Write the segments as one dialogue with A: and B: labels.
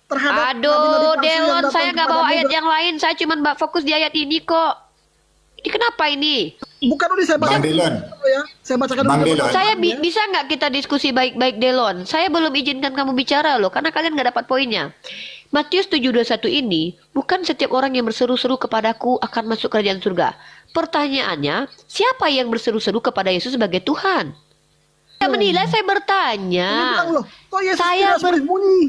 A: terhadap nabi-nabi
B: Aduh,
A: palsu yang
B: Delon,
A: datang
B: saya nggak bawa
A: kepadamu.
B: ayat yang lain. Saya cuma fokus di ayat ini kok. Ini kenapa ini?
A: Bukan ini saya baca
C: Bang Delon.
A: ya. Saya bacakan
C: Bang
A: dulu.
C: Delon.
B: Saya
A: ya.
B: bisa nggak kita diskusi baik-baik, Delon? Saya belum izinkan kamu bicara loh, karena kalian nggak dapat poinnya. Matius 7:21 ini, bukan setiap orang yang berseru-seru kepadaku akan masuk kerajaan surga. Pertanyaannya, siapa yang berseru-seru kepada Yesus sebagai Tuhan? Saya menilai, saya
A: Ini
B: bertanya.
A: bilang loh, kok Yesus
B: Saya
A: tidak sembunyi?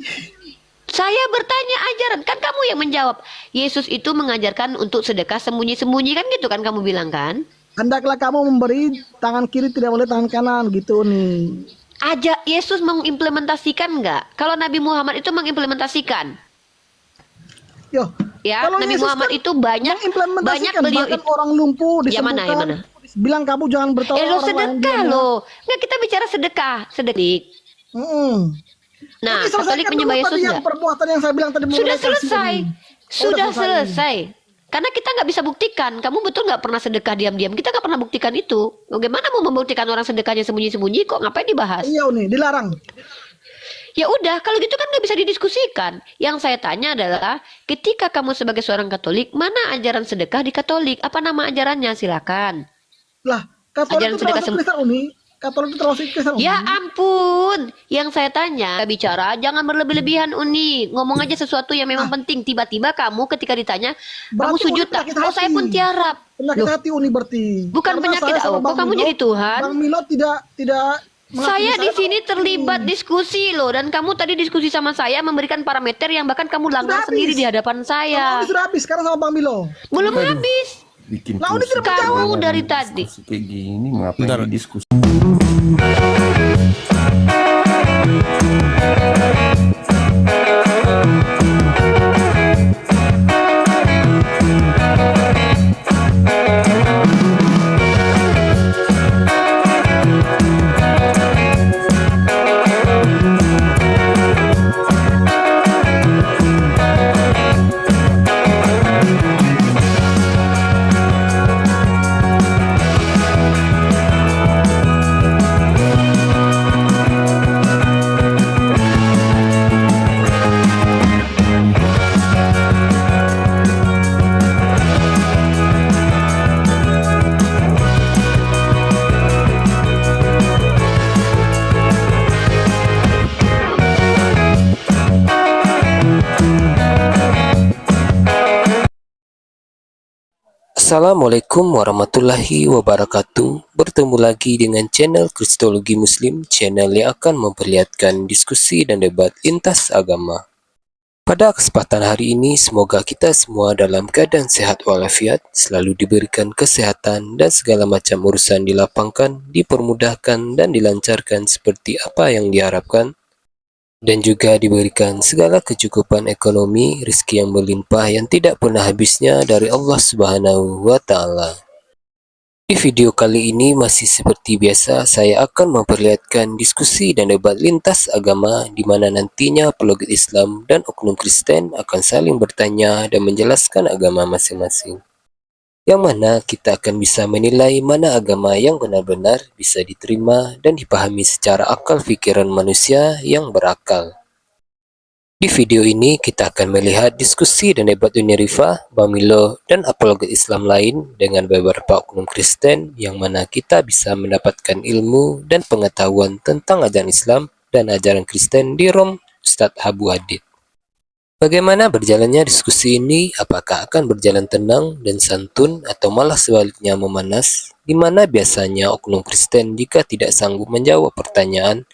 B: Saya bertanya ajaran, kan kamu yang menjawab. Yesus itu mengajarkan untuk sedekah sembunyi-sembunyi, kan gitu kan kamu bilang kan?
A: Hendaklah kamu memberi, tangan kiri tidak boleh tangan kanan, gitu nih.
B: Yesus mengimplementasikan nggak? Kalau Nabi Muhammad itu mengimplementasikan.
A: Yo,
B: Ya,
A: kalau
B: Nabi
A: Yesus
B: Muhammad
A: kan
B: itu banyak
A: mengimplementasikan,
B: beliau
A: bahkan
B: itu.
A: orang lumpuh
B: Yang mana,
A: disembuhkan.
B: yang mana?
A: Bilang kamu jangan bertolak
B: Lo
A: orang lain.
B: sedekah
A: diam, ya.
B: lo. Nggak, kita bicara sedekah, sedekah.
A: Tapi
B: Nah, Katolik
A: selesaikan
B: menyembah
A: dulu
B: Yesus
A: tadi yang
B: nggak?
A: perbuatan yang saya bilang tadi.
B: Sudah
A: mengenai
B: selesai.
A: kasih ini.
B: Sudah
A: Udah selesai.
B: selesai. Karena kita nggak bisa buktikan. Kamu betul nggak pernah sedekah diam-diam. Kita nggak pernah buktikan itu. Bagaimana mau membuktikan orang sedekahnya sembunyi-sembunyi? Kok ngapain dibahas?
A: Iya nih, dilarang.
B: Ya udah, kalau gitu kan nggak bisa didiskusikan. Yang saya tanya adalah, ketika kamu sebagai seorang Katolik, mana ajaran sedekah di Katolik? Apa nama ajarannya? Silakan.
A: Lah, Katolik
B: Ajaran
A: itu
B: sedekah
A: termasuk Kristen Uni. Katolik itu termasuk Kristen Uni.
B: Ya ampun, yang saya tanya, bicara jangan berlebih-lebihan Uni. Ngomong aja sesuatu yang memang penting. Tiba-tiba kamu ketika ditanya, kamu
A: Berarti
B: sujud
A: Uni
B: tak?
A: penyakit
B: Oh, saya
A: hati.
B: pun tiarap.
A: Penyakit
B: Loh,
A: hati Uni berarti.
B: bukan
A: Karena
B: penyakit,
A: saya sama
B: kok
A: Bang
B: kamu
A: Milo-
B: jadi Tuhan?
A: Bang Milo tidak
B: Saya
A: mengakui
B: di sini
A: dalam
B: terlibat
A: ini.
B: diskusi loh, dan kamu tadi diskusi sama saya memberikan parameter yang bahkan kamu langgar
A: Sudah
B: sendiri
A: habis.
B: di hadapan
A: Sama
B: saya.
A: Uni sudah habis sekarang sama Bang Milo.
B: Belum habis.
D: Bikin
A: Lah, Uni
D: pusing.
A: tidak menjawab.
B: Kamu dari tadi.
D: Diskusi kayak gini ngapain diskusi?
E: Assalamualaikum warahmatullahi wabarakatuh. Bertemu lagi dengan channel Kristologi Muslim, channel yang akan memperlihatkan diskusi dan debat lintas agama. Pada kesempatan hari ini, semoga kita semua dalam keadaan sehat walafiat, selalu diberikan kesehatan dan segala macam urusan dilapangkan, dipermudahkan dan dilancarkan seperti apa yang diharapkan, dan juga diberikan segala kecukupan ekonomi, rezeki yang berlimpah yang tidak pernah habisnya dari Allah Subhanahu wa Ta'ala. Di video kali ini masih seperti biasa, saya akan memperlihatkan diskusi dan debat lintas agama di mana nantinya apologet Islam dan oknum Kristen akan saling bertanya dan menjelaskan agama masing-masing. Yang mana kita akan bisa menilai mana agama yang benar-benar bisa diterima dan dipahami secara akal pikiran manusia yang berakal. Di video ini kita akan melihat diskusi dan debat Uni Rifa, Bang Milo, dan apologet Islam lain dengan beberapa oknum Kristen yang mana kita bisa mendapatkan ilmu dan pengetahuan tentang ajaran Islam dan ajaran Kristen di Rom Ustadz Habu Hadid. Bagaimana berjalannya diskusi ini? Apakah akan berjalan tenang dan santun atau malah sebaliknya memanas? Di mana biasanya oknum Kristen jika tidak sanggup menjawab pertanyaan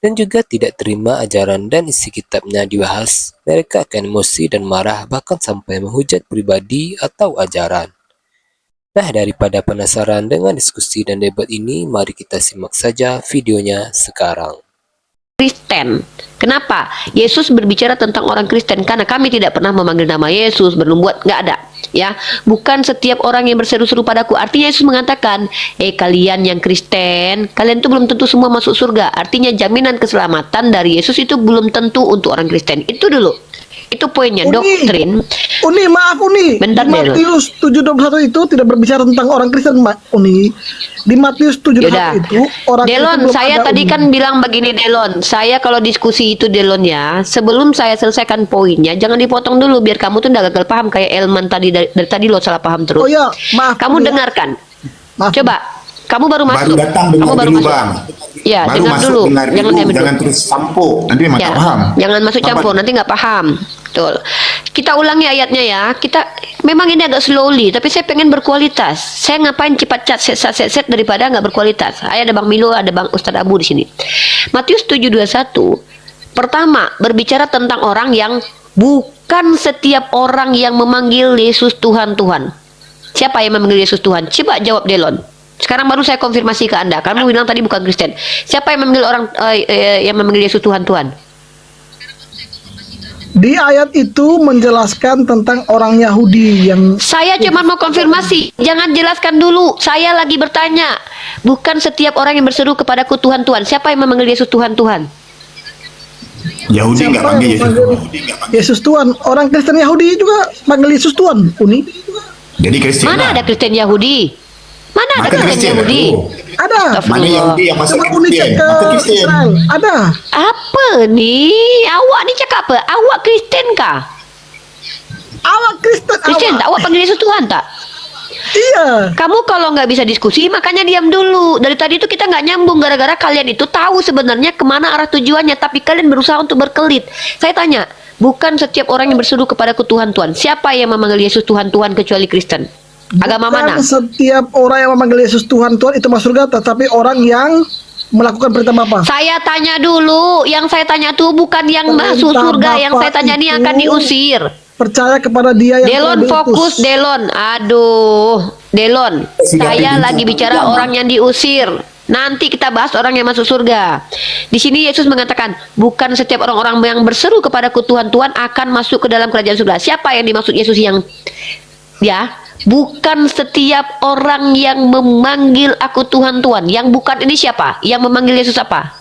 E: dan juga tidak terima ajaran dan isi kitabnya dibahas, mereka akan emosi dan marah bahkan sampai menghujat pribadi atau ajaran. Nah, daripada penasaran dengan diskusi dan debat ini, mari kita simak saja videonya sekarang.
B: Kristen. Kenapa? Yesus berbicara tentang orang Kristen karena kami tidak pernah memanggil nama Yesus, bernubuat, nggak ada. Ya, bukan setiap orang yang berseru-seru padaku. Artinya Yesus mengatakan, kalian yang Kristen, kalian itu belum tentu semua masuk surga. Artinya jaminan keselamatan dari Yesus itu belum tentu untuk orang Kristen. Itu dulu. Itu poinnya,
A: Uni.
B: doktrin.
A: Uni, maaf Uni.
B: Bentar,
A: Di
B: Del.
A: Matius 7:21 itu tidak berbicara tentang orang Kristen, Uni. Di Matius 7:21
B: Yaudah.
A: itu orang Kristen
B: Delon,
A: belum
B: saya
A: ada,
B: tadi
A: Uni.
B: kan bilang begini Delon. Saya kalau diskusi itu Delon ya, sebelum saya selesaikan poinnya, jangan dipotong dulu biar kamu tuh nggak gagal paham kayak Elman tadi dari tadi lo salah paham terus.
A: Oh ya, maaf.
B: Kamu
A: Uni, ya.
B: dengarkan.
A: Maaf.
B: Coba, kamu baru masuk.
C: Baru datang
B: Kamu
C: dengar
B: baru
C: dulu
B: masuk.
C: bang.
B: Ya,
C: Baru
B: dengar
C: masuk
B: dulu.
C: dengar
B: Jangan
C: dulu,
B: diambil
C: jangan
B: dulu.
C: terus campur. Nanti memang
B: Ya,
C: tak paham.
B: jangan masuk campur, nanti nggak paham. Betul. Kita ulangi ayatnya ya. Kita memang ini agak slowly, tapi saya pengen berkualitas. Saya ngapain cepat cat set daripada nggak berkualitas. Ada Bang Milo, ada Bang Ustadz Abu di sini. Matius 7:21. Pertama, berbicara tentang orang yang bukan setiap orang yang memanggil Yesus Tuhan Tuhan. Siapa yang memanggil Yesus Tuhan? Coba jawab Delon. Sekarang baru saya konfirmasi ke Anda. Kamu bilang tadi bukan Kristen. Siapa yang memanggil yang memanggil Yesus Tuhan Tuhan?
A: Di ayat itu menjelaskan tentang orang Yahudi yang
B: Saya cuma mau konfirmasi. Jangan jelaskan dulu. Saya lagi bertanya. Bukan setiap orang yang berseru kepadaku Tuhan Tuhan. Siapa yang memanggil Yesus Tuhan Tuhan?
C: Yahudi nggak
A: siapa
C: panggil
A: yang
C: Yesus.
A: memanggil Yesus Tuhan. Orang Kristen Yahudi juga panggil Yesus Tuhan, Uni.
C: Jadi Kristen
B: Mana
C: lah.
B: ada Kristen Yahudi? Mana ada
C: Maka
B: Kristen
C: Kristen
B: Yahudi?
C: itu.
A: Ada.
C: Mana
B: Astagfirullah.
C: Yahudi yang masuk
A: Coba Uni cek
C: Kristen?
A: ke
C: Maka Kristen.
A: Israel. Ada.
B: Apa nih? Awak nih cakap apa? Awak Kristen kah?
A: Awak Kristen.
B: Kristen tak? Awak panggil Yesus Tuhan tak?
A: Iya.
B: Kamu kalau nggak bisa diskusi, makanya diam dulu. Dari tadi itu kita nggak nyambung gara-gara kalian itu tahu sebenarnya kemana arah tujuannya, tapi kalian berusaha untuk berkelit. Saya tanya, bukan setiap orang yang berseru kepadaku Tuhan Tuhan. Siapa yang memanggil Yesus Tuhan Tuhan kecuali Kristen? Agama
A: Bukan
B: mana?
A: setiap orang yang memanggil Yesus Tuhan Tuhan itu masuk surga, tetapi orang yang melakukan perintah Bapa.
B: Saya tanya dulu, yang saya tanya tuh bukan yang masuk
A: Perintah
B: surga, yang
A: Bapa
B: saya tanya nih
A: itu
B: akan diusir.
A: Percaya kepada Dia yang
B: Delon
A: telah diutus.
B: fokus Delon. Aduh, Delon.
C: Sudah
B: Saya
C: dibincang.
B: lagi bicara orang yang diusir. Nanti kita bahas orang yang masuk surga. Di sini Yesus mengatakan, bukan setiap orang-orang yang berseru kepadaku Tuhan Tuhan akan masuk ke dalam kerajaan surga. Siapa yang dimaksud Yesus yang bukan setiap orang yang memanggil aku Tuhan Tuhan. Yang bukan ini siapa? Yang memanggil Yesus apa?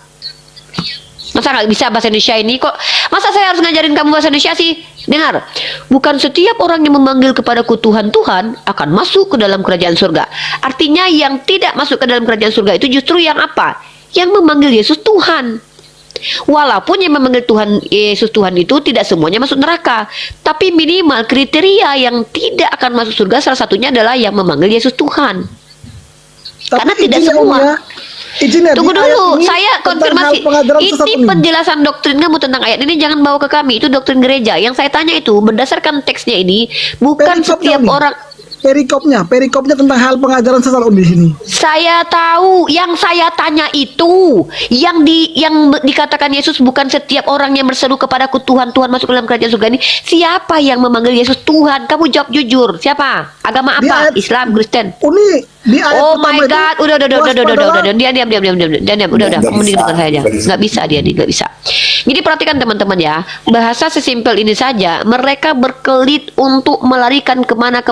B: Masa nggak bisa bahasa Indonesia ini kok? Masa saya harus ngajarin kamu bahasa Indonesia sih? Dengar, bukan setiap orang yang memanggil kepadaku Tuhan Tuhan akan masuk ke dalam kerajaan surga. Artinya yang tidak masuk ke dalam kerajaan surga itu justru yang apa? Yang memanggil Yesus Tuhan. Walaupun yang memanggil Tuhan Yesus Tuhan itu tidak semuanya masuk neraka, tapi minimal kriteria yang tidak akan masuk surga salah satunya adalah yang memanggil Yesus Tuhan.
A: Tapi
B: Karena tidak
A: izinnya,
B: semua.
A: Om, ya. Izinnya,
B: Tunggu
A: di ayat
B: dulu,
A: ini
B: saya
A: tentang
B: konfirmasi.
A: hal pengajaran sesat
B: Ini penjelasan doktrin kamu tentang ayat ini jangan bawa ke kami. Itu doktrin gereja. Yang saya tanya itu berdasarkan teksnya ini bukan
A: Perikopnya,
B: setiap
A: Umi.
B: orang.
A: Perikopnya tentang hal pengajaran sesat di sini.
B: Saya tahu, yang saya tanya itu yang dikatakan Yesus bukan setiap orang yang berseru kepadaku Tuhan Tuhan masuk ke dalam kerajaan surga ini. Siapa yang memanggil Yesus Tuhan? Kamu jawab jujur. Siapa? Agama
A: Di
B: apa?
A: ayat-
B: Islam, Kristen.
A: Uni di ayat
B: Oh
A: pertama
B: my
A: itu,
B: God, udah,
A: waspadalah-
B: diam, udah,
C: Nggak
B: kamu
C: bisa.
B: dengar saja,
C: Nggak bisa.
B: nggak bisa dia, nggak bisa. Jadi perhatikan teman-teman ya, bahasa sesimpel ini saja, mereka berkelit untuk melarikan kemana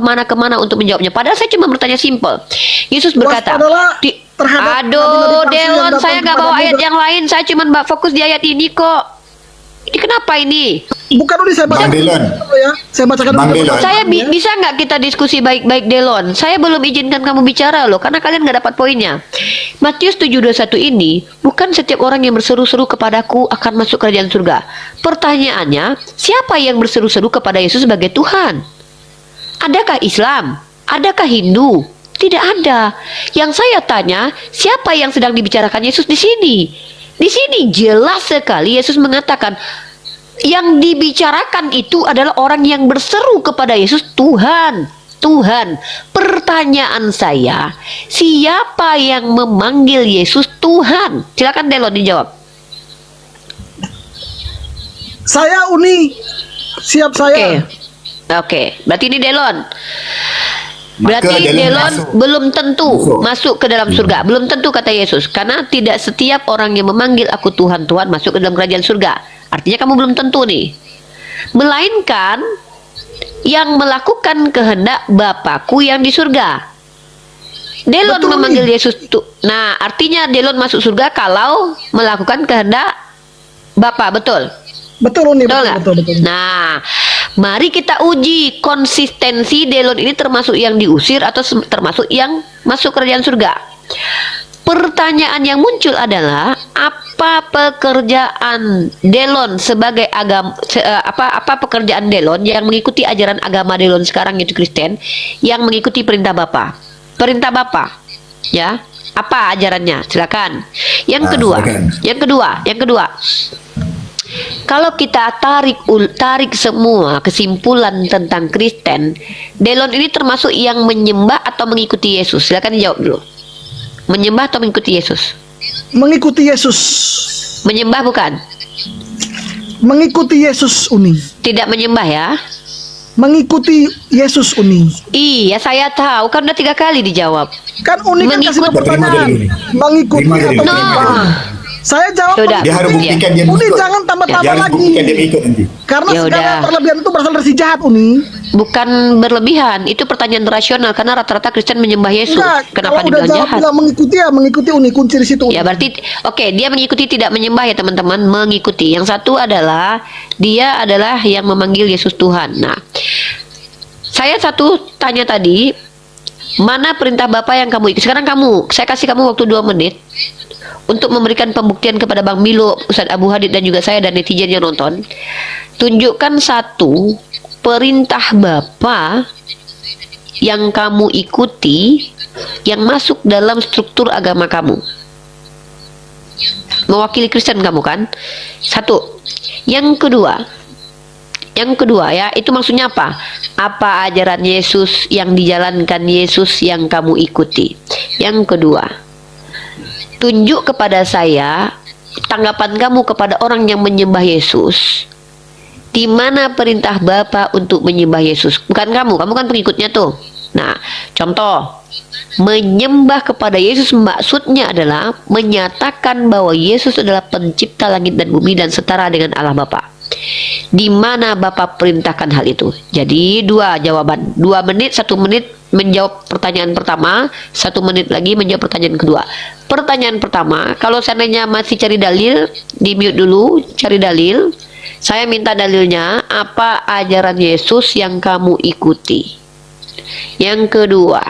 B: untuk menjawabnya. Padahal saya cuma bertanya simpel. Yesus berkata,
A: Waspadalah terhadap
B: aduh,
A: nabi-nabi palsu yang
B: Delon,
A: datang
B: saya nggak bawa
A: kepadamu
B: ayat yang lain, saya cuma fokus di ayat ini kok. Ini kenapa ini?
A: Bukan Uni, saya baca
C: Bang Delon.
A: ya. Saya bacakan
C: Bang
A: dulu.
C: Delon.
B: Saya bisa nggak kita diskusi baik-baik Delon? Saya belum izinkan kamu bicara loh, karena kalian nggak dapat poinnya. Matius 7:21 ini, bukan setiap orang yang berseru-seru kepadaku akan masuk kerajaan surga. Pertanyaannya, siapa yang berseru-seru kepada Yesus sebagai Tuhan? Adakah Islam? Adakah Hindu? Tidak ada. Yang saya tanya, siapa yang sedang dibicarakan Yesus di sini? Di sini jelas sekali Yesus mengatakan yang dibicarakan itu adalah orang yang berseru kepada Yesus Tuhan. Tuhan. Pertanyaan saya, siapa yang memanggil Yesus Tuhan? Silakan Delon dijawab.
A: Saya Uni. Siap saya.
B: Oke. Berarti ini Delon.
C: Maka
B: Berarti
C: Delon
B: Delon
C: masuk.
B: belum tentu
C: Masuk.
B: masuk ke dalam surga. Belum tentu kata Yesus. Karena tidak setiap orang yang memanggil aku Tuhan, Tuhan masuk ke dalam kerajaan surga. Artinya kamu belum tentu nih. Melainkan yang melakukan kehendak Bapakku yang di surga. Delon
A: Betul,
B: memanggil
A: nih.
B: Yesus. Nah, artinya Delon masuk surga kalau melakukan kehendak Bapa, betul?
A: Betul Uni,
B: Betul
A: betul,
B: nggak?
A: betul, betul.
B: Nah, Mari kita uji konsistensi Delon ini termasuk yang diusir atau termasuk yang masuk kerajaan surga. Pertanyaan yang muncul adalah apa pekerjaan Delon sebagai apa pekerjaan Delon yang mengikuti ajaran agama Delon sekarang yaitu Kristen yang mengikuti perintah Bapa. Perintah Bapa, ya. Apa ajarannya? Silakan. Yang kedua. Kalau kita tarik semua kesimpulan tentang Kristen, Delon ini termasuk yang menyembah atau mengikuti Yesus? Silakan dijawab dulu. Menyembah atau mengikuti Yesus?
A: Mengikuti Yesus.
B: Menyembah bukan?
A: Mengikuti Yesus, Uni.
B: Tidak menyembah ya?
A: Mengikuti Yesus, Uni.
B: Iya, saya tahu kan udah 3 kali dijawab.
A: Kan Uni kan kasih
B: Mengikut-
A: pertanyaan. Mengikuti
C: Terima
A: atau
C: dari Uni.
A: menyembah. Saya jawab
B: Sudah.
C: Dia harus
A: mengikuti.
C: buktikan dia
A: Uni
C: mengikut.
A: jangan
C: Dia
A: tambah-tambah
C: harus
A: lagi.
C: buktikan dia mengikut nanti.
A: Karena
B: Ya
A: segala
B: udah.
A: berlebihan itu berasal dari si jahat, Uni.
B: Bukan berlebihan, itu pertanyaan rasional karena rata-rata Kristen menyembah Yesus.
A: Enggak,
B: Kenapa
A: kalau udah
B: dibilang
A: jawab
B: jahat?
A: bilang mengikuti ya mengikuti, Uni. Kunci di situ, Uni.
B: Ya berarti oke, dia mengikuti tidak menyembah ya teman-teman, mengikuti. Yang satu adalah dia adalah yang memanggil Yesus Tuhan. Nah, saya satu tanya tadi, mana perintah Bapa yang kamu ikuti? Sekarang saya kasih kamu waktu 2 menit untuk memberikan pembuktian kepada Bang Milo, Ustadz Abu Hadid dan juga saya dan netizen yang nonton. Tunjukkan satu perintah Bapa yang kamu ikuti yang masuk dalam struktur agama kamu. Mewakili Kristen kamu kan? Satu. Yang kedua ya, itu maksudnya apa? Apa ajaran Yesus yang dijalankan Yesus yang kamu ikuti? Yang kedua, tunjuk kepada saya tanggapan kamu kepada orang yang menyembah Yesus. Di mana perintah Bapa untuk menyembah Yesus? Bukan kamu kan pengikutnya tuh. Nah, contoh, menyembah kepada Yesus maksudnya adalah menyatakan bahwa Yesus adalah pencipta langit dan bumi dan setara dengan Allah Bapa. Di mana Bapak perintahkan hal itu? Jadi 2 jawaban, 2 menit, 1 menit menjawab pertanyaan pertama, 1 menit lagi menjawab pertanyaan kedua. Pertanyaan pertama, kalau seandainya masih cari dalil, di mute dulu, cari dalil. Saya minta dalilnya, apa ajaran Yesus yang kamu ikuti? Yang kedua,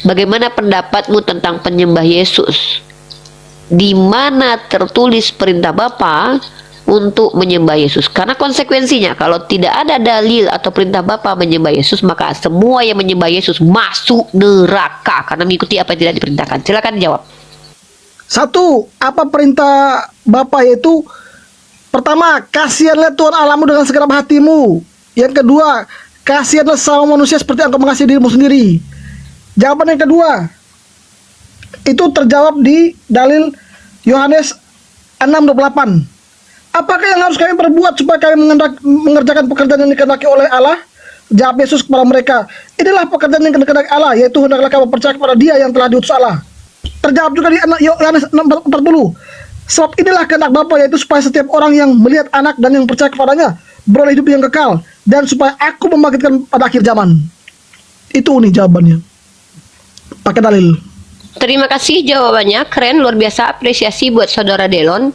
B: bagaimana pendapatmu tentang penyembah Yesus? Di mana tertulis perintah Bapa untuk menyembah Yesus? Karena konsekuensinya kalau tidak ada dalil atau perintah Bapa menyembah Yesus, maka semua yang menyembah Yesus masuk neraka karena mengikuti apa yang tidak diperintahkan. Silakan jawab.
A: 1. Apa perintah Bapa? Yaitu pertama, kasihanlah Tuhan Allahmu dengan segenap hatimu. Yang kedua, kasihanlah sama manusia seperti engkau mengasihi dirimu sendiri. Jawaban yang kedua itu terjawab di dalil Yohanes 6:28. Apakah yang harus kami perbuat supaya kami mengerjakan pekerjaan yang dikehendaki oleh Allah? Jawab Yesus kepada mereka, inilah pekerjaan yang dikehendaki Allah, yaitu hendaklah kamu percaya kepada Dia yang telah diutus Allah. Terjawab juga di Yohanes 6:40. Sebab inilah kehendak Bapa, yaitu supaya setiap orang yang melihat anak dan yang percaya kepadanya beroleh hidup yang kekal, dan supaya aku membangkitkan pada akhir zaman. Itu nih jawabannya. Pakai dalil.
B: Terima kasih jawabannya, keren, luar biasa, apresiasi buat saudara Delon.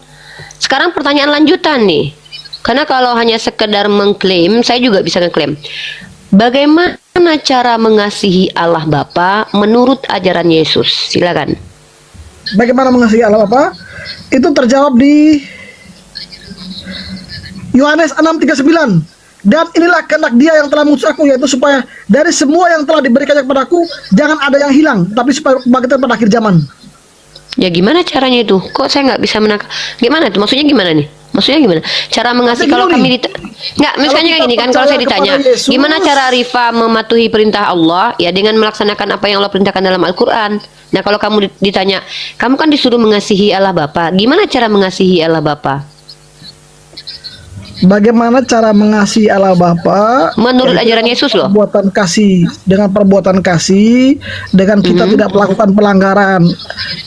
B: Sekarang pertanyaan lanjutan nih. Karena kalau hanya sekedar mengklaim, saya juga bisa ngeklaim. Bagaimana cara mengasihi Allah Bapa menurut ajaran Yesus? Silakan.
A: Bagaimana mengasihi Allah Bapa? Itu terjawab di Yohanes 6:39. Dan inilah kehendak Dia yang telah mengutus aku, yaitu supaya dari semua yang telah diberikannya kepadaku jangan ada yang hilang, tapi supaya kebangkitan pada akhir zaman.
B: Ya gimana caranya itu? Kok saya nggak bisa menangkap? Gimana tuh? Maksudnya gimana nih? Maksudnya gimana? Cara mengasihi kalau kami nggak, misalnya kayak gini kan, kalau saya ditanya, gimana cara Rifa mematuhi perintah Allah? Ya dengan melaksanakan apa yang Allah perintahkan dalam Al-Quran. Nah kalau kamu ditanya, kamu kan disuruh mengasihi Allah Bapa. Gimana cara mengasihi Allah Bapa?
A: Bagaimana cara mengasihi Allah Bapa
B: Menurut
A: yaitu
B: ajaran Yesus loh.
A: perbuatan kasih, dengan perbuatan kasih, dengan kita tidak melakukan pelanggaran.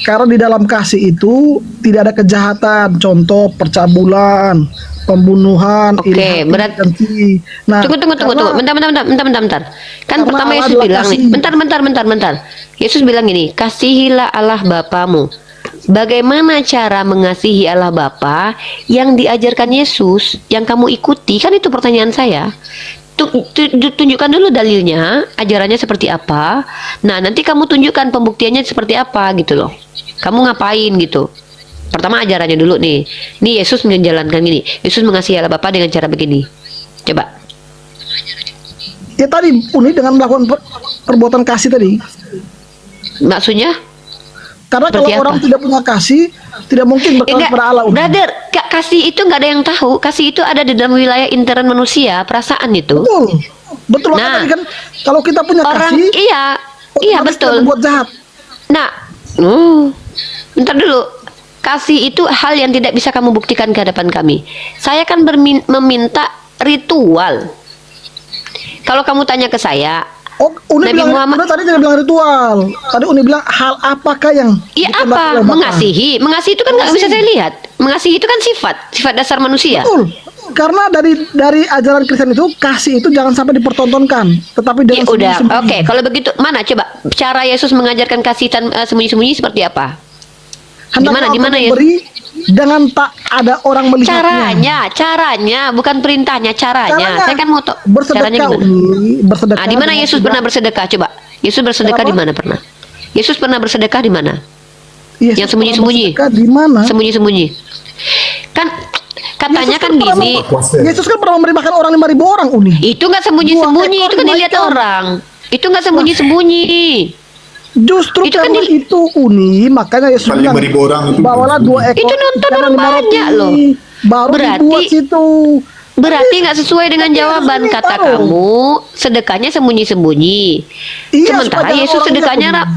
A: Karena di dalam kasih itu tidak ada kejahatan, contoh percabulan, pembunuhan,
B: Oke,
A: iri hati,
B: berat-
A: dengki. Nah,
B: Tunggu. Bentar. Kan
A: karena
B: pertama
A: Allah
B: Yesus
A: adalah
B: bilang nih,
A: kasih.
B: bentar. Yesus bilang gini, kasihilah Allah Bapamu. Bagaimana cara mengasihi Allah Bapa yang diajarkan Yesus, yang kamu ikuti? Kan itu pertanyaan saya. tunjukkan dulu dalilnya, ajarannya seperti apa. Nah, nanti kamu tunjukkan pembuktiannya seperti apa gitu loh. Kamu ngapain gitu. Pertama ajarannya dulu nih. Nih Yesus menjalankan gini. Yesus mengasihi Allah Bapa dengan cara begini. Coba.
A: Ya tadi Uni dengan melakukan perbuatan kasih tadi.
B: Maksudnya?
A: Karena kalau
B: Seperti apa?
A: orang tidak punya kasih, tidak mungkin berkenan
B: Enggak,
A: kepada Allah. Uni.
B: brother, kasih itu nggak ada yang tahu. Kasih itu ada di dalam wilayah intern manusia, perasaan itu.
A: Betul. Betul banget
B: Nah.
A: tadi kan. Kalau kita punya
B: Orang
A: kasih,
B: iya
A: otomatis
B: betul.
A: tidak membuat jahat.
B: Nah, bentar dulu. Kasih itu hal yang tidak bisa kamu buktikan ke hadapan kami. Saya kan meminta ritual. Kalau kamu tanya ke saya,
A: Oh, Uni
B: Nabi
A: bilang,
B: Muhammad-
A: Uni tadi tidak bilang ritual. Tadi Uni bilang hal apakah yang
B: iya
A: dikehendaki
B: apa?
A: oleh Bapa?
B: Mengasihi. Mengasihi itu kan nggak bisa saya lihat. Mengasihi itu kan sifat dasar manusia.
A: Betul. Karena dari ajaran Kristen itu kasih itu jangan sampai dipertontonkan, tetapi
B: Ya
A: dengan
B: udah,
A: sembunyi-sembunyi.
B: oke. Kalau begitu, mana coba cara Yesus mengajarkan kasih sembunyi-sembunyi seperti apa?
A: Hendaklah
B: Di mana
A: engkau
B: Yesus?
A: memberi dengan tak ada orang melihatnya.
B: Caranya, bukan perintahnya, caranya. Saya kan mau tahu caranya
A: bersedekah,
B: gimana.
A: Uni, bersedekah.
B: Di mana
A: dengan
B: Yesus
A: tidak-
B: pernah bersedekah? Coba. Yesus bersedekah
A: Apa?
B: di mana pernah? Yesus pernah bersedekah di mana?
A: Yesus
B: yang sembunyi-sembunyi?
A: pernah bersedekah di mana?
B: Sembunyi-sembunyi. Kan katanya
A: Yesus
B: kan
A: pernah
B: gini,
A: Yesus kan pernah memberi makan orang 5.000 orang, Uni.
B: itu nggak sembunyi-sembunyi,
A: 2
B: itu kan
A: ekor
B: dilihat
A: ikan.
B: orang. Itu nggak sembunyi-sembunyi.
A: Justru
B: Itu kan
A: karena
B: di-
A: itu, Uni, makanya Yesus
C: Paling
A: bilang
C: 5.000 orang itu.
A: bawalah 2 ekor
B: Itu nonton
A: ikan dan
B: orang
A: 5 roti.
B: banyak loh.
A: Baru
B: Berarti-
A: dibuat situ.
B: Berarti nggak sesuai dengan jawaban
A: ini
B: kata
A: tahu.
B: kamu. Sedekahnya sembunyi-sembunyi.
A: Iya,
B: Sementara
A: supaya
B: Yesus
A: orang
B: sedekahnya
A: lihat,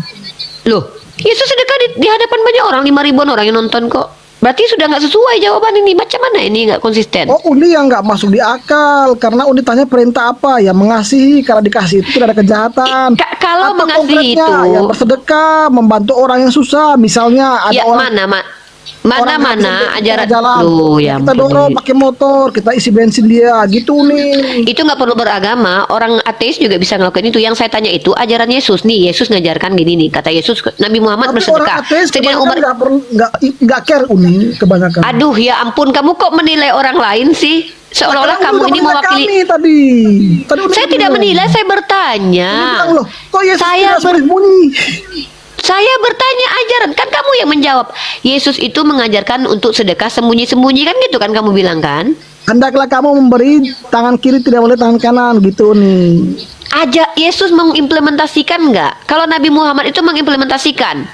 B: loh, Yesus sedekah di hadapan banyak orang, 5.000 orang yang nonton kok. Berarti sudah nggak sesuai jawaban ini. Macam mana ini nggak konsisten?
A: Oh, Uni yang nggak masuk di akal karena Uni tanya perintah apa? Ya mengasihi. Karena dikasih itu tidak ada kejahatan.
B: Kalau
A: Apa
B: mengasihi
A: konkretnya?
B: itu-
A: Ya bersedekah, membantu orang yang susah. Misalnya ada
B: Ya
A: orang
B: mana ajaran
A: jalan.
B: Loh, ya
A: Kita
B: ampun.
A: dorong pakai motor, kita isi bensin dia, gitu nih.
B: Itu nggak perlu beragama, orang ateis juga bisa ngelakuin itu. Yang saya tanya itu ajaran Yesus nih. Yesus ngajarkan gini nih, kata Yesus, Nabi Muhammad
A: Tapi
B: bersedekah.
A: orang ateis
B: Sayyidina
A: kebanyakan
B: Umar,
A: nggak care, Uni, kebanyakan.
B: aduh ya ampun, kamu kok menilai orang lain sih? Seolah-olah
A: Karena
B: kamu
A: Uni
B: ini
A: udah menilai
B: mewakili.
A: kami tadi Uni
B: Saya tidak
A: bilang.
B: menilai, saya bertanya.
A: Uni bilang, loh, kok Yesus
B: Saya
A: tidak sembunyi?
B: Saya bertanya ajaran, kan kamu yang menjawab. Yesus itu mengajarkan untuk sedekah sembunyi-sembunyi, kan gitu kan kamu bilang kan?
A: Hendaklah kamu memberi tangan kiri tidak boleh tangan kanan, gitu nih.
B: Yesus mengimplementasikan nggak? Kalau Nabi Muhammad itu mengimplementasikan.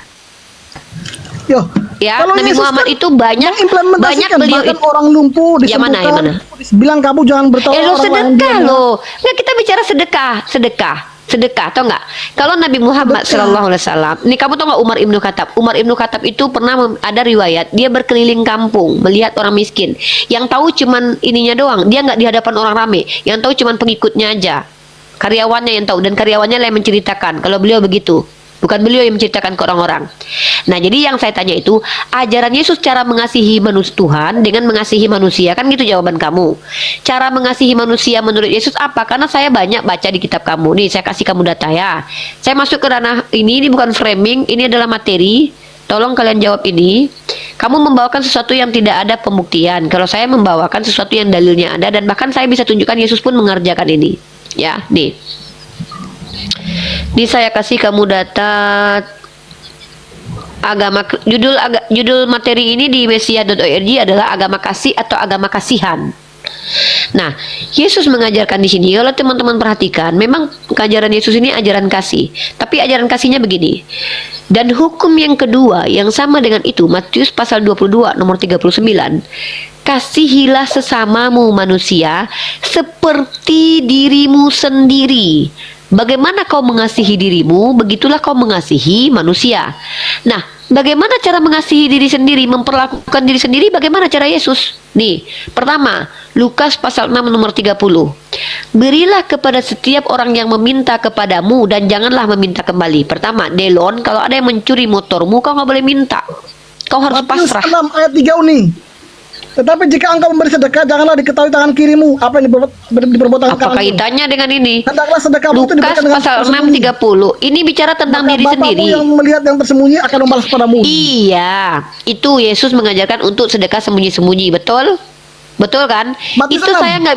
A: Yo,
B: Ya,
A: kalau
B: Nabi
A: Yesus
B: Muhammad
A: kan
B: itu banyak
A: mengimplementasikan,
B: beliau
A: bahkan
B: itu.
A: orang lumpuh
B: Ya, mana,
A: disembuhkan.
B: ya,
A: Bilang kamu jangan bertawa
B: Lo
A: orang lain.
B: sedekah
A: dia-
B: loh. Nggak, kita bicara sedekah, tau nggak? Kalau Nabi Muhammad
A: Sedekah.
B: Shallallahu Alaihi Wasallam, nih kamu tau nggak Umar ibnu Khattab? Umar ibnu Khattab itu pernah ada riwayat dia berkeliling kampung melihat orang miskin. Yang tahu cuman ininya doang, dia nggak di hadapan orang rame. Yang tahu cuman pengikutnya aja, karyawannya yang tahu, dan karyawannya lah yang menceritakan kalau beliau begitu. Bukan beliau yang menceritakan ke orang-orang. Nah, jadi yang saya tanya itu ajaran Yesus cara mengasihi manusia Tuhan dengan mengasihi manusia, kan gitu jawaban kamu. Cara mengasihi manusia menurut Yesus apa? Karena saya banyak baca di kitab kamu. Nih, saya kasih kamu data ya. Saya masuk ke ranah ini bukan framing, ini adalah materi. Tolong kalian jawab ini. Kamu membawakan sesuatu yang tidak ada pembuktian. Kalau saya membawakan sesuatu yang dalilnya ada, dan bahkan saya bisa tunjukkan Yesus pun mengerjakan ini. Ya, nih. Di saya kasih kamu data agama, judul materi ini di mesia.org adalah agama kasih atau agama kasihan. Nah, Yesus mengajarkan di sini. Kalau teman-teman perhatikan, memang ajaran Yesus ini ajaran kasih. Tapi ajaran kasihnya begini. Dan hukum yang kedua yang sama dengan itu, Matius pasal 22 nomor 39. Kasihilah sesamamu manusia seperti dirimu sendiri. Bagaimana kau mengasihi dirimu, begitulah kau mengasihi manusia. Nah, bagaimana cara mengasihi diri sendiri, memperlakukan diri sendiri, bagaimana cara Yesus? Nih, pertama, Lukas pasal 6 nomor 30. Berilah kepada setiap orang yang meminta kepadamu dan janganlah meminta kembali. Pertama, Delon, kalau ada yang mencuri motormu, kau nggak boleh minta. Kau harus
A: Matius
B: pasrah.
A: 6 ayat 3, Uni. Tetapi jika engkau memberi sedekah, janganlah diketahui tangan kirimu apa yang diperbuat tangan
B: Apa
A: kananmu.
B: kaitannya dengan ini?
A: Hendaklah sedekahmu itu
B: Lukas
A: diberikan dengan
B: pasal 6
A: tersembunyi.
B: 30. Ini bicara tentang
A: Maka
B: diri
A: Bapamu
B: sendiri.
A: yang melihat yang tersembunyi akan membalas padamu.
B: Iya, itu Yesus mengajarkan untuk sedekah sembunyi-sembunyi, betul? Betul kan?
A: Matius
B: Itu
A: 6.
B: saya nggak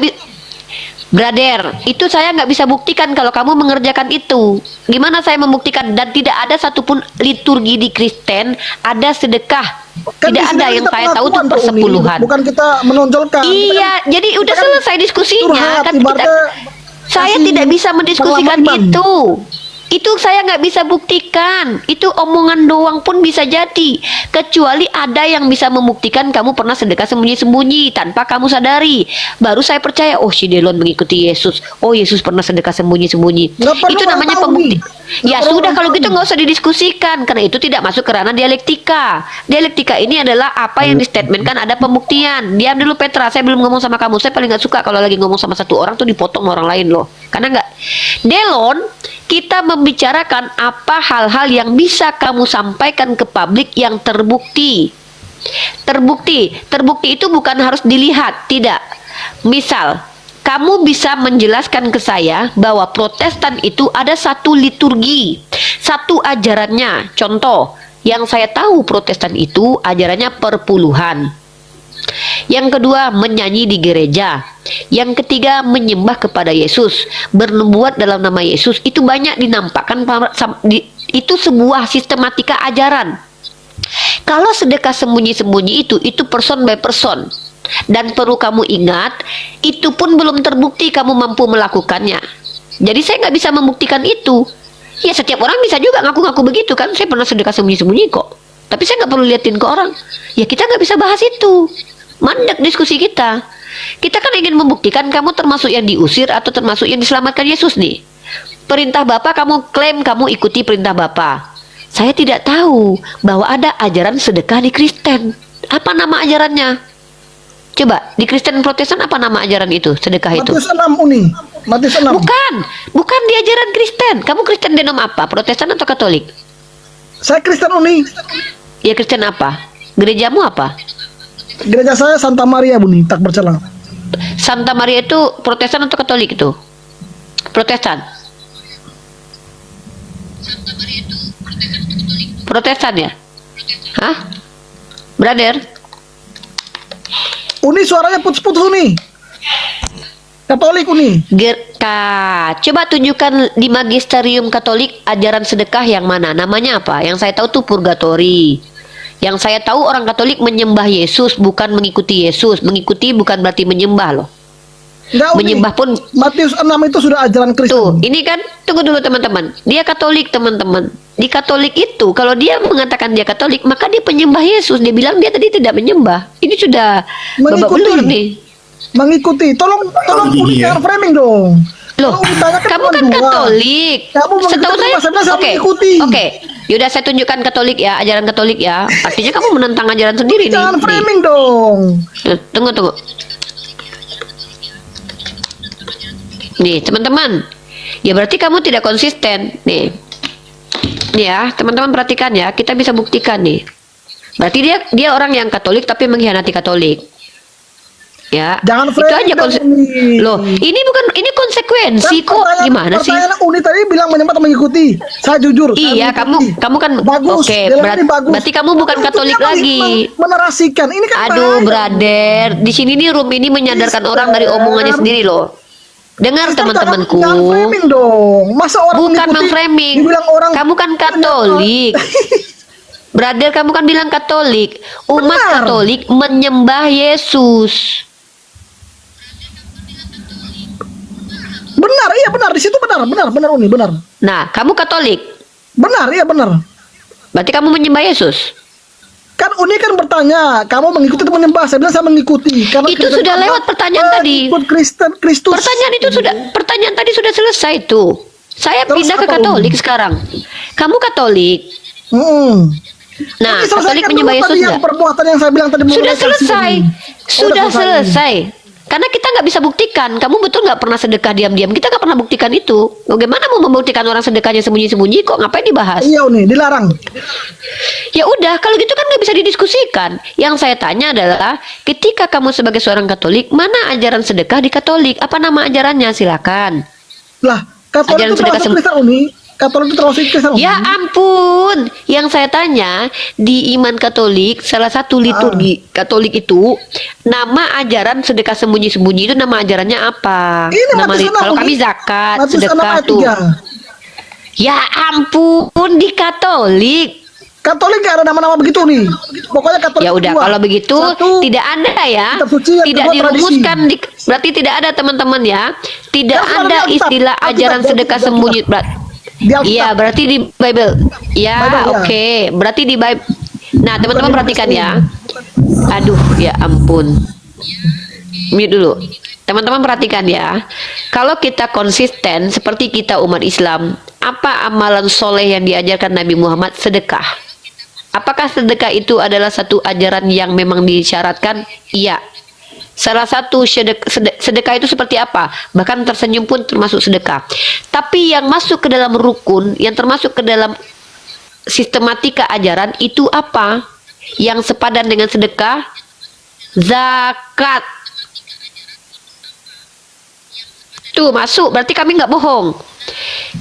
B: Brother, itu saya nggak bisa buktikan kalau kamu mengerjakan itu. Gimana saya membuktikan? Dan tidak ada satupun liturgi di Kristen ada sedekah.
A: Kan
B: Tidak
A: di sini
B: ada
A: kan
B: yang
A: kita
B: saya tahu itu
A: pengakuan, Umi.
B: persepuluhan.
A: Bukan kita menonjolkan.
B: Iya, jadi udah
A: kita kan
B: selesai diskusinya.
A: curhat,
B: Kan
A: ibaratnya
B: saya
A: kasih
B: tidak bisa mendiskusikan
A: pengalaman iman.
B: Itu saya nggak bisa buktikan. Itu omongan doang pun bisa jadi. Kecuali ada yang bisa membuktikan kamu pernah sedekah sembunyi-sembunyi tanpa kamu sadari. Baru saya percaya, oh si Delon mengikuti Yesus. Oh Yesus pernah sedekah sembunyi-sembunyi.
A: Nggak perlu
B: Itu
A: orang
B: namanya
A: tahu,
B: pembukti.
A: Umi.
B: Ya
A: Nggak perlu
B: sudah
A: orang
B: kalau
A: tahu.
B: gitu nggak usah didiskusikan karena itu tidak masuk ke ranah dialektika. Dialektika ini adalah apa yang distatementkan ada pembuktian. Diam dulu Petra, saya belum ngomong sama kamu. Saya paling nggak suka kalau lagi ngomong sama satu orang tuh dipotong sama orang lain loh. Karena nggak. Delon, kita membicarakan apa hal-hal yang bisa kamu sampaikan ke publik yang terbukti. Terbukti itu bukan harus dilihat, tidak. Misal, kamu bisa menjelaskan ke saya bahwa Protestan itu ada satu liturgi, satu ajarannya. Contoh, yang saya tahu Protestan itu ajarannya perpuluhan. Yang kedua, menyanyi di gereja. Yang ketiga, menyembah kepada Yesus, bernubuat dalam nama Yesus. Itu banyak dinampakkan, itu sebuah sistematika ajaran. Kalau sedekah sembunyi-sembunyi itu person by person. Dan perlu kamu ingat, itu pun belum terbukti kamu mampu melakukannya. Jadi saya nggak bisa membuktikan itu. Ya setiap orang bisa juga ngaku-ngaku begitu kan. Saya pernah sedekah sembunyi-sembunyi kok. Tapi saya nggak perlu liatin ke orang. Ya kita nggak bisa bahas itu. Mandek diskusi kita. Kita kan ingin membuktikan kamu termasuk yang diusir atau termasuk yang diselamatkan Yesus nih. Perintah Bapa kamu klaim kamu ikuti perintah Bapa. Saya tidak tahu bahwa ada ajaran sedekah di Kristen. Apa nama ajarannya? Coba, di Kristen Protestan apa nama ajaran itu? Sedekah itu.
A: Matius 6, Uni. Matius 6.
B: Bukan di ajaran Kristen. Kamu Kristen denom apa? Protestan atau Katolik?
A: Saya Kristen, Uni.
B: Ya Kristen apa? Gerejamu apa?
A: Gereja saya Santa Maria, Buni, tak bercela.
B: Santa Maria itu Protestan atau Katolik itu? Protestan. Protestan ya? Hah? Brother?
A: Uni suaranya putus-putus, Uni. Katolik, Uni.
B: Coba tunjukkan di magisterium Katolik ajaran sedekah yang mana? Namanya apa? Yang saya tahu tuh purgatori. Yang saya tahu orang Katolik menyembah Yesus bukan mengikuti Yesus. Mengikuti bukan berarti menyembah loh.
A: Enggak, Uni.
B: Menyembah pun
A: Matius 6 itu sudah ajaran Kristen.
B: tuh, ini kan tunggu dulu teman-teman. Dia Katolik teman-teman. Di Katolik itu kalau dia mengatakan dia Katolik, maka dia penyembah Yesus. Dia bilang dia tadi tidak menyembah. Ini sudah babak
A: Mengikuti.
B: belur nih.
A: Mengikuti. Tolong Uni
C: Iya.
A: jangan framing dong.
B: Loh,
A: Kalau ditanya
B: kamu kan
A: cuma dua.
B: Katolik.
A: Kamu mengikuti
B: Setahu saya,
A: saya
B: oke,
A: mengikuti.
B: oke. Yaudah saya tunjukkan Katolik ya, ajaran Katolik ya. Artinya kamu menentang ajaran sendiri nih.
A: Jangan
B: Nih.
A: framing dong.
B: Tunggu. Nih, teman-teman. Ya berarti kamu tidak konsisten. Nih. Nih ya, teman-teman perhatikan ya. Kita bisa buktikan nih. Berarti dia orang yang Katolik tapi mengkhianati Katolik. Ya.
A: Jangan
B: itu
A: framing
B: aja
A: dong, Uni.
B: Loh, ini konsekuensi kok. Gimana sih?
A: Pertanyaan Uni tadi bilang menyembah atau mengikuti. Saya jujur.
B: Iya,
A: saya mengikuti.
B: kamu kan
A: bagus.
B: oke,
A: Dalam ini bagus.
B: berarti kamu bukan
A: Tapi
B: Katolik
A: untuknya
B: lagi.
A: Menarasikan. Ini kan
B: Aduh,
A: bahaya.
B: brother, di sini nih room ini menyadarkan
A: Mister.
B: orang dari omongannya sendiri loh. Dengar
A: Sister,
B: teman-temanku.
A: Jangan framing dong. Masa orang
B: Bukan
A: mengikuti,
B: memframing.
A: dibilang orang
B: Kamu kan Katolik. Brother, kamu kan bilang Katolik. Umat
A: Benar.
B: Katolik menyembah Yesus.
A: Benar, iya benar. Di situ benar Uni, benar.
B: Nah, kamu Katolik.
A: Benar, iya benar.
B: Berarti kamu menyembah Yesus.
A: Kan Uni kan bertanya, kamu mengikuti atau menyembah? Saya bilang saya mengikuti. Karena
B: Itu
A: Kristen
B: sudah
A: adalah
B: lewat pertanyaan tadi.
A: pengikut Kristus.
B: Pertanyaan tadi sudah selesai tuh. Saya
A: Terus
B: pindah ke
A: apa,
B: Katolik
A: Umi?
B: sekarang. Kamu Katolik. Nah,
A: Tapi
B: Katolik
A: selesaikan
B: menyembah
A: dulu
B: Yesus
A: tadi yang
B: nggak?
A: perbuatan yang saya bilang tadi.
B: Sudah
A: mulai dari
B: selesai.
A: sini.
B: Sudah selesai. Karena kita nggak bisa buktikan. Kamu betul nggak pernah sedekah diam-diam. Kita nggak pernah buktikan itu. Bagaimana mau membuktikan orang sedekahnya sembunyi-sembunyi? Kok ngapain dibahas?
A: Iya Uni, dilarang.
B: Ya udah, kalau gitu kan nggak bisa didiskusikan. Yang saya tanya adalah, ketika kamu sebagai seorang Katolik, mana ajaran sedekah di Katolik? Apa nama ajarannya? Silakan.
A: Lah, Katolik
B: Ajaran
A: itu
B: sedekah
A: termasuk Kristen Uni. Katolik itu terlalu sikis.
B: Ya ampun, yang saya tanya di iman Katolik, salah satu liturgi Katolik itu nama ajaran sedekah sembunyi-sembunyi itu nama ajarannya apa?
A: Ini
B: Nama
A: Matius 6
B: kalau
A: Uni.
B: kami zakat,
A: Matius 6
B: sedekah
A: ayat
B: tuh.
A: 3.
B: Ya ampun, di Katolik.
A: Katolik nggak ada nama-nama begitu nih. Pokoknya Katolik
B: Ya udah,
A: dua.
B: kalau begitu
A: Satu,
B: tidak ada ya,
A: kitab suci, yang
B: tidak
A: kedua
B: dirumuskan, berarti tidak ada teman-teman ya, tidak
A: Kan
B: ada
A: ada
B: istilah
A: Alkitab,
B: ajaran
A: Alkitab,
B: sedekah
A: Alkitab.
B: sembunyi.
A: Di Alkitab.
B: Iya, berarti di Bible. Ya,
A: Bible, ya.
B: oke, berarti di Bible. Nah, teman-teman perhatikan ya. Aduh, ya ampun. Mute dulu. Teman-teman perhatikan ya. Kalau kita konsisten seperti kita umat Islam, apa amalan soleh yang diajarkan Nabi Muhammad? Sedekah. Apakah sedekah itu adalah satu ajaran yang memang disyaratkan? Iya. Salah satu sedekah itu seperti apa? Bahkan tersenyum pun termasuk sedekah. Tapi yang masuk ke dalam rukun, yang termasuk ke dalam sistematika ajaran itu apa? Yang sepadan dengan sedekah? Zakat. Tuh masuk, berarti kami nggak bohong.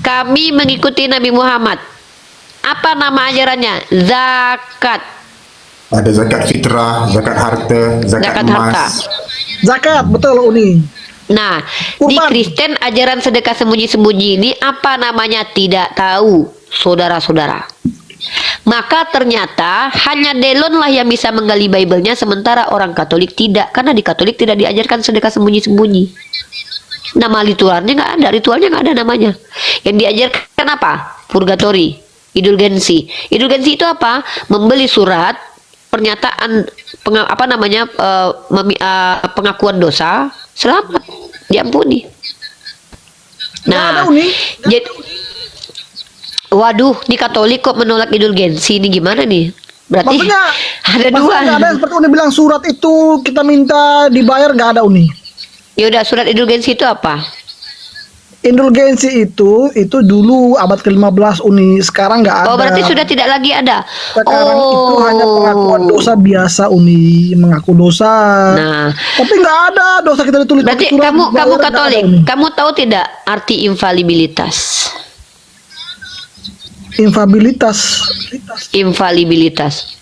B: Kami mengikuti Nabi Muhammad. Apa nama ajarannya? Zakat.
C: Ada zakat fitrah, zakat harta, zakat
B: Zakat
C: emas.
B: harta.
A: Zakat, betul Uni.
B: Nah, di
A: Kurban.
B: Kristen ajaran sedekah sembunyi-sembunyi ini apa namanya? Tidak tahu, saudara-saudara. Maka ternyata hanya Delon lah yang bisa menggali Bible-nya, sementara orang Katolik tidak, karena di Katolik tidak diajarkan sedekah sembunyi-sembunyi. Nama ritualnya nggak ada, ritualnya nggak ada namanya. Yang diajarkan apa? Purgatori, indulgensi. Indulgensi itu apa? Membeli surat pernyataan pengakuan dosa, selamat, diampuni.
A: Nggak ada
B: Nah,
A: Uni.
B: jadi waduh, di Katolik kok menolak indulgensi ini gimana nih? Berarti
A: Maksudnya
B: ada dua.
A: nggak ada yang seperti Uni bilang surat itu kita minta dibayar, nggak ada Uni.
B: Yaudah, surat indulgensi itu apa?
A: Indulgensi itu dulu abad ke-15 Uni, sekarang nggak ada.
B: Oh, berarti sudah tidak lagi ada.
A: Sekarang itu hanya pengakuan dosa biasa Uni, mengaku dosa.
B: Nah,
A: Tapi nggak ada dosa kita ditulis.
B: berarti
A: pakai surat,
B: kamu
A: dibayar, nggak ada,
B: Katolik,
A: Uni.
B: kamu tahu tidak arti infalibilitas?
A: Infabilitas.
B: Infalibilitas.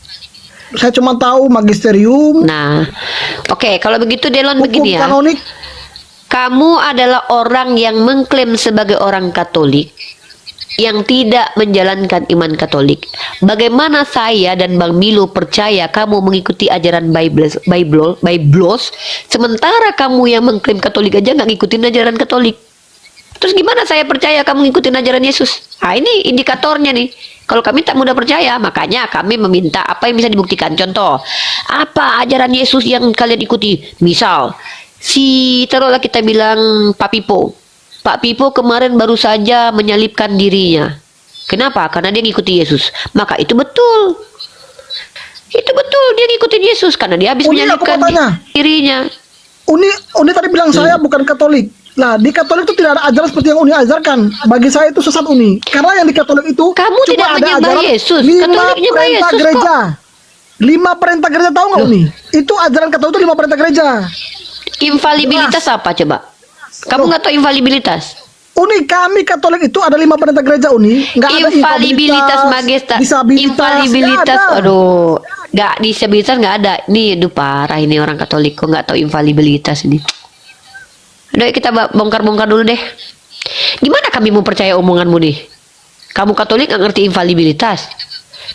A: Saya cuma tahu magisterium,
B: Nah, oke, kalau begitu Delon
A: hukum
B: begini ya.
A: kanonik.
B: Kamu adalah orang yang mengklaim sebagai orang Katolik yang tidak menjalankan iman Katolik. Bagaimana saya dan Bang Milo percaya kamu mengikuti ajaran Biblos, sementara kamu yang mengklaim Katolik aja nggak ngikutin ajaran Katolik. Terus gimana saya percaya kamu ngikutin ajaran Yesus? Nah, ini indikatornya nih. Kalau kami tak mudah percaya, makanya kami meminta apa yang bisa dibuktikan. Contoh, apa ajaran Yesus yang kalian ikuti? Misal, taruhlah kita bilang Pak Pipo. Pak Pipo kemarin baru saja menyalibkan dirinya. Kenapa? Karena dia ngikuti Yesus. Maka itu betul. Itu betul, dia ngikutin Yesus karena dia habis
A: Uni, aku
B: menyalibkan
A: mau tanya.
B: dirinya.
A: Uni tadi bilang saya bukan Katolik. Nah, di Katolik itu tidak ada ajaran seperti yang Uni ajarkan. Bagi saya itu sesat Uni. Karena yang di Katolik itu
B: Kamu
A: cuma
B: tidak
A: ada
B: menyembah
A: ajaran
B: Yesus.
A: 5
B: Katolik nyembah
A: perintah
B: Yesus
A: gereja. 5 perintah gereja, tahu nggak Uni? Itu ajaran Katolik itu 5 perintah gereja.
B: Infalibilitas apa coba? Kamu nggak tahu infalibilitas?
A: Uni, kami Katolik itu ada 5 perintah gereja Uni. Nggak ada
B: Infalibilitas magistra,
A: disabilitas,
B: infalibilitas,
A: nggak ada.
B: aduh, nggak disabilitas nggak ada. Nih, aduh parah ini orang Katolik kok nggak tahu infalibilitas ini. Aduh, kita bongkar-bongkar dulu deh. Gimana kami mau percaya omonganmu nih? Kamu Katolik nggak ngerti infalibilitas.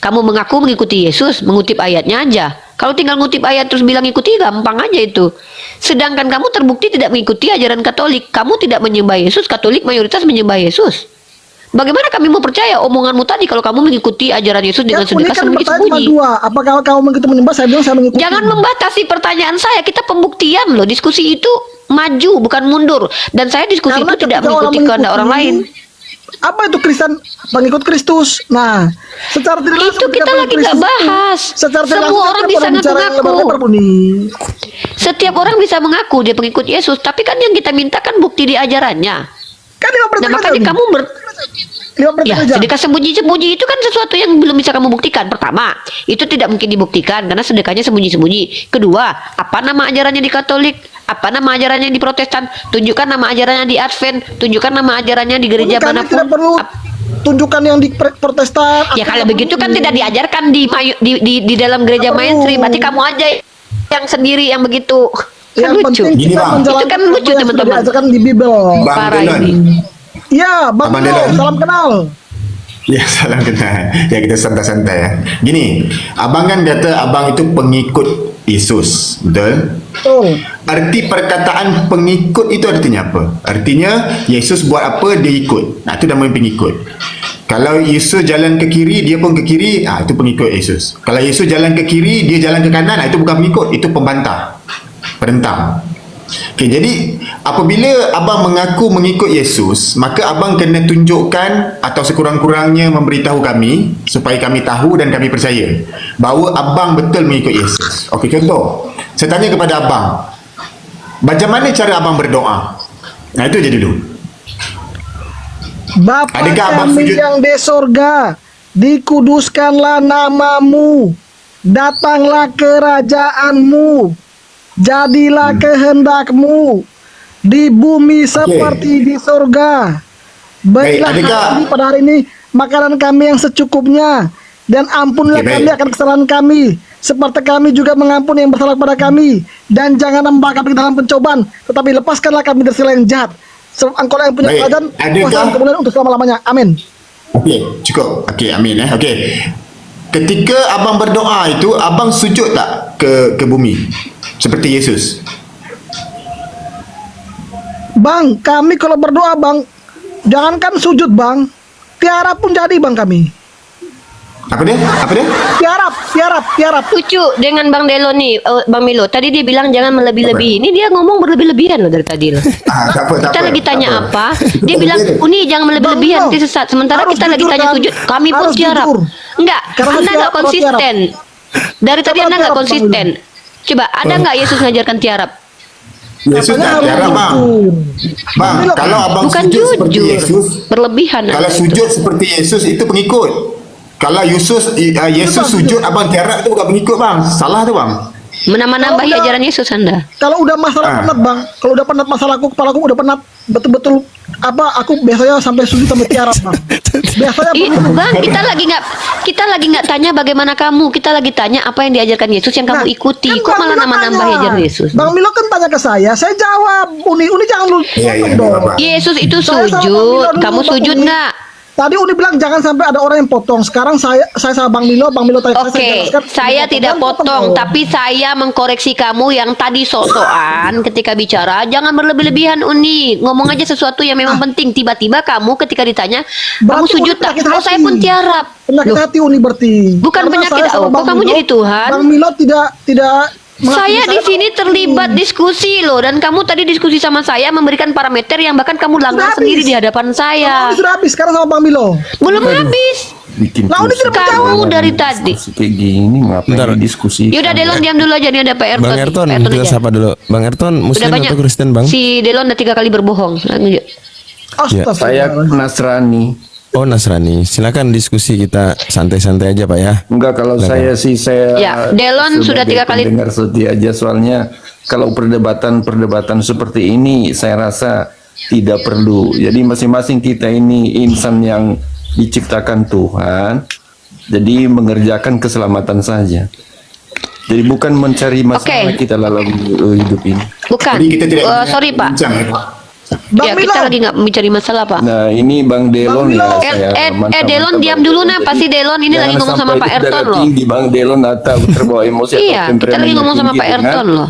B: Kamu mengaku mengikuti Yesus, mengutip ayatnya aja. Kalau tinggal ngutip ayat terus bilang ikuti, gampang aja itu. Sedangkan kamu terbukti tidak mengikuti ajaran Katolik. Kamu tidak menyembah Yesus, Katolik mayoritas menyembah Yesus. Bagaimana kami mau percaya omonganmu tadi kalau kamu mengikuti ajaran Yesus dengan
A: Uni
B: sedekah
A: kan pertanyaan cuma
B: sembunyi-sembunyi?
A: 2. Apakah kamu mengikuti menyembah? Saya bilang saya mengikuti.
B: Jangan membatasi pertanyaan saya. Kita pembuktian loh. Diskusi itu maju bukan mundur. Dan saya diskusi
A: Karena
B: itu tidak
A: ketika
B: mengikuti kehendak orang lain.
A: Apa itu Kristen pengikut Kristus? Nah, secara tidak langsung
B: Itu kita
A: pengikut
B: lagi nggak
A: Kristus itu,
B: bahas.
A: secara tidak
B: Semua
A: langsung
B: orang
A: kita
B: bisa
A: pada bicara yang
B: ngaku-ngaku.
A: lebar-lebar, Uni.
B: Setiap orang bisa mengaku dia pengikut Yesus, tapi kan yang kita minta kan bukti di ajarannya.
A: Kan 5
B: Nah,
A: perintah
B: makanya
A: gereja,
B: kamu
A: Uni. 5 perintah
B: Ya,
A: gereja.
B: sedekah sembunyi-sembunyi itu kan sesuatu yang belum bisa kamu buktikan. Pertama, itu tidak mungkin dibuktikan karena sedekahnya sembunyi-sembunyi. Kedua, apa nama ajarannya di Katolik? Apa nama ajarannya di Protestan? Tunjukkan nama ajarannya di Advent. Tunjukkan nama ajarannya di gereja
A: Uni, kami
B: manapun.
A: tidak perlu tunjukkan yang di Protestan.
B: Ya kalau begitu kan tidak diajarkan di dalam gereja mainstream. Berarti kamu aja yang sendiri yang begitu. Kan
A: Yang
B: lucu.
A: penting
C: Gini,
A: kita
C: Bang.
A: menjalankan
B: Itu kan
A: apa
B: lucu,
A: yang sudah
B: teman-teman.
A: diajarkan di Bible.
C: Bang
B: Parah
C: Delon.
B: ini.
A: Ya, Bang
C: Abang
A: Milo,
C: Delon.
A: salam kenal.
C: Ya, salam kenal. Ya, kita santai-santai ya. Gini, abang kan kata abang itu pengikut Yesus, betul?
A: Betul.
C: Arti perkataan pengikut itu artinya apa? Artinya Yesus buat apa dia ikut. Nah, itu namanya pengikut. Kalau Yesus jalan ke kiri, dia pun ke kiri, itu pengikut Yesus. Kalau Yesus jalan ke kiri, dia jalan ke kanan, itu bukan pengikut, itu pembantah. Penentang. Okey, jadi apabila abang mengaku mengikut Yesus, maka abang kena tunjukkan atau sekurang-kurangnya memberitahu kami supaya kami tahu dan kami percaya bahawa abang betul mengikut Yesus. Okey, contoh, saya tanya kepada abang, macam mana cara abang berdoa? Nah, itu je dulu.
A: Bapa
C: Adakah abang
A: kami
C: sujud?
A: yang di sorga, dikuduskanlah namamu, datanglah kerajaanmu, jadilah kehendakmu di bumi seperti di sorga. Baiklah
C: adakah-
A: kami pada hari ini makanan kami yang secukupnya, dan ampunlah
C: Okey, baik.
A: kami akan kesalahan kami, seperti kami juga mengampuni yang bersalah kepada kami, dan jangan membawa kami ke dalam pencobaan, tetapi lepaskanlah kami dari segala yang jahat. Sebab Engkau yang punya
C: Baik.
A: kerajaan,
C: Adakah-
A: kuasa dan kemuliaan untuk selama-lamanya. Amin.
C: Okey, cukup. Okey, amin. Okey. Ketika abang berdoa itu, abang sujud tak ke bumi? Seperti Yesus.
A: Bang, kami kalau berdoa bang, jangankan sujud bang, tiarap pun jadi bang kami.
C: Apa dia? Apa dia?
A: Tiarap.
B: Lucu dengan Bang Delon nih, Bang Milo. Tadi dia bilang jangan melebih-lebih. Ini dia ngomong berlebih-lebihan loh dari tadi loh.
C: Tak apa, tak
B: Kita
C: apa,
B: lagi
C: tak
B: tanya apa? Dia
C: Betul
B: bilang,
C: dia.
B: Uni jangan melebih-lebihan,
A: Bang,
B: nanti sesat. Sementara
A: harus
B: kita lagi
A: jujur,
B: tanya
A: kan?
B: sujud, kami pun
A: Harus
B: tiarap.
A: jujur.
B: Enggak,
A: Karena
B: Anda
A: tiarap,
B: nggak
A: kalau
B: konsisten. Dari tadi
A: Coba
B: Anda nggak
A: tiarap, Bang
B: konsisten. Coba, ada nggak Yesus ngajarkan tiarap?
C: Yesus
A: Katanya
C: tak
A: harus
C: tiarap, bang.
A: jujur.
C: Bang,
A: Bila-
C: kalau abang
B: Bukan
C: sujud seperti
B: jujur,
C: Yesus,
B: berlebihan.
C: kalau
B: Anda itu.
C: sujud seperti Yesus itu pengikut. Kalau Yesus sujud abang tiarap itu bukan pengikut, bang. Salah tu, bang.
B: Menambah-nambahi
A: Kalau udah-
B: ajaran Yesus Anda.
A: Kalau udah masalah penat bang, kalau udah penat masalahku, kepalaku udah penat, betul-betul aku biasanya sampai sujud sampai tiarap bang. Biasanya
B: Ih,
A: begitu.
B: Bang, kita lagi nggak tanya bagaimana kamu. Kita lagi tanya apa yang diajarkan Yesus yang kamu
A: Nah,
B: ikuti.
A: kan
B: Kok
A: Bang
B: malah
A: Milo
B: nambah-nambah
A: tanya.
B: ajaran Yesus?
A: Bang Milo kan tanya ke saya jawab. Uni jangan lu
C: Iya,
A: potong dong.
C: Bang.
B: Yesus itu
A: Saya sama Bang Milo
B: sujud.
A: dulu,
B: Kamu
A: Bang
B: sujud
A: Uni.
B: nggak?
A: Tadi Uni bilang jangan sampai ada orang yang potong. Sekarang saya sama Bang Milo tanya
B: Oke, saya tidak potong, tapi saya mengkoreksi kamu yang tadi sok-sokan ketika bicara. Jangan berlebih-lebihan, Uni. Ngomong aja sesuatu yang memang penting. Tiba-tiba kamu ketika ditanya, kamu
A: Berarti
B: sujud
A: Uni
B: tak?
A: penyakit
B: Oh, saya
A: hati.
B: pun tiarap.
A: penyakit
B: Loh,
A: hati Uni berarti.
B: Bukan
A: Karena
B: penyakit,
A: saya sama
B: kok
A: Bang
B: kamu
A: Milo-
B: jadi Tuhan?
A: Bang Milo tidak
B: saya
A: mengakui
B: di
A: saya
B: sini
A: Bang.
B: terlibat diskusi loh, dan kamu tadi diskusi sama saya memberikan parameter yang bahkan kamu langgar
A: Sudah
B: sendiri
A: habis.
B: di hadapan
A: Bang
B: saya.
A: Uni sudah habis sekarang sama Bang Milo.
B: Belum habis.
D: bikin
A: Nah, udah
D: pusing.
A: tidak
B: Kamu
A: menjawab.
B: dari tadi.
D: Diskusi kayak gini ngapain
F: Bentar.
D: diskusi?
B: Yaudah Delon diam dulu aja, nih ada Pak Erton.
F: Bang Erton,
B: Pak Erton
F: kita
B: aja.
F: sapa dulu. Bang Erton,
B: Udah
F: Muslim
B: banyak.
F: atau Kristen, Bang?
B: Si Delon udah 3 kali berbohong. Lanjut.
A: Astaga.
D: Saya Nasrani.
F: Oh, Nasrani. Silakan diskusi kita santai-santai aja, Pak ya.
D: Enggak, kalau saya sih saya
B: Ya, Delon sudah 3 kali.
D: dengar setia aja, soalnya kalau perdebatan seperti ini saya rasa tidak perlu. Jadi masing-masing kita ini insan yang diciptakan Tuhan, jadi mengerjakan keselamatan saja. Jadi bukan mencari masalah
B: Oke.
D: kita dalam hidup ini.
B: Bukan.
C: Jadi kita tidak
B: Sorry Pak.
C: bincang, ya, Pak.
A: Bang
B: Ya,
A: Milo.
B: kita lagi nggak mencari masalah Pak.
D: Nah ini Bang Delon
A: Bang Milo.
D: ya. saya mantap-mantap
B: Delon
D: Bang
B: diam dulu,
D: Delon.
B: nah.
D: Jadi
B: Pasti Delon ini
D: jangan
B: lagi ngomong sama
D: sampai
B: Pak Erton
D: darah
B: loh.
D: tinggi Bang Delon atau terbawa emosi atau
B: Iya, kita lagi
D: temperamen
B: ngomong sama
D: tinggi
B: Pak
D: dengan,
B: Erton loh.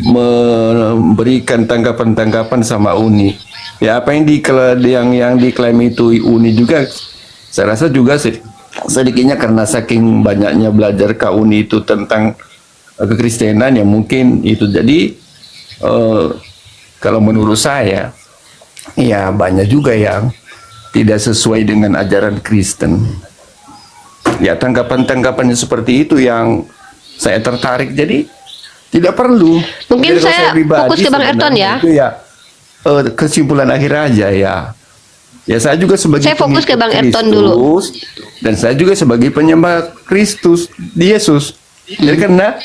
D: Memberikan tanggapan-tanggapan sama Uni. Ya apa yang diklaim itu Uni juga, saya rasa juga sedikitnya karena saking banyaknya belajar ke Uni itu tentang kekristenan ya mungkin itu jadi kalau menurut saya ya banyak juga yang tidak sesuai dengan ajaran Kristen. Ya tanggapan-tanggapannya seperti itu yang saya tertarik, jadi tidak perlu.
B: Mungkin
D: Jadi kalau
B: saya
D: pribadi
B: fokus ke Bang
D: sebenarnya
B: Erton ya.
D: Itu ya kesimpulan akhir aja ya. Ya saya juga sebagai
B: Saya fokus ke
D: pengikut
B: Bang Erton dulu.
D: Kristus, dan saya juga sebagai penyembah Kristus, Yesus. Jadi karena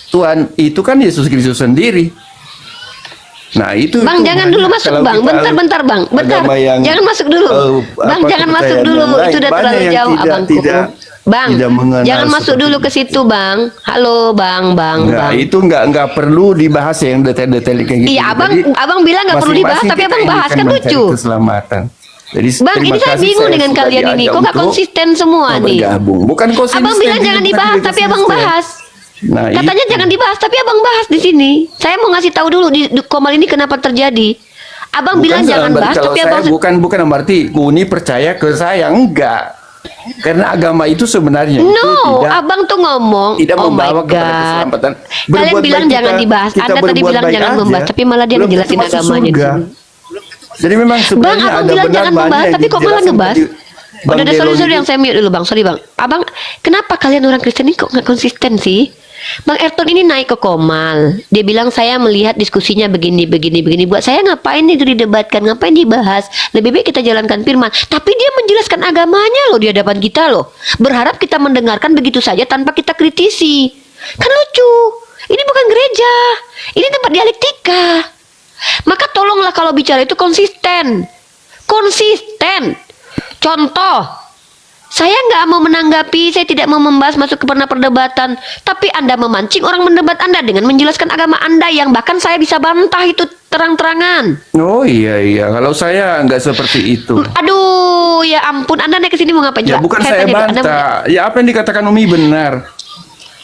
D: Tuhan itu kan Yesus Kristus sendiri. Nah itu
B: Bang,
D: itu
B: jangan
D: banyak.
B: dulu masuk
D: Kalau
B: Bang.
D: kita
B: Bentar Bang. Bentar.
D: agama yang,
B: Jangan masuk dulu. Bang,
D: apa,
B: jangan masuk
D: kepercayaan
B: dulu.
D: yang lain,
B: Itu udah
D: banyak
B: terlalu
D: yang
B: jauh abangku. Bang,
D: tidak mengenal
B: jangan masuk
D: seperti
B: dulu
D: itu.
B: ke situ Bang. Halo Bang.
D: Nah, itu nggak perlu dibahas yang detail-detail kayak gitu.
B: Iya,
D: Jadi,
B: abang bilang nggak perlu dibahas,
D: masing-masing
B: tapi
D: kita
B: abang
D: ini
B: bahas kan
D: mencari
B: lucu.
D: Keselamatan. Jadi
B: Bang,
D: terima
B: ini saya
D: kasih,
B: bingung dengan
D: sudah
B: kalian ini.
D: diajak
B: Kok nggak
D: untuk
B: konsisten semua nih?
D: bergabung. Bukan konsisten.
B: Abang bilang
D: ini
B: jangan
D: bukan
B: dibahas,
D: tidak
B: tapi abang
D: konsisten.
B: bahas.
D: Nah,
B: Katanya
D: itu.
B: jangan dibahas, tapi abang bahas di sini. Saya mau ngasih tahu dulu di Komal ini kenapa terjadi. Abang bilang jangan
D: dalam
B: bahas,
D: kalau
B: tapi
D: saya
B: abang
D: bukan berarti Uni percaya ke saya, enggak. Karena agama itu sebenarnya itu
B: No,
D: tidak
B: abang tuh ngomong,
D: tidak
B: oh my
D: membawa kepada
B: god.
D: keselamatan.
B: Kalian
D: Berbuat
B: bilang
D: baik
B: jangan
D: kita-
B: dibahas.
D: kita
B: Anda tadi
D: berbuat
B: bilang
D: baik
B: jangan
D: aja,
B: membahas, tapi malah dia
D: belum
B: ngejelasin
D: tentu masuk
B: agamanya.
D: surga. Jadi memang
B: Bang,
D: sebenarnya
B: abang
D: ada
B: bilang
D: benar
B: jangan
D: banyak
B: membahas,
D: yang
B: tapi kok malah
D: dijelaskan
B: ngebahas?
D: tadi. Bang
B: Udah,
D: Delon
B: sorry
D: itu.
B: yang saya mute dulu bang, sorry bang. Abang, kenapa kalian orang Kristen ini kok nggak konsisten sih? Bang Erton ini naik ke Komal. Dia bilang saya melihat diskusinya begini. Buat saya ngapain itu didebatkan, ngapain dibahas? Lebih baik kita jalankan firman. Tapi dia menjelaskan agamanya loh di hadapan kita loh. Berharap kita mendengarkan begitu saja tanpa kita kritisi. Kan lucu. Ini bukan gereja. Ini tempat dialektika. Maka tolonglah kalau bicara itu konsisten. Konsisten. Contoh. Saya nggak mau menanggapi, saya tidak mau membahas masuk ke perdebatan. Tapi Anda memancing orang mendebat Anda dengan menjelaskan agama Anda yang bahkan saya bisa bantah itu terang-terangan.
D: Oh iya, kalau saya nggak seperti itu.
B: Aduh, ya ampun, Anda naik ke sini mau ngapain?
D: Ya
B: Coba,
D: bukan saya
B: tanya dulu, Anda
D: bantah. Ya apa yang dikatakan Umi benar.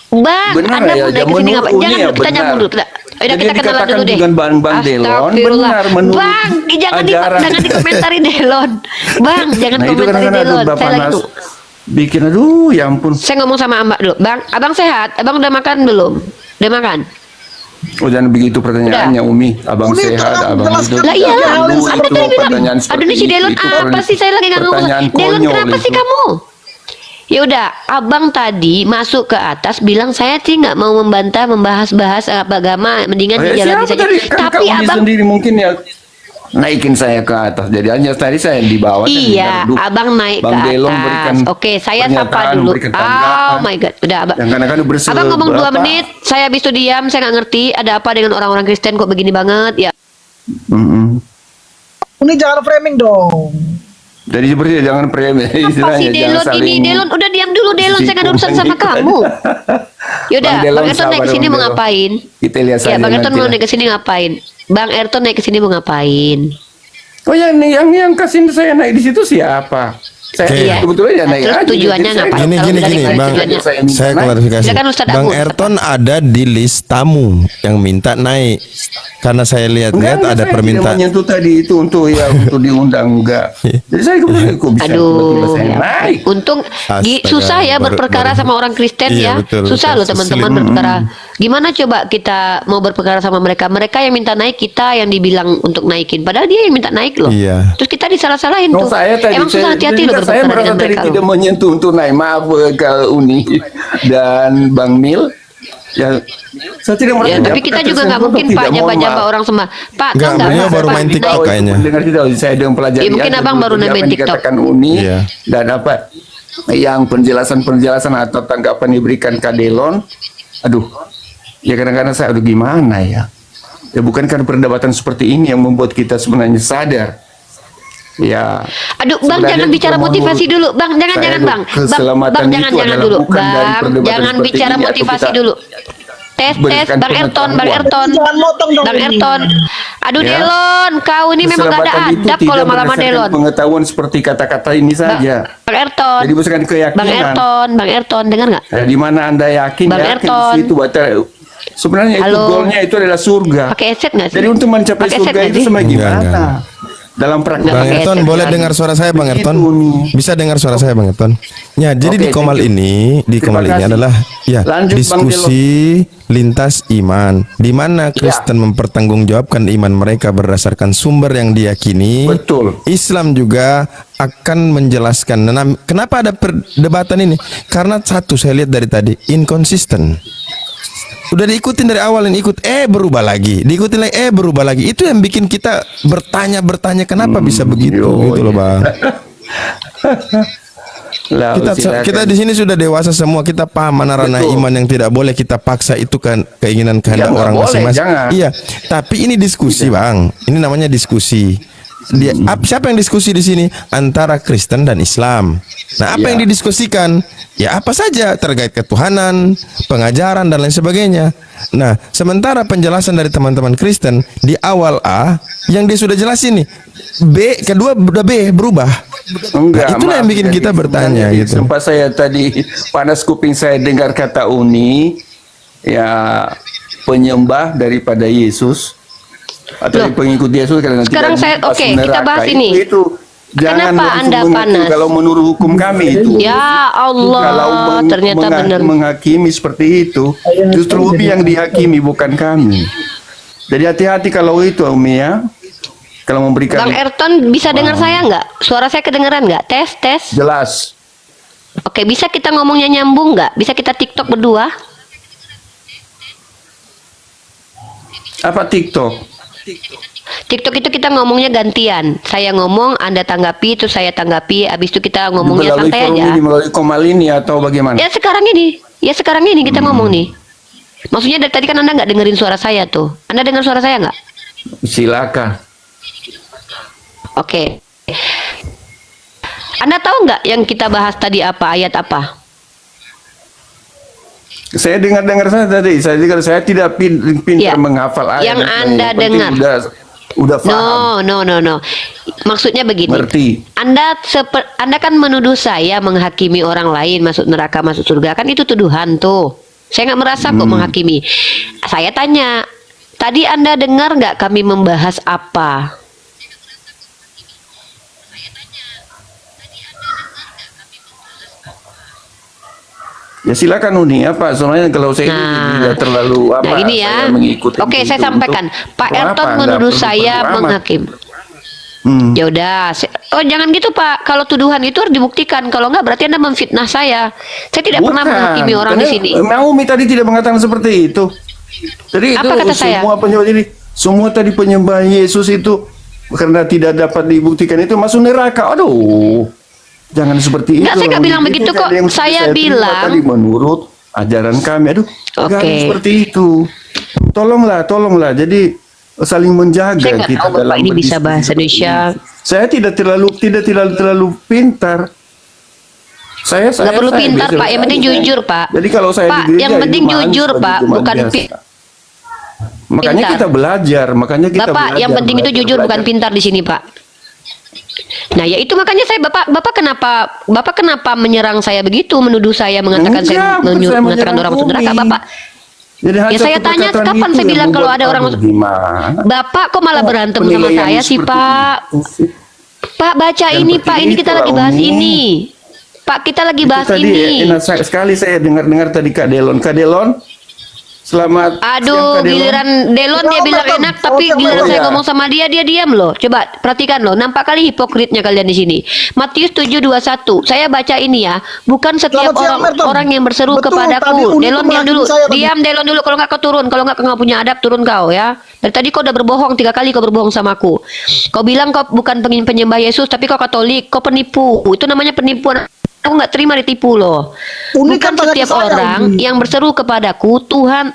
B: Bang,
D: Benar
B: Anda
D: ya,
B: mau naik ke sini
D: menurut
B: ngapain?
D: Uni
B: Jangan
D: ya
B: dulu, kita
D: benar.
B: nyambung dulu. Udah
D: Jadi
B: kita kenalan
D: dikatakan
B: dulu deh.
D: dengan Bang Delon,
B: Astagfirullah.
D: benar, menurut
B: Bang, jangan
D: ajaran.
B: jangan dikomentari Delon. Bang, jangan
D: Nah itu
B: komentari
D: kadang-kadang
B: Delon.
D: Bapak
B: Saya lagi
D: Nas
B: tuh.
D: bikin aduh ya ampun.
B: Saya ngomong sama Mbak dulu. Bang, abang sehat? Abang udah makan belum? Udah makan?
D: Oh jangan begitu pertanyaannya Umi. Abang
A: Umi,
D: sehat,
A: tolong
D: abang
A: jelaskan.
D: hidup.
B: Lah iyalah,
A: Hal yang
B: Anda
A: seperti
B: tadi bilang,
D: pertanyaan
B: aduh
D: seperti
B: ini si Delon
D: itu
B: apa sih, saya lagi nggak ngomong.
D: pertanyaan
B: Delon
D: konyol
B: kenapa sih
D: itu.
B: kamu? Ya udah, abang tadi masuk ke atas bilang saya sih nggak mau membahas agama, mendingan dijalani
D: siapa
B: saja.
D: tadi? Kan
B: Tapi
D: Kak Umi
B: abang
D: sendiri mungkin ya naikin saya ke atas. Jadi hanya tadi saya di bawah. kan
B: iya,
D: duduk.
B: abang naik
D: Bang
B: ke
D: Delon
B: atas.
D: berikan
B: Oke, saya sapa
D: pernyataan,
B: dulu.
D: memberikan tanggapan.
B: Oh my god, udah abang.
D: Yang kadang-kadang
B: Abang ngomong 2
D: berapa?
B: menit, saya habis itu diam, saya nggak ngerti ada apa dengan orang-orang Kristen kok begini banget ya.
D: Mm-mm.
A: Ini jangan framing dong.
D: Jadi seperti jangan
B: Apa
D: istilahnya
B: sih
D: jangan
B: Delon
D: saling
B: ini? Delon udah diam dulu Delon, saya nggak ada urusan sama kamu. Yaudah,
D: Bang Delon
B: Bang Erton naik ke
D: sabar,
B: sini
D: Bang
B: mau
D: Delon.
B: ngapain?
D: Kita lihat
B: Ya,
D: saja
B: Bang Erton
D: nanti
B: mau
D: lah.
B: naik ke sini ngapain? Bang Erton naik ke sini mau ngapain?
D: Oh ya, yang kasih saya naik di situ siapa? Saya
B: Iya.
D: kebetulan ya
B: Nah,
D: naik
B: terus
D: aja.
B: tujuannya
D: Jadi saya
B: ngapain?
D: bilang,
B: Kalau
F: Gini,
B: udah
F: gini,
B: dikasih
F: Bang.
B: tujuannya.
D: saya minta
F: Saya
D: naik.
F: klarifikasi.
B: Silakan Ustadz
F: Bang
B: Abu.
F: Erton ada di list tamu yang minta naik. Karena saya lihat-lihat
D: Enggak,
F: ada
D: saya
F: permintaan.
D: tidak menyentuh tadi itu untuk untuk diundang enggak. Jadi saya kebetulan kok bisa tiba-tiba
B: Aduh,
D: saya
B: ya.
D: naik.
B: Untung
F: Astaga,
B: susah ya
F: baru-
B: berperkara
F: baru-
B: sama orang Kristen
F: Iya,
B: ya.
F: betul,
B: Susah
F: betul.
B: loh teman-teman
F: Sulit.
B: berperkara. Gimana coba kita mau berperkara sama mereka? Mereka yang minta naik, kita yang dibilang untuk naikin. Padahal dia yang minta naik loh.
F: Iya.
B: Terus kita disalah-salahin
D: No,
B: tuh.
D: saya tadi
B: Emang susah hati-hati loh
D: saya
B: berperkara
D: merasa
B: dengan
D: tadi
B: mereka
D: tidak
B: loh.
D: menyentuh untuk naik. Maaf kalau Uni dan Bang Mil. Ya, saya tidak merasa.
B: Ya, tapi kita juga nggak mungkin Pak nyapa-nyapa orang sembah. Pak,
F: Enggak,
B: nggak
F: beliau
B: apa-apa,
F: baru
B: Pak,
F: main
B: naik.
F: TikTok kayaknya.
D: Dengar tidak, saya dengan pelajari.
B: Ya, mungkin
D: aja
B: abang
D: dulu
B: baru
D: apa
B: main
D: yang
B: TikTok.
D: dikatakan Uni
F: Iya.
D: dan apa yang penjelasan atau tanggapan diberikan Kak Delon. Aduh, ya kadang-kadang saya aduh gimana ya. Ya bukankah perdebatan seperti ini yang membuat kita sebenarnya sadar. Ya.
B: Aduh, Bang,
D: sebenarnya
B: jangan bicara
D: menurut
B: motivasi dulu. Bang,
D: saya
B: jangan, Bang.
D: keselamatan
B: Bang,
D: itu
B: jangan
D: adalah
B: dulu.
D: bukan dari
B: Bang,
D: perdebatan
B: jangan
D: seperti
B: bicara
D: ini atau
B: motivasi
D: kita
B: dulu. Tes,
D: berikan
B: Bang Erton, Bang
D: pengetahuan.
B: Erton.
A: Jangan motong dong
B: Bang
A: ini.
B: Erton. Aduh,
D: Ya.
B: Delon, kau ini memang gak ada
D: Keselamatan itu
B: adab
D: tidak
B: kalau malam
D: berdasarkan
B: Delon.
D: pengetahuan seperti kata-kata ini saja.
B: Bang Erton.
D: Jadi berdasarkan keyakinan.
B: Bang Erton, dengar nggak?
D: Di mana Anda yakin
B: Bang
D: yakin
B: Erton.
D: di situ sebenarnya itu
B: Halo.
D: goalnya itu adalah surga.
B: Pakai headset nggak sih?
D: Jadi untuk mencapai
B: Pakai
D: surga
B: headset
D: itu
B: nggak sih?
D: sebenarnya
F: Enggak,
D: gimana?
F: enggak.
D: Dalam praktek.
B: Nggak
F: Bang
B: pakai
F: Erton
B: headset.
F: boleh dengar suara saya Bang
D: Begitu,
F: Erton?
D: Uni.
F: Bisa dengar suara saya Bang Erton? Ya, jadi
D: Oke,
F: di Komal
D: thank you.
F: ini, di
D: Terima
F: Komal ini
D: kasih.
F: adalah ya
D: Lanjut, Bang
F: diskusi lintas iman di mana Kristen mempertanggungjawabkan iman mereka berdasarkan sumber yang diyakini.
D: Betul.
F: Islam juga akan menjelaskan. Nah, kenapa ada perdebatan ini? Karena satu saya lihat dari tadi inkonsisten. Udah diikutin dari awal ini ikut berubah lagi, diikutin lagi berubah lagi. Itu yang bikin kita bertanya kenapa bisa begitu
D: yo,
F: gitu loh
D: iya.
F: Bang.
D: Lah, silakan.
F: Kita di sini sudah dewasa semua, kita paham mana ranah
D: Betul.
F: iman yang tidak boleh kita paksa, itu kan keinginan kehendak
D: nggak
F: orang
D: boleh,
F: masing-masing.
D: jangan.
F: Iya, tapi ini diskusi, Bang. Ini namanya diskusi. Siapa yang diskusi di sini? Antara Kristen dan Islam. Nah, apa
D: Iya.
F: yang didiskusikan? Ya apa saja terkait ketuhanan, pengajaran dan lain sebagainya. Nah, sementara penjelasan dari teman-teman Kristen di awal A yang dia sudah jelasin nih, B kedua udah B berubah.
D: Enggak,
F: Nah, itulah yang
D: maaf
F: bikin
D: ya,
F: kita bertanya
D: sebenarnya
F: gitu.
D: Sempat saya tadi panas kuping saya dengar kata Uni, ya penyembah daripada Yesus atau
B: Loh.
D: pengikut Yesus karena
B: Sekarang
D: tidak
B: saya-
D: masuk
B: oke, kita
D: neraka.
B: bahas ini.
D: Itu jangan
B: Kenapa
D: langsung
B: Anda
D: mengaku
B: panas?
D: kalau menurut hukum kami itu.
B: Ya Allah,
D: Kalau
B: ternyata benar.
D: menghakimi seperti itu, justru Umi yang dihakimi bukan kami. Jadi hati-hati kalau itu Umi ya. Kalau memberikan
B: Bang Ayrton bisa dengar saya nggak? Suara saya kedengeran nggak? Tes, tes.
D: jelas.
B: Oke, bisa kita ngomongnya nyambung nggak? Bisa kita TikTok berdua?
D: Apa TikTok?
B: TikTok itu kita ngomongnya gantian. Saya ngomong, Anda tanggapi, terus saya tanggapi. Abis itu kita ngomongnya
D: Melalui
B: santai
D: forum
B: aja.
D: ini, melalui komal ini atau bagaimana?
B: Ya sekarang ini, kita ngomong nih. Maksudnya dari tadi kan Anda nggak dengerin suara saya tuh. Anda dengar suara saya nggak?
D: Silakan.
B: Oke. Anda tahu nggak yang kita bahas tadi apa? Ayat apa?
D: Saya dengar saya tidak pintar
B: Ya.
D: menghafal ayat.
B: Yang
D: dan
B: Anda
D: yang penting
B: dengar.
D: Udah paham.
B: No. Maksudnya begini.
D: Ngerti.
B: Anda kan menuduh saya menghakimi orang lain masuk neraka, masuk surga. Kan itu tuduhan tuh. Saya nggak merasa kok menghakimi. Saya tanya, tadi Anda dengar nggak kami membahas apa?
D: Ya silakan Uni apa sebenarnya kalau saya tidak terlalu apa
B: Nah ini ya.
D: saya mengikuti
B: Oke, saya
D: itu
B: sampaikan.
D: untuk-
B: Pak
D: untuk
B: Ayrton
D: apa? Anda
B: menuduh
D: perlu
B: saya
D: amat.
B: menghakim.
D: Hmm.
B: Ya udah. Oh jangan gitu Pak. Kalau tuduhan itu harus dibuktikan. Kalau nggak berarti Anda memfitnah saya. Saya tidak pernah
D: Bukan.
B: menghakimi orang di
D: Karena
B: sini.
D: Naomi tadi tidak mengatakan seperti itu. Jadi
B: Apa
D: itu
B: kata saya?
D: semua tadi penyembah Yesus itu karena tidak dapat dibuktikan itu masuk neraka. Aduh. Jangan seperti
B: Nggak,
D: itu.
B: saya nggak bilang
D: Itu
B: begitu
D: kan
B: kok.
D: yang
B: Saya
D: terima
B: bilang-
D: tadi menurut ajaran kami. Aduh. Nggak
B: Oke.
D: ada seperti itu. Tolonglah. Jadi saling menjaga
B: Saya nggak
D: kita
B: tahu Bapak
D: dalam
B: ini bisa
D: berdiskusi
B: bahasa
D: seperti
B: Indonesia.
D: ini. Saya tidak terlalu pintar. Saya
B: Nggak perlu pintar
D: biasa
B: Pak. Yang penting
D: saja.
B: jujur Pak.
D: Jadi kalau saya
B: Pak,
D: di gereja
B: yang penting
D: itu
B: jujur
D: sebagai
B: Pak,
D: jemaat
B: bukan
D: biasa. Makanya
B: pintar.
D: kita belajar,
B: Bapak, yang penting itu jujur bukan pintar di sini Pak. Nah ya itu makanya saya Bapak kenapa menyerang saya begitu, menuduh saya mengatakan saya
D: Enggak, bukan saya
B: mengatakan
D: menyerang
B: orang masuk neraka
D: Umi.
B: Bapak.
D: Jadi
B: Ya
D: hanya
B: saya
D: satu
B: tanya
D: perkataan
B: kapan
D: itu
B: saya
D: yang
B: bilang kalau
D: membuat
B: ada orang
D: aduh,
B: masuk.
D: gimana?
B: Bapak kok malah berantem sama
D: Penilaian
B: saya sih
D: seperti
B: Pak?
D: itu sih.
B: Pak baca
D: Dan
B: ini
D: seperti
B: Pak, ini kita
D: itulah,
B: lagi bahas
D: Umi.
B: ini. Pak kita lagi
D: Itu
B: bahas
D: tadi
B: ini.
D: enak sekali saya dengar tadi Kak Delon. Selamat siang,
B: Aduh,
D: Kak Delon.
B: giliran Delon dia
A: Selamat
B: bilang
A: malam.
B: enak, tapi
A: Selamat
B: giliran
A: malam.
B: saya
D: Ya.
B: ngomong sama dia diam loh. Coba perhatikan loh, nampak kali hipokritnya kalian di sini. Matius 7:21. Saya baca ini ya. Bukan setiap
A: Selamat siang, Merton.
B: orang yang berseru
A: Betul, tadi
B: kepadaku.
A: Uni
B: Delon
A: itu
B: diam dulu.
A: menghakimi saya tadi.
B: Diam Delon dulu, kalau nggak kau turun. Kalau nggak kau nggak punya adab, turun kau ya. Dari tadi kau udah berbohong 3 kali, kau berbohong sama aku. Kau bilang kau bukan penyembah Yesus, tapi kau Katolik, kau penipu. Itu namanya penipuan. Aku nggak terima ditipu loh.
A: Uni
B: Bukan
A: kan tanya ke
B: setiap
A: saya,
B: orang
A: Uni.
B: yang berseru kepadaku, Tuhan.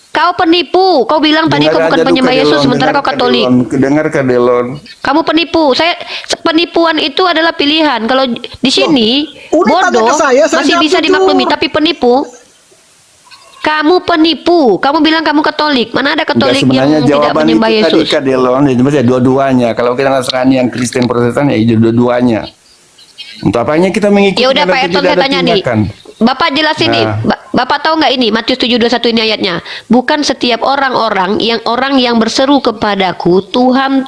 B: Kau penipu. Kau bilang tadi kau
D: Dengar
B: bukan
D: aja
B: penyembah
D: Kak
B: Yesus,
D: Delon,
B: sementara
D: dengar
B: kau
D: Kak
B: Katolik.
D: Delon. Dengar Kak Delon.
B: Kamu penipu. Penipuan itu adalah pilihan. Kalau di sini
A: Uni tanya
B: bodoh
A: ke saya
B: masih
A: jawab
B: bisa
A: jujur.
B: dimaklumi, tapi penipu. Kamu penipu. Kamu bilang kamu Katolik. Mana ada Katolik
D: Enggak,
B: yang
D: sebenarnya
B: tidak
D: jawaban
B: menyembah
D: itu
B: Yesus?
D: tadi Kak Delon, jadi maksudnya dua-duanya. Kalau kita Nasrani yang Kristen Protestan ya dua-duanya. Untuk apanya kita mengikuti?
B: Ya udah
D: kalau
B: Pak Ayrton
D: tidak
B: saya
D: ada
B: tanya nih.
D: tindakan?
B: Bapak jelasin nih.
D: Nah.
B: Bapak tahu nggak ini Matius 7:21 ini ayatnya? Bukan setiap orang yang berseru kepadaku, Tuhan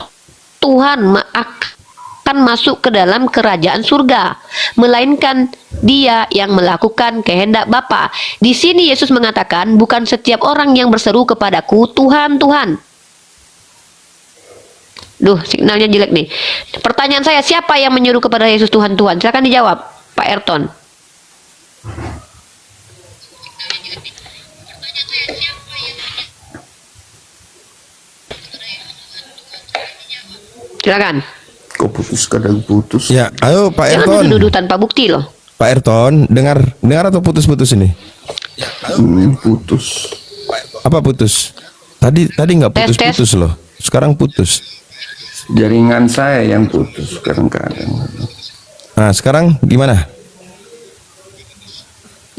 B: akan masuk ke dalam kerajaan surga, melainkan dia yang melakukan kehendak Bapa. Di sini Yesus mengatakan bukan setiap orang yang berseru kepadaku, Tuhan, Tuhan. Duh, signalnya jelek nih. Pertanyaan saya, siapa yang menyuruh kepada Yesus Tuhan, Tuhan? Silakan dijawab, Pak Ayrton. Silakan.
D: Kok putus kadang putus.
F: Ya, ayo Pak
B: Jangan
F: Ayrton.
B: duduk tanpa bukti loh.
F: Pak Ayrton, dengar atau putus-putus ini?
D: Putus.
F: Apa putus? Tadi nggak putus-putus loh. Sekarang putus.
D: Jaringan saya yang putus kadang-kadang.
F: Nah, sekarang gimana?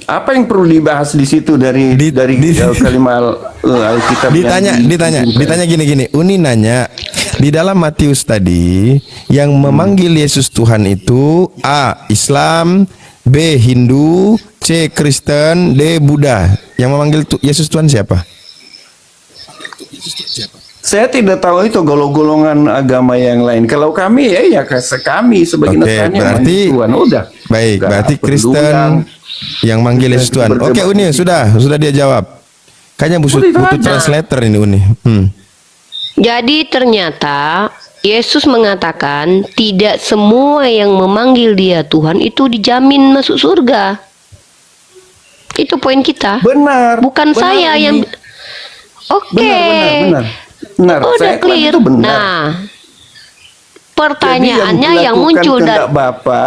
D: Apa yang perlu dibahas di situ dari kalimat Alkitab?
F: Ditanya gini. Uni nanya, di dalam Matius tadi yang memanggil Yesus Tuhan itu A. Islam, B. Hindu, C. Kristen, D. Buddha. Yang memanggil Yesus Tuhan siapa?
D: Saya tidak tahu itu golongan agama yang lain. Kalau kami ya kami sebagai Nasrani
F: berarti
D: Tuhan udah.
F: Baik,
D: Nggak
F: berarti
D: perlu
F: Kristen yang manggil Yesus Tuhan. Oke, Uni sudah dia jawab. Kayaknya butuh translator ini Uni.
B: Jadi ternyata Yesus mengatakan tidak semua yang memanggil dia Tuhan itu dijamin masuk surga. Itu poin kita.
D: Benar.
B: Bukan
D: benar
B: saya
D: ini.
B: yang Oke.
D: Benar.
B: Udah
D: Saya klaim
B: clear.
D: itu benar.
B: Nah, pertanyaannya
D: Jadi
B: yang muncul
D: dari
B: dari
D: Bapa.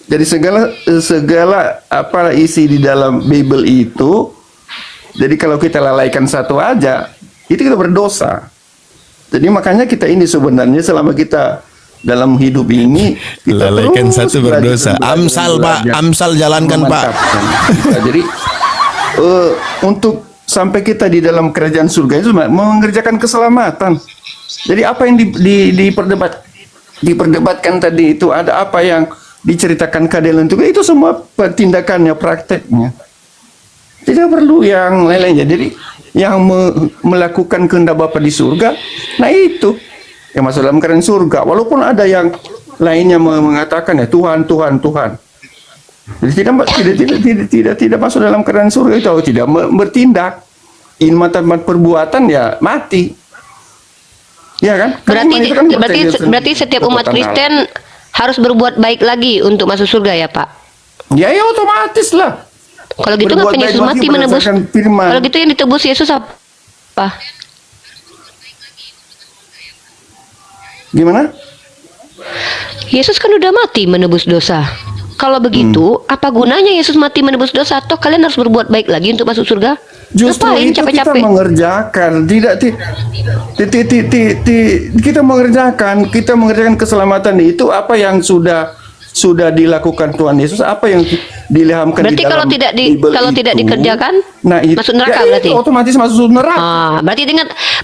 D: Jadi segala apa isi di dalam Bible itu, jadi kalau kita lalaikan satu aja, itu kita berdosa. Jadi makanya kita ini sebenarnya selama kita dalam hidup ini kita
F: Lalaikan
D: terus
F: satu berdosa.
D: belajar,
F: Amsal Pak, amsal jalankan Pak.
D: memantapkan. Nah, jadi untuk sampai kita di dalam kerajaan surga itu mengerjakan keselamatan. Jadi apa yang diperdebatkan tadi itu, ada apa yang diceritakan keadilan itu semua tindakannya, prakteknya. Tidak perlu yang lain-lainnya. Jadi yang melakukan kehendak Bapa di surga, nah itu yang masuk dalam kerajaan surga. Walaupun ada yang lainnya mengatakan ya Tuhan. Jadi tidak masuk dalam kerajaan surga itu, tidak bertindak. Ilmu perbuatan ya mati. Ya kan?
B: Berarti setiap umat Kristen harus berbuat baik lagi untuk masuk surga ya Pak?
D: Ya otomatis lah.
B: Kalau gitu
D: Berbuat
B: ngapain
D: baik
B: Yesus
D: lagi
B: mati menebus?
D: berdasarkan firman.
B: Kalau gitu yang ditebus Yesus apa?
D: Gimana?
B: Yesus kan udah mati menebus dosa. Kalau begitu, apa gunanya Yesus mati menebus dosa? Atau kalian harus berbuat baik lagi untuk masuk surga?
D: Justru
B: Ngapain
D: itu kita
B: capek-capek?
D: mengerjakan, kita mengerjakan keselamatan itu apa yang sudah dilakukan Tuhan Yesus, apa yang diilhamkan
B: Berarti
D: di dalam
B: kalau tidak
D: itu,
B: dikerjakan,
D: itu,
B: masuk neraka
D: ya
B: berarti?
D: itu otomatis masuk neraka.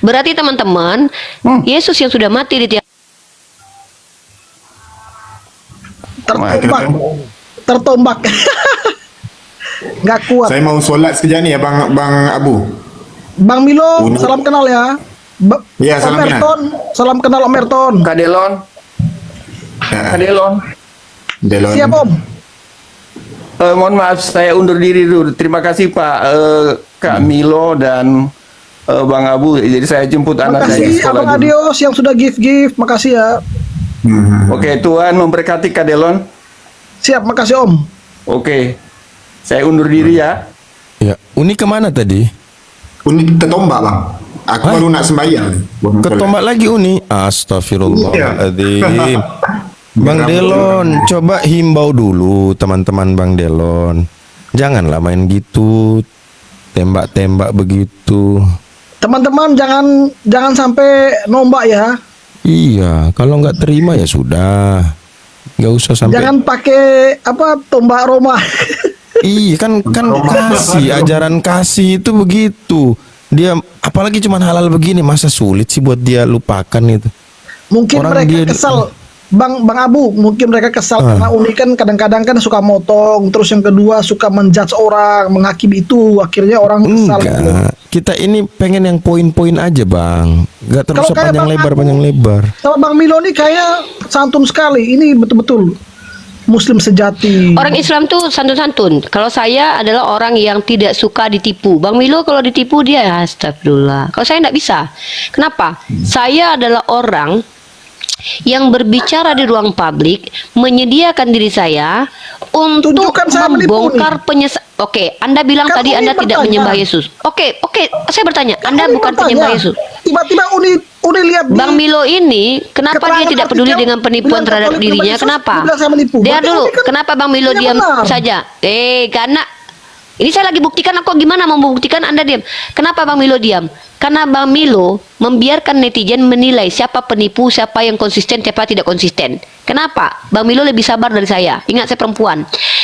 B: Berarti teman-teman, Yesus yang sudah mati di tiap
A: tertombak. Nggak kuat.
C: Saya mau solat sekejap ni ya Bang Abu.
A: Bang Milo,
C: Untuk-
A: salam kenal ya.
C: Ya, salam
A: Om
C: kenal.
A: Erton, salam kenal Om Erton.
D: Kadelon.
C: Delon.
A: Siap Om.
D: Mohon maaf, saya undur diri dulu. Terima kasih Pak Kak Milo dan Bang Abu. Jadi saya jemput anak saya
A: Makasih
D: sekolah
A: Abang
D: dulu.
A: Adios yang sudah gift. Makasih ya.
D: Oke, Tuhan memberkati Kadelon.
A: Siap, makasih Om.
D: Oke, saya undur diri ya.
F: Ya, Uni kemana tadi?
C: Uni tertombak Bang. Aku
F: Hah?
C: baru nak sembahyang ni. Baru nak solat.
F: Ketombak lagi Uni. Astagfirullahaladzim. Bang Delon, coba himbau dulu teman-teman Bang Delon. Janganlah main gitu, tembak-tembak begitu.
A: Teman-teman jangan sampai nombak ya.
F: Iya, kalau nggak terima ya sudah, nggak usah sampai.
A: Jangan pakai tombak Roma.
F: Iya kan ajaran kasih itu begitu. Dia apalagi cuman halal begini, masa sulit sih buat dia lupakan itu.
A: Mungkin
F: Orang
A: mereka
F: dia-
A: kesal. Bang Abu, mungkin mereka kesal karena Uni kan kadang-kadang kan suka motong, terus yang kedua suka menjudge orang, menghakimi itu, akhirnya orang kesal.
F: Enggak, kita ini pengen yang poin-poin aja Bang, nggak terus
A: Kalau kayak
F: panjang
A: Bang
F: lebar
A: Abu-
F: panjang lebar.
A: Sama Bang Milo nih kayak santun sekali. Ini betul-betul Muslim sejati.
B: orang Islam tuh santun-santun. Kalau saya adalah orang yang tidak suka ditipu. Bang Milo kalau ditipu dia astagfirullah. Kalau saya nggak bisa. Kenapa? Saya adalah orang yang berbicara di ruang publik, menyediakan diri saya untuk
A: Tunjukkan saya menipu
B: membongkar penyesal. Oke, Anda bilang
A: Kan
B: tadi
A: Uni
B: Anda tidak
A: bertanya.
B: menyembah Yesus. Oke, saya bertanya, Anda
A: Uni
B: bukan
A: bertanya.
B: penyembah Yesus.
A: Tiba-tiba Uni lihat lihat
B: Bang Milo ini kenapa dia
A: keterangan
B: tidak peduli
A: artikel,
B: dengan penipuan
A: bilang
B: terhadap
A: Katolik
B: dirinya?
A: Yesus,
B: Kenapa?
A: dibilang saya menipu.
B: Dia
A: Berarti
B: dulu,
A: ini kan
B: kenapa Bang Milo
A: tidak
B: diam
A: benar.
B: saja? Karena ini saya lagi buktikan, aku gimana mau membuktikan Anda diam? Kenapa Bang Milo diam? Karena Bang Milo membiarkan netizen menilai siapa penipu, siapa yang konsisten, siapa tidak konsisten. Kenapa? Bang Milo lebih sabar dari saya. Ingat, saya perempuan.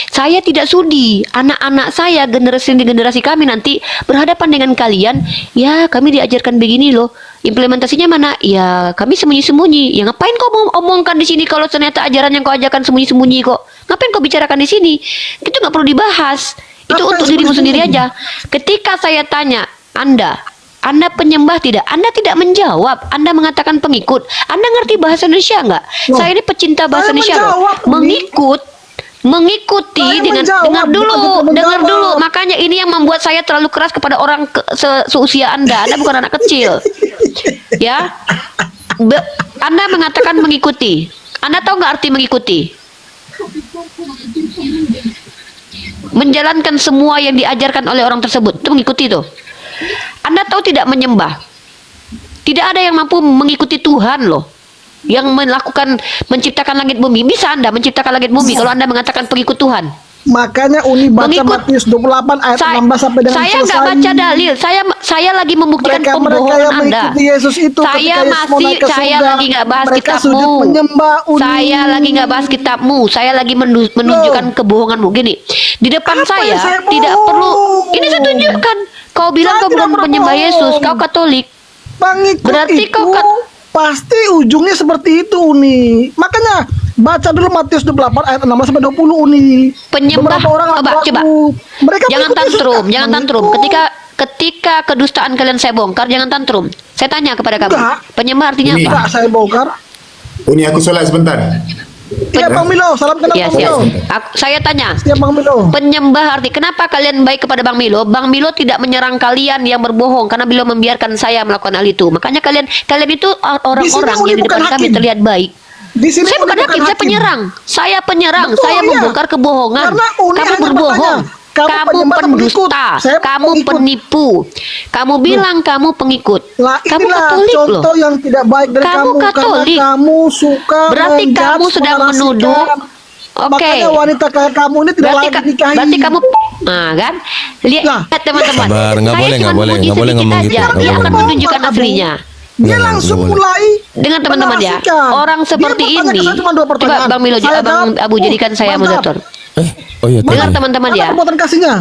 B: Saya tidak sudi anak-anak saya, generasi kami nanti berhadapan dengan kalian. Ya, kami diajarkan begini loh. Implementasinya mana? Ya, kami sembunyi-sembunyi. Ya, ngapain kau mau omongkan di sini kalau ternyata ajaran yang kau ajarkan sembunyi-sembunyi kok? Ngapain kau bicarakan di sini? Itu nggak perlu dibahas. Itu
A: Apa
B: untuk
A: yang
B: dirimu sendiri
A: sembunyi-sembunyi?
B: aja. Ketika saya tanya, Anda penyembah tidak? Anda tidak menjawab. Anda mengatakan pengikut. Anda ngerti bahasa Indonesia nggak?
A: Loh,
B: Saya ini pecinta bahasa
A: saya
B: Indonesia loh.
A: menjawab, Umi.
B: Mengikuti
A: Saya
B: dengan
A: menjawab,
B: dengar
A: bukan
B: dulu,
A: itu
B: dengar
A: menjawab.
B: dulu. Makanya ini yang membuat saya terlalu keras kepada orang seusia Anda. Anda bukan anak kecil. Ya. Anda mengatakan mengikuti. Anda tahu nggak arti mengikuti? Menjalankan semua yang diajarkan oleh orang tersebut. Itu mengikuti tuh. Anda tahu tidak menyembah? Tidak ada yang mampu mengikuti Tuhan loh. Yang menciptakan langit bumi. Bisa Anda menciptakan langit bumi kalau Anda mengatakan pengikut Tuhan.
A: Makanya Uni baca
B: Mengikut-
A: Matius 28 ayat 16 sampai dengan
B: saya
A: selesai.
B: nggak baca dalil. Saya lagi membuktikan
A: Mereka
B: pembohongan
A: yang
B: Anda.
A: mengikuti Yesus itu
B: Saya
A: ketika Yesus mau naik ke
B: saya
A: surga,
B: lagi nggak bahas
A: mereka
B: kitabmu.
A: sujud menyembah, Uni.
B: Saya lagi nggak bahas kitabmu. Saya lagi menunjukkan kebohonganmu. Gini, di depan
A: Apa yang saya
B: tidak
A: bohong?
B: perlu. Ini saya tunjukkan. Kau bilang
A: Saya
B: kau
A: tidak
B: bukan
A: pernah
B: penyembah
A: bohong.
B: Yesus. Kau Katolik.
A: Pengikut
B: Berarti
A: itu
B: kau
A: pasti ujungnya seperti itu, Uni. Makanya baca dulu Matius 28 ayat 16 sampai 20, Uni.
B: Penyembah.
A: Beberapa orang
B: Coba.
A: mereka
B: Jangan
A: mengikuti Yesus,
B: tantrum,
A: kan?
B: jangan tantrum.
A: Mengikut.
B: Ketika kedustaan kalian saya bongkar, jangan tantrum. Saya tanya kepada kamu.
A: Enggak.
B: Penyembah artinya
C: Ini-
B: apa?
A: Enggak, saya bongkar.
C: Uni aku solat sebentar.
A: Iya, Bang Milo, salam kenal
B: Ya,
A: Bang
B: siap.
A: Milo.
B: Saya tanya.
A: Siap, Bang Milo.
B: Penyembah arti kenapa kalian baik kepada Bang Milo? Bang Milo tidak menyerang kalian yang berbohong karena beliau membiarkan saya melakukan hal itu. Makanya kalian itu orang-orang
A: Uni
B: yang di
A: bukan
B: depan kami
A: hakim.
B: terlihat baik.
A: Di sini
B: Saya
A: Uni
B: bukan hakim, saya penyerang. Saya penyerang,
A: Betul,
B: saya
A: iya.
B: membongkar kebohongan.
A: Karena Uni
B: Kamu
A: hanya
B: berbohong.
A: bertanya, kamu penyembah atau pengikut?
B: pendusta,
A: Saya
B: kamu
A: pengikut.
B: penipu. Kamu bilang kamu pengikut.
A: Lah,
B: Kamu
A: inilah
B: Katolik loh.
A: contoh yang tidak baik dari
B: Kamu
A: kamu,
B: Katolik.
A: karena kamu suka
B: Berarti
A: menjudge,
B: kamu sedang
A: menarasikan.
B: menuduh. Oke.
A: Makanya wanita kayak kamu ini tidak layak dinikahi.
B: Berarti kamu, nah kan, lihat
A: Lah,
B: teman-teman.
F: sabar, nggak
B: Saya
F: boleh,
B: cuma
F: nggak boleh,
B: menguji
F: nggak boleh
B: sedikit
F: ngomong
B: aja.
F: gitu, nggak
B: Dia
F: boleh
B: akan
F: ngomong.
B: menunjukkan
A: Kamu.
B: aslinya.
A: Dia
F: Nggak
A: langsung
F: boleh.
A: mulai
B: Dengan teman-teman ya,
A: menarasikan.
B: orang
A: Dia
B: seperti
A: bertanya ke
B: ini.
A: saya cuma dua
B: Coba
A: pertanyaan.
B: Bang Milo,
A: Saya
B: Abang
A: jawab,
B: Abu jadikan saya
A: mantap.
B: moderator.
F: Oh iya
B: Dengar
F: tadi.
B: teman-teman
A: Mana
B: ya.
A: perbuatan kasihnya?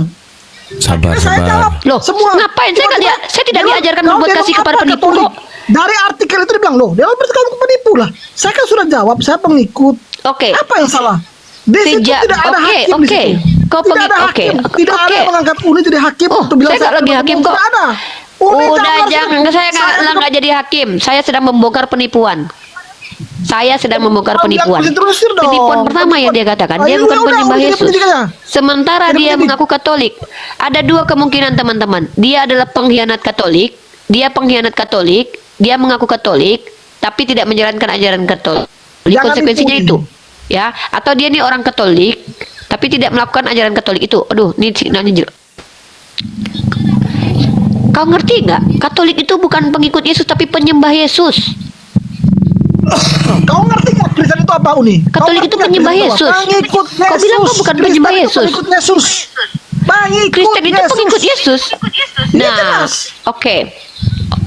F: Sabar,
A: Saya jawab.
F: sabar.
B: Loh,
A: Semua.
B: ngapain? Saya tidak diajarkan
A: Kau
B: berbuat
A: bilang
B: kasih
A: apa,
B: kepada penipu
A: Katolik?
B: kok.
A: Dari artikel itu dibilang loh, dia berarti kamu penipu lah. Saya kan sudah jawab, saya pengikut.
B: Oke.
A: Apa yang salah? Di situ
B: Sejak-
A: tidak ada
B: oke,
A: hakim di
B: oke.
A: situ.
B: Kau
A: Tidak ada
B: oke,
A: hakim.
B: oke.
A: Tidak ada yang mengangkat Uni jadi hakim
B: Oh,
A: untuk bilang
B: saya nggak lagi
A: penipu.
B: hakim kok.
A: Tidak ada. Uni
B: Udah
A: jangan
B: jangan, saya nggak jadi hakim. Saya sedang membongkar penipuan. Saya sedang membongkar
A: Jangan
B: penipuan.
A: bilang terusir dong.
B: Penipuan pertama yang dia katakan, dia
A: Ayo,
B: bukan
A: udah,
B: penyembah
A: udah,
B: Yesus.
A: pendidikannya.
B: Sementara
A: Jadi
B: dia
A: pendidik.
B: mengaku Katolik. Ada dua kemungkinan teman-teman. Dia adalah pengkhianat Katolik. Dia pengkhianat Katolik. Dia mengaku Katolik, tapi tidak menjalankan ajaran Katolik.
A: Jangan
B: Konsekuensinya
A: tipu.
B: itu. Ya, atau dia ini orang Katolik, tapi tidak melakukan ajaran Katolik itu. Aduh, ini signalnya jelek. Kau ngerti nggak? Katolik itu bukan pengikut Yesus, tapi penyembah Yesus.
A: Kau ngerti nggak Kristen itu apa, Uni? Kau
B: Katolik
A: ngerti
B: itu
A: nggak
B: penyembah
A: Kristen itu
B: Yesus.
A: apa? Pengikut Yesus.
B: Kau bilang kau bukan
A: Kristen
B: penyembah
A: itu
B: Yesus.
A: Pengikut Yesus. Pengikut
B: Kristen itu
A: Yesus.
B: pengikut Yesus.
A: Iya,
B: Nah,
A: jelas.
B: oke.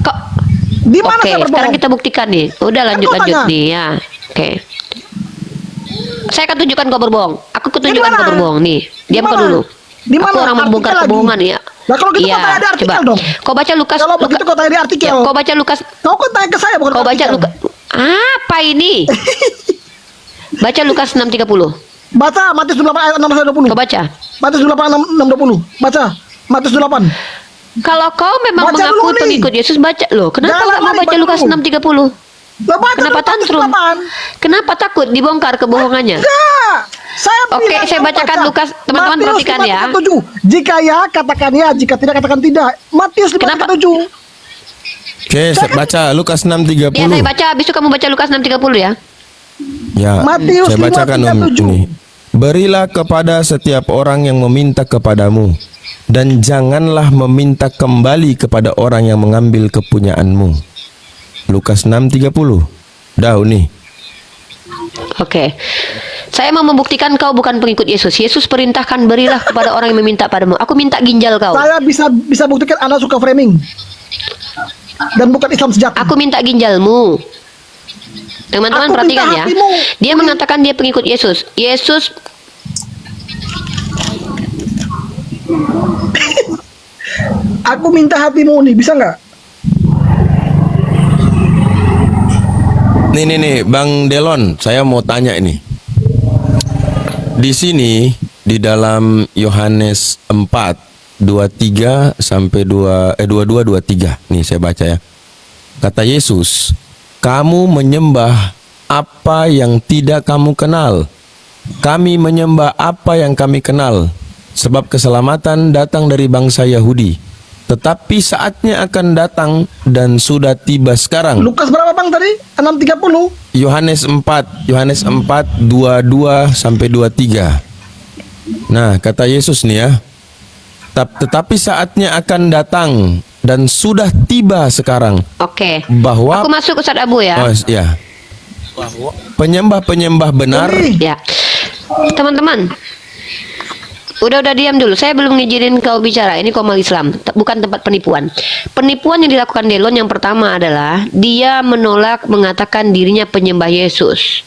B: Kok
A: Di mana
B: Oke,
A: saya berbohong?
B: sekarang kita buktikan nih. Udah
A: Kan
B: lanjut
A: kau tanya.
B: nih ya. Oke. Saya akan tunjukkan kau berbohong. Aku tunjukkan
A: mana?
B: kau berbohong nih.
A: Di
B: Diam kau
A: mana?
B: dulu.
A: Di
B: Aku
A: mana?
B: orang membongkar
A: Artikel lagi.
B: kebohongan ya.
A: Lah, kalau gitu
B: Iya,
A: kau tanya di artikel
B: coba.
A: dong.
B: Kau baca Lukas.
A: Kalau begitu kau tanya di artikel.
B: Ya, kau baca Lukas.
A: Kau kan tanya ke saya bukan
B: Kau
A: ke
B: baca
A: artikel.
B: Lukas. Apa ini? Baca Lukas 6:30.
A: Baca Matius 28 ayat 16 sampai 20.
B: Kau baca.
A: Matius 28 6 20. Baca. Matius 28.
B: Kalau kau memang
A: Baca
B: mengaku
A: dulu nih.
B: pengikut Yesus, baca loh. Kenapa
A: Jangan
B: nggak mau
A: lari,
B: baca
A: baca
B: Lukas
A: dulu.
B: 6:30?
A: Lah, baca
B: Kenapa
A: dulu Matius
B: tantrum?
A: 28.
B: Kenapa takut dibongkar kebohongannya?
A: Enggak. Saya
B: Oke,
A: bilang
B: saya
A: kamu
B: bacakan
A: baca.
B: Lukas. Teman-teman
A: Matius
B: perhatikan ya.
A: 5:37. Jika ya, katakan ya. Jika tidak, katakan tidak. Matius
B: Kenapa?
A: 5:37.
F: Oke, baca Lukas 6:30.
B: Ya, saya baca. Habis itu kamu baca Lukas 6:30 ya.
F: Ya,
A: Matius
F: saya bacakan
A: 5:37.
F: ini. Berilah kepada setiap orang yang meminta kepadamu, dan janganlah meminta kembali kepada orang yang mengambil kepunyaanmu. Lukas 6:30. Dah nih.
B: Oke. Saya mau membuktikan kau bukan pengikut Yesus. Yesus perintahkan berilah kepada orang yang meminta padamu. Aku minta ginjal kau.
A: Saya bisa buktikan Anda suka framing. Dan bukan Islam sejati.
B: Aku minta ginjalmu. Teman-teman
A: Aku
B: perhatikan
A: minta
B: ya.
A: hatimu.
B: Dia mengatakan dia pengikut Yesus. Yesus
A: Aku minta hatimu nih, bisa nggak?
F: Nih, Bang Delon, saya mau tanya ini. Di sini di dalam Yohanes 4:23 sampai 22:23. Nih saya baca ya. Kata Yesus, "Kamu menyembah apa yang tidak kamu kenal. Kami menyembah apa yang kami kenal, sebab keselamatan datang dari bangsa Yahudi. Tetapi saatnya akan datang dan sudah tiba sekarang."
A: Lukas berapa bang tadi? 6:30.
F: Yohanes 4 22 sampai 23. Nah, kata Yesus nih ya. Tetapi saatnya akan datang dan sudah tiba sekarang
B: Oke.
F: bahwa
B: Aku masuk Ustaz Abu ya.
F: oh ya. Penyembah-penyembah benar
B: Ya. Teman-teman. Udah diam dulu. Saya belum ngizinin kau bicara. Ini Komal Islam, bukan tempat penipuan. Penipuan yang dilakukan Delon yang pertama adalah dia menolak mengatakan dirinya penyembah Yesus.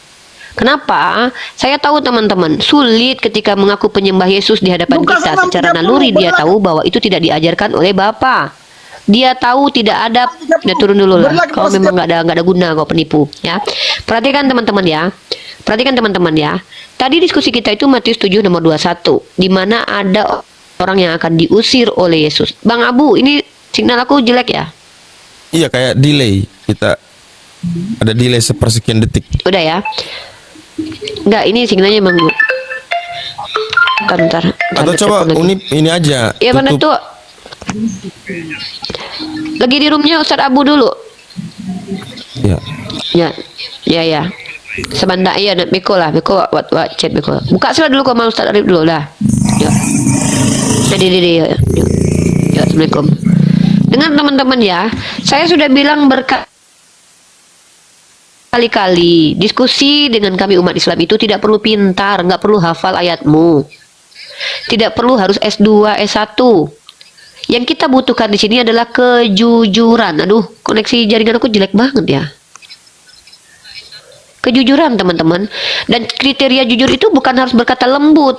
B: Kenapa? Saya tahu teman-teman, sulit ketika mengaku penyembah Yesus di hadapan
A: Lukas
B: kita. Secara
A: 6:30,
B: naluri dia
A: benar.
B: tahu bahwa itu tidak diajarkan oleh Bapa. Dia tahu tidak ada. Udah turun dulu lah.
A: Benar,
B: Kalau
A: Mas.
B: memang nggak ada guna kau penipu, ya. Perhatikan teman-teman ya. Perhatikan teman-teman ya. Tadi diskusi kita itu Matius 7 nomor 21, di mana ada orang yang akan diusir oleh Yesus. Bang Abu, ini signal aku jelek ya?
F: iya kayak delay. Kita ada delay sepersekian detik.
B: Udah ya. Enggak, ini signalnya emang. Bentar.
F: Atau
B: ada
F: coba
B: telepon lagi.
F: ini aja.
B: Ya mana
F: tutup.
B: tuh? Lagi di roomnya Ustaz Abu dulu.
F: Ya.
B: Ya. Sebentar ya, nak Beko lah. Beko buat chat Beko. Buka sila dulu kau mau Ustaz Arif dulu lah. Ya. Jadi. Ya. Assalamualaikum. Dengar teman-teman ya, saya sudah bilang berkali-kali diskusi dengan kami umat Islam itu tidak perlu pintar, nggak perlu hafal ayatmu. Tidak perlu harus S2, S1. Yang kita butuhkan di sini adalah kejujuran. Aduh, koneksi jaringan aku jelek banget ya. Kejujuran teman-teman. Dan kriteria jujur itu bukan harus berkata lembut.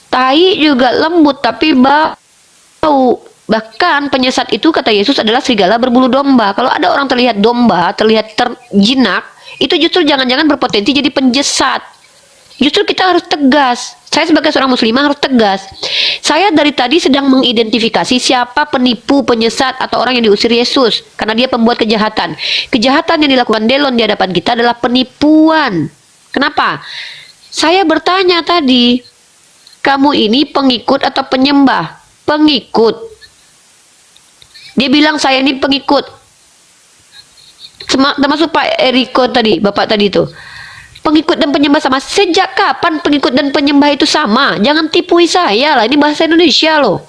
B: Tai juga lembut tapi bau. Bahkan penyesat itu kata Yesus adalah serigala berbulu domba. Kalau ada orang terlihat domba, terlihat terjinak, itu justru jangan-jangan berpotensi jadi penjesat. Justru kita harus tegas. Saya sebagai seorang muslimah harus tegas. Saya dari tadi sedang mengidentifikasi siapa penipu, penyesat, atau orang yang diusir Yesus. Karena dia pembuat kejahatan. Kejahatan yang dilakukan Delon di hadapan kita adalah penipuan. Kenapa? Saya bertanya tadi, kamu ini pengikut atau penyembah? Pengikut. Dia bilang saya ini pengikut. Termasuk Pak Eriko tadi, Bapak tadi itu. Pengikut dan penyembah sama. Sejak kapan pengikut dan penyembah itu sama? Jangan tipui saya lah. Ini bahasa Indonesia loh.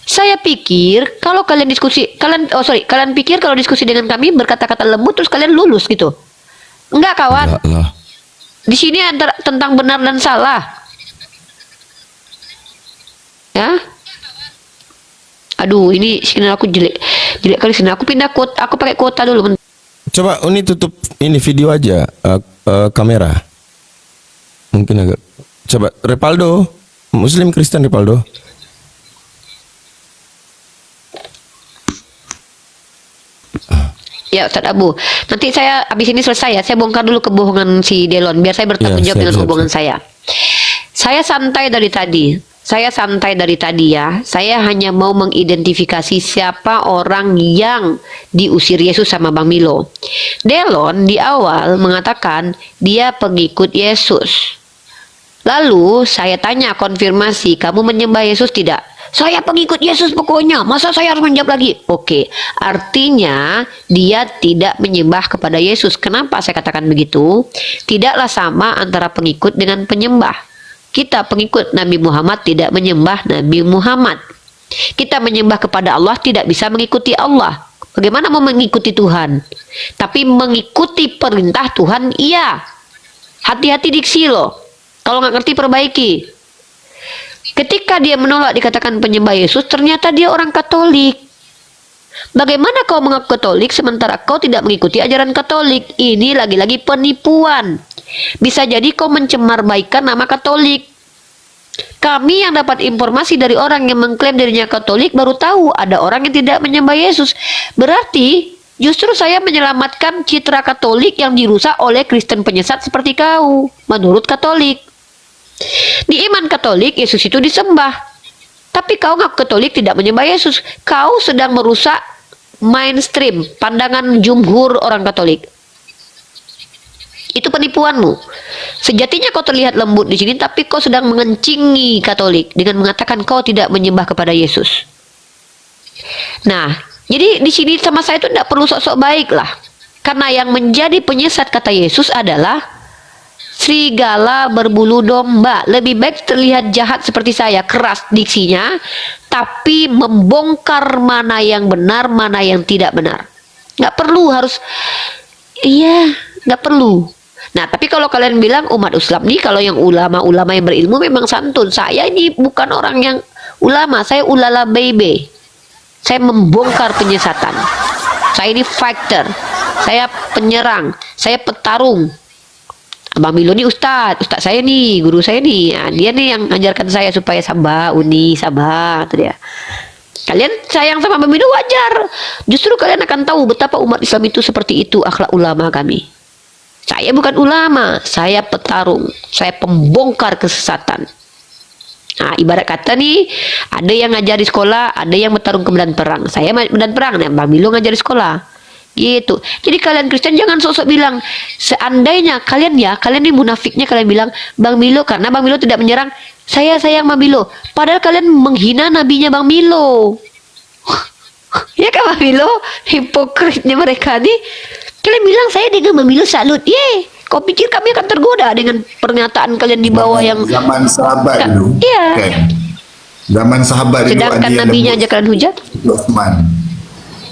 B: Saya pikir kalau kalian kalian pikir kalau diskusi dengan kami berkata-kata lembut terus kalian lulus gitu. Enggak kawan.
F: Enggak lah.
B: Di sini antara tentang benar dan salah. Ya. Aduh, ini sinyal aku jelek kali sinyal. Aku pindah kuota, aku pakai kuota dulu.
F: Coba Uni tutup ini video aja kamera. Mungkin agak. Coba Repaldo, Muslim Kristen Repaldo.
B: Ya Ustaz Abu, nanti saya habis ini selesai ya, saya bongkar dulu kebohongan si Delon biar saya bertanggung
F: Ya,
B: jawab dengan
F: siap.
B: hubungan saya. Saya santai dari tadi. Ya. Saya hanya mau mengidentifikasi siapa orang yang diusir Yesus sama Bang Milo. Delon di awal mengatakan dia pengikut Yesus. Lalu saya tanya konfirmasi, kamu menyembah Yesus tidak? Saya pengikut Yesus pokoknya, masa saya harus menjawab lagi? Oke, artinya dia tidak menyembah kepada Yesus. Kenapa saya katakan begitu? Tidaklah sama antara pengikut dengan penyembah. Kita pengikut Nabi Muhammad tidak menyembah Nabi Muhammad. Kita menyembah kepada Allah tidak bisa mengikuti Allah. Bagaimana mau mengikuti Tuhan? Tapi mengikuti perintah Tuhan, iya. Hati-hati diksi loh. Kalau nggak ngerti, perbaiki. Ketika dia menolak dikatakan penyembah Yesus, ternyata dia orang Katolik. Bagaimana kau mengaku Katolik sementara kau tidak mengikuti ajaran Katolik? Ini lagi-lagi penipuan. Bisa jadi kau mencemarbaikan nama Katolik. Kami yang dapat informasi dari orang yang mengklaim dirinya Katolik baru tahu ada orang yang tidak menyembah Yesus. Berarti justru saya menyelamatkan citra Katolik yang dirusak oleh Kristen penyesat seperti kau. Menurut Katolik, di iman Katolik Yesus itu disembah. Tapi kau ngaku Katolik tidak menyembah Yesus. Kau sedang merusak mainstream pandangan jumhur orang Katolik. Itu penipuanmu. Sejatinya kau terlihat lembut di sini, tapi kau sedang mengencingi Katolik dengan mengatakan kau tidak menyembah kepada Yesus. Nah, jadi di sini sama saya itu tidak perlu sok-sok baik lah. Karena yang menjadi penyesat kata Yesus adalah serigala berbulu domba. Lebih baik terlihat jahat seperti saya, keras diksinya, tapi membongkar mana yang benar, mana yang tidak benar. Nggak perlu harus, iya, nggak perlu. Nah, tapi kalau kalian bilang umat Islam nih, kalau yang ulama-ulama yang berilmu memang santun. Saya ini bukan orang yang ulama, saya ulala baby. Saya membongkar penyesatan. Saya ini fighter, saya penyerang, saya petarung. Abang Milo nih ustadz saya nih, guru saya nih. Nah, dia nih yang ngajarkan saya supaya sabar, uni, sabar, itu dia. Kalian sayang sama Abang Milo wajar. Justru kalian akan tahu betapa umat Islam itu seperti itu akhlak ulama kami. Saya bukan ulama, saya petarung, saya pembongkar kesesatan. Nah, ibarat kata nih, ada yang ngajar di sekolah, ada yang bertarung ke medan perang. Saya medan perang, nih, Bang Milo ngajar di sekolah. Gitu. Jadi kalian Kristen jangan sok-sok bilang, seandainya kalian nih munafiknya kalian bilang, Bang Milo, karena Bang Milo tidak menyerang, saya sayang Bang Milo. Padahal kalian menghina nabinya Bang Milo. Ya kan Bang Milo? Hipokritnya mereka nih. Kalian bilang saya dengan Bang Milo salut. Kau pikir kami akan tergoda dengan pernyataan kalian di bawah yang
C: zaman sahabat dulu.
B: Iya.
C: Kan? Zaman sahabat dulu
B: sedangkan
C: ada yang
B: nabinya
C: lembut
B: aja kalian hujat.
C: seperti Utsman.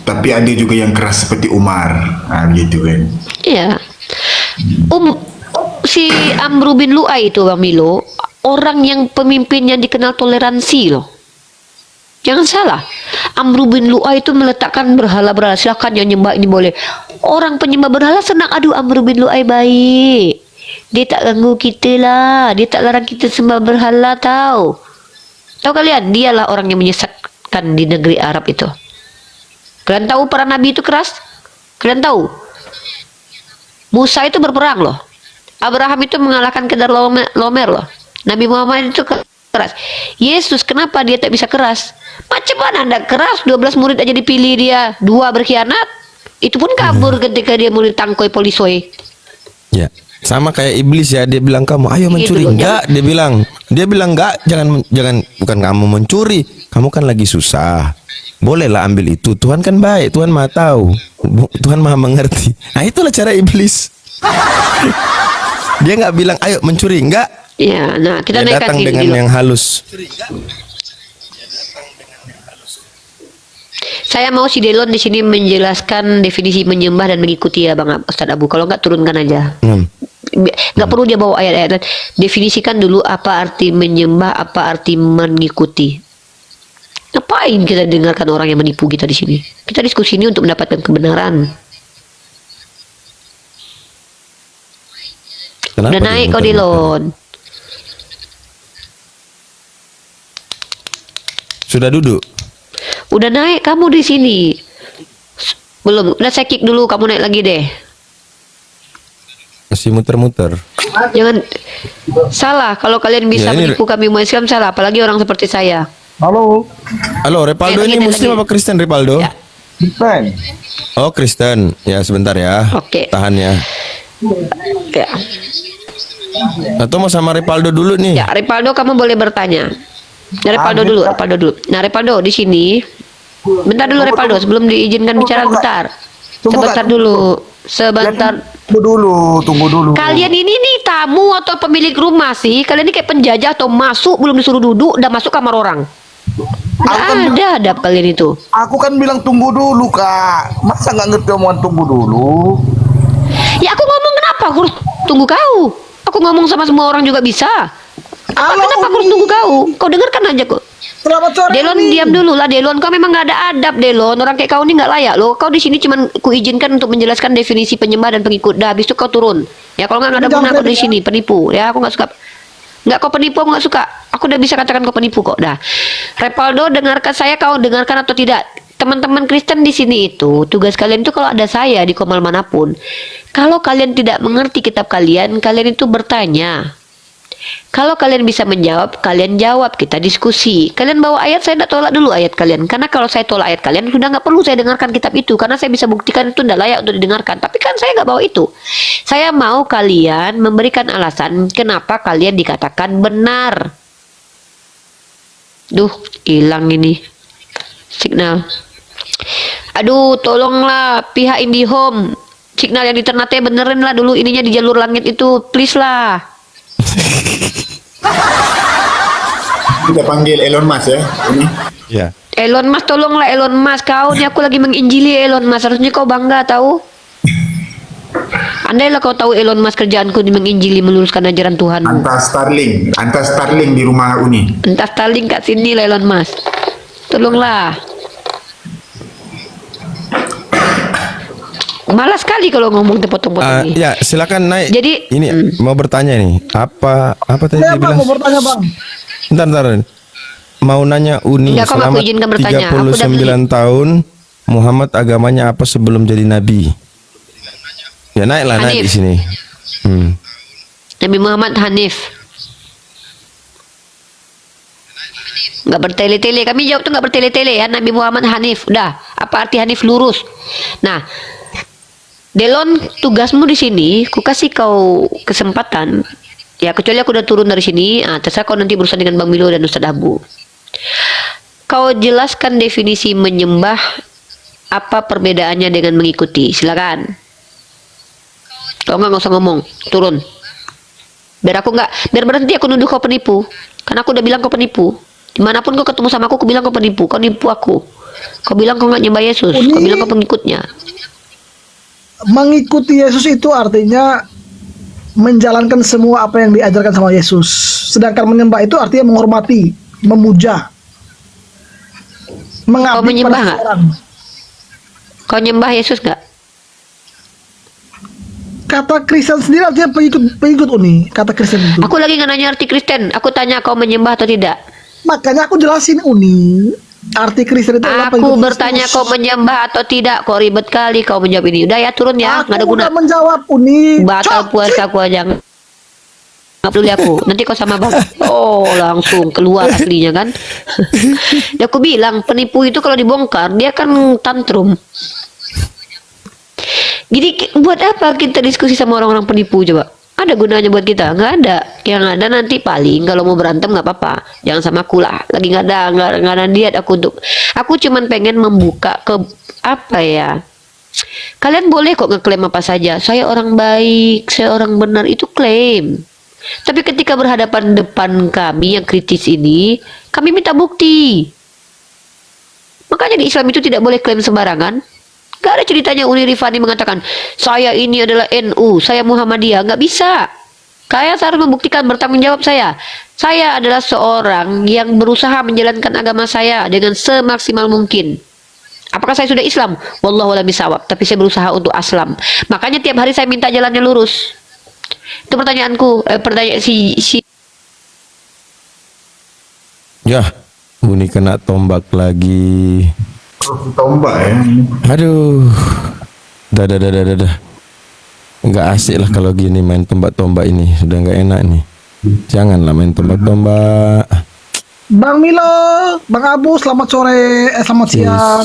C: Tapi ada juga yang keras seperti Umar. Gitu kan.
B: Iya. Si Amr bin Lu'ay itu Bang Milo, orang yang pemimpinnya dikenal toleransi loh. Jangan salah, Amr bin Lu'ay itu meletakkan berhala-berhala. Silahkan yang nyembah ini boleh. Orang penyembah berhala senang, aduh Amr bin Lu'ay baik. Dia tak ganggu kita lah. Dia tak larang kita sembah berhala tahu. Tahu kalian, dialah orang yang menyesatkan di negeri Arab itu. Kalian tahu para nabi itu keras? Kalian tahu? Musa itu berperang loh. Abraham itu mengalahkan Kedar Lomer loh. Nabi Muhammad itu keras. Yesus kenapa dia tak bisa keras? Macam mana anda keras? 12 murid aja dipilih dia, 2 berkhianat. Itu pun kabur ketika dia murid tangkoi polisoi.
F: Ya, sama kayak iblis ya, dia bilang kamu ayo mencuri.
B: Gitu loh,
F: Enggak, dia bilang enggak, jangan bukan kamu mencuri. Kamu kan lagi susah. Bolehlah ambil itu. Tuhan kan baik, Tuhan Maha tahu. Tuhan Maha mengerti. Nah, itulah cara iblis. Dia nggak bilang ayo mencuri, enggak.
B: Ya, nah kita
F: Dia
B: naikkan
F: datang
B: ini
F: dengan
B: dulu.
F: yang halus.
B: Saya mau si Delon di sini menjelaskan definisi menyembah dan mengikuti ya Bang Ustadz Abu. Kalau nggak turunkan aja. Nggak perlu dia bawa ayat-ayat. Definisikan dulu apa arti menyembah, apa arti mengikuti. Ngapain kita dengarkan orang yang menipu kita di sini? Kita diskusi ini untuk mendapatkan kebenaran.
F: Kenapa
B: Udah
F: dia
B: naik kau
F: muter-muter?
B: Delon.
F: Sudah duduk.
B: Udah naik kamu di sini. Belum. Udah saya kick dulu. Kamu naik lagi deh.
F: Masih muter-muter.
B: Jangan salah. Kalau kalian bisa
F: Ya, ini-
B: menipu kami umat Islam salah. Apalagi orang seperti saya.
A: Halo,
F: Halo, Repaldo
B: Lagi,
F: ini
B: lagi.
F: Muslim apa Kristen Repaldo?
B: Ya.
A: Kristen.
F: Oh Kristen. Ya sebentar ya.
B: Oke.
F: Tahan ya.
B: Ya.
F: Atau mau sama Repaldo dulu nih?
B: Ya, Repaldo kamu boleh bertanya. Nah, Repaldo dulu, Repaldo dulu. Nah, Repaldo di sini. Bentar dulu Repaldo, sebelum diizinkan bicara bentar. Sebentar dulu. Sebentar.
A: Tunggu dulu.
B: Kalian ini nih tamu atau pemilik rumah sih? Kalian ini kayak penjajah atau masuk belum disuruh duduk udah masuk kamar orang. Nggak ada adab kalian itu.
G: Aku kan bilang tunggu dulu kak. Masa nggak ngerti omongan tunggu dulu?
B: Ya aku ngomong kenapa aku harus tunggu kau? Aku ngomong sama semua orang juga bisa.
A: Halo,
B: Kenapa aku harus
A: Uni.
B: tunggu kau? Kau dengarkan aja kok.
A: Selamat sore.
B: Delon
A: Uni.
B: diam dulu lah Delon, kau memang nggak ada adab Delon. Orang kayak kau ini nggak layak loh. Kau di sini cuman kuizinkan untuk menjelaskan definisi penyembah dan pengikut. Dah, habis itu kau turun. Ya kalau nggak ada
A: Jangan
B: guna kau
A: berani,
B: di sini penipu. Ya aku nggak suka. Nggak, kau penipu, aku nggak suka. Aku udah bisa katakan kau penipu kok. Dah, Repaldo dengarkan saya, kau dengarkan atau tidak? Teman-teman Kristen di sini itu tugas kalian itu kalau ada saya di komal manapun, kalau kalian tidak mengerti kitab kalian, kalian itu bertanya. Kalau kalian bisa menjawab, kalian jawab, kita diskusi. Kalian bawa ayat, saya tidak tolak dulu ayat kalian. Karena kalau saya tolak ayat kalian, sudah nggak perlu saya dengarkan kitab itu. Karena saya bisa buktikan itu tidak layak untuk didengarkan. Tapi kan saya nggak bawa itu. Saya mau kalian memberikan alasan kenapa kalian dikatakan benar. Duh, hilang ini signal. Aduh, tolonglah pihak IndiHome. Signal yang di Ternate benerin lah dulu ininya di jalur langit itu, please lah.
C: Kita panggil Elon Musk ya. Ini.
F: Ya.
B: Elon Musk, tolonglah Elon Musk, kau nih aku lagi menginjili Elon Musk, harusnya kau bangga tahu. Andailah kau tahu Elon Musk kerjaanku di menginjili, meluruskan ajaran Tuhan.
C: Antar Starlink di rumah Uni.
B: Entah Starlink kat sini lah Elon Musk. Tolonglah. Malas sekali kalau ngomong terpotong-potong ini.
F: Ya, silakan naik.
B: Jadi,
F: ini mau bertanya nih. Apa tadi
A: Ya
F: dia
A: bang,
F: bilang?
A: mau bertanya bang.
F: Bentar. Mau nanya Uni
B: Enggak, kau nggak
F: selama
B: aku izinkan bertanya. Aku udah
F: 39 tahun Muhammad agamanya apa sebelum jadi nabi? Ya naiklah naik
B: Hanif.
F: di sini.
B: Nabi Muhammad Hanif. Nggak bertele-tele. Kami jawab tuh nggak bertele-tele ya. Nabi Muhammad Hanif. Udah. Apa arti Hanif? Lurus. Nah, Delon, tugasmu di sini, ku kasih kau kesempatan. Ya, kecuali aku udah turun dari sini, terserah kau nanti berurusan dengan Bang Milo dan Ustadz Abu. Kau jelaskan definisi menyembah, apa perbedaannya dengan mengikuti. Silakan. Kalau nggak usah ngomong, turun. Biar berhenti aku nuduh kau penipu. Karena aku udah bilang kau penipu. Dimanapun kau ketemu sama aku bilang kau penipu. Kau nipu aku. Kau bilang kau nggak nyembah Yesus. Kau bilang kau pengikutnya.
A: Mengikuti Yesus itu artinya menjalankan semua apa yang diajarkan sama Yesus. Sedangkan menyembah itu artinya menghormati, memuja, mengabdi
B: Kau menyembah
A: pada
B: nggak?
A: orang.
B: Kau nyembah Yesus nggak?
A: Kata Kristen sendiri artinya pengikut Uni. Kata Kristen itu.
B: Aku lagi nggak nanya arti Kristen. Aku tanya kau menyembah atau tidak.
A: Makanya aku jelasin Uni. Arti Kristen itu adalah
B: Aku
A: pengikut
B: bertanya
A: Kristus.
B: kau menyembah atau tidak. Kau ribet kali kau menjawab ini. Udah ya turun ya. Nggak ada
A: Aku
B: guna.
A: udah menjawab Uni.
B: Batal
A: Cok.
B: puasa aku aja. Nggak peduli aku. Nanti kau sama bang. Oh langsung keluar aslinya kan. Ya aku bilang penipu itu kalau dibongkar dia kan tantrum. Jadi buat apa kita diskusi sama orang-orang penipu coba? Ada gunanya buat kita? Nggak ada. Yang ada nanti paling kalau mau berantem nggak apa-apa. Jangan sama aku lah. Lagi nggak ada niat aku untuk. Aku cuman pengen membuka ke apa ya? Kalian boleh kok ngeklaim apa saja. Saya orang baik, saya orang benar, itu klaim. Tapi ketika berhadapan depan kami yang kritis ini, kami minta bukti. Makanya di Islam itu tidak boleh klaim sembarangan. Gak ada ceritanya Uni Rifani mengatakan, saya ini adalah NU, saya Muhammadiyah. Gak bisa. Saya harus membuktikan bertanggung jawab saya. Saya adalah seorang yang berusaha menjalankan agama saya dengan semaksimal mungkin. Apakah saya sudah Islam? Wallahu a'lam bishawab. Tapi saya berusaha untuk aslam. Makanya tiap hari saya minta jalannya lurus. Itu pertanyaanku. Pertanyaan si
F: Ya, Uni kena tombak lagi.
C: Tombak ya.
F: Aduh. Dah. Nggak asik lah kalau gini main tombak-tombak ini. Sudah nggak enak nih. Janganlah main tombak-tombak.
A: Bang Milo, Bang Abu, selamat sore, selamat siang.